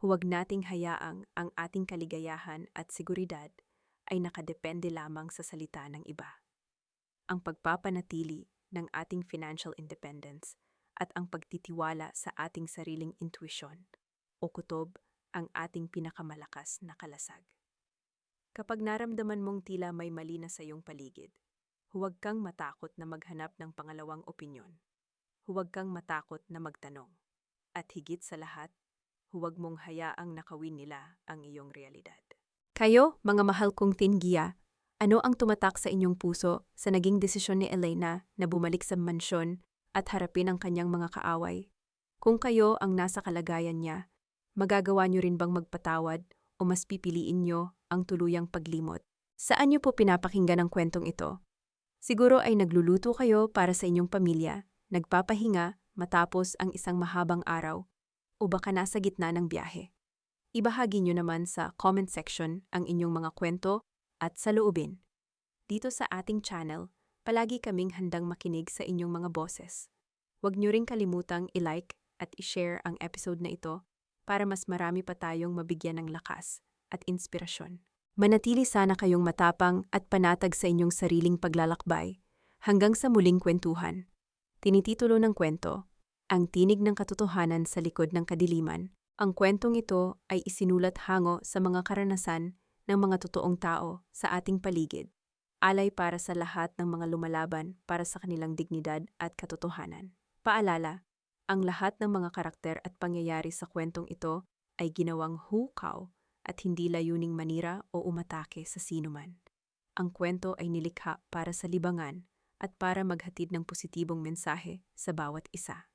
Huwag nating hayaang ang ating kaligayahan at seguridad ay nakadepende lamang sa salita ng iba. Ang pagpapanatili ng ating financial independence at ang pagtitiwala sa ating sariling intuition o kutob ang ating pinakamalakas na kalasag. Kapag naramdaman mong tila may mali na sa iyong paligid, huwag kang matakot na maghanap ng pangalawang opinyon. Huwag kang matakot na magtanong. At higit sa lahat, huwag mong hayaang nakawin nila ang iyong realidad. Kayo, mga mahal kong Tingia, ano ang tumatak sa inyong puso sa naging desisyon ni Elena na bumalik sa mansyon at harapin ang kanyang mga kaaway? Kung kayo ang nasa kalagayan niya, magagawa niyo rin bang magpatawad o mas pipiliin niyo ang tuluyang paglimot? Saan niyo po pinapakinggan ang kwentong ito? Siguro ay nagluluto kayo para sa inyong pamilya, nagpapahinga matapos ang isang mahabang araw, o baka nasa gitna ng biyahe. Ibahagi nyo naman sa comment section ang inyong mga kwento at saloobin. Dito sa ating channel, palagi kaming handang makinig sa inyong mga boses. Huwag nyo ring kalimutang i-like at i-share ang episode na ito para mas marami pa tayong mabigyan ng lakas at inspirasyon. Manatili sana kayong matapang at panatag sa inyong sariling paglalakbay hanggang sa muling kwentuhan. Tinititulo ng kwento, Ang Tinig ng Katotohanan sa Likod ng Kadiliman. Ang kwentong ito ay isinulat hango sa mga karanasan ng mga totoong tao sa ating paligid. Alay para sa lahat ng mga lumalaban para sa kanilang dignidad at katotohanan. Paalala, ang lahat ng mga karakter at pangyayari sa kwentong ito ay ginawang hukaw at hindi layuning manira o umatake sa sinuman. Ang kwento ay nilikha para sa libangan at para maghatid ng positibong mensahe sa bawat isa.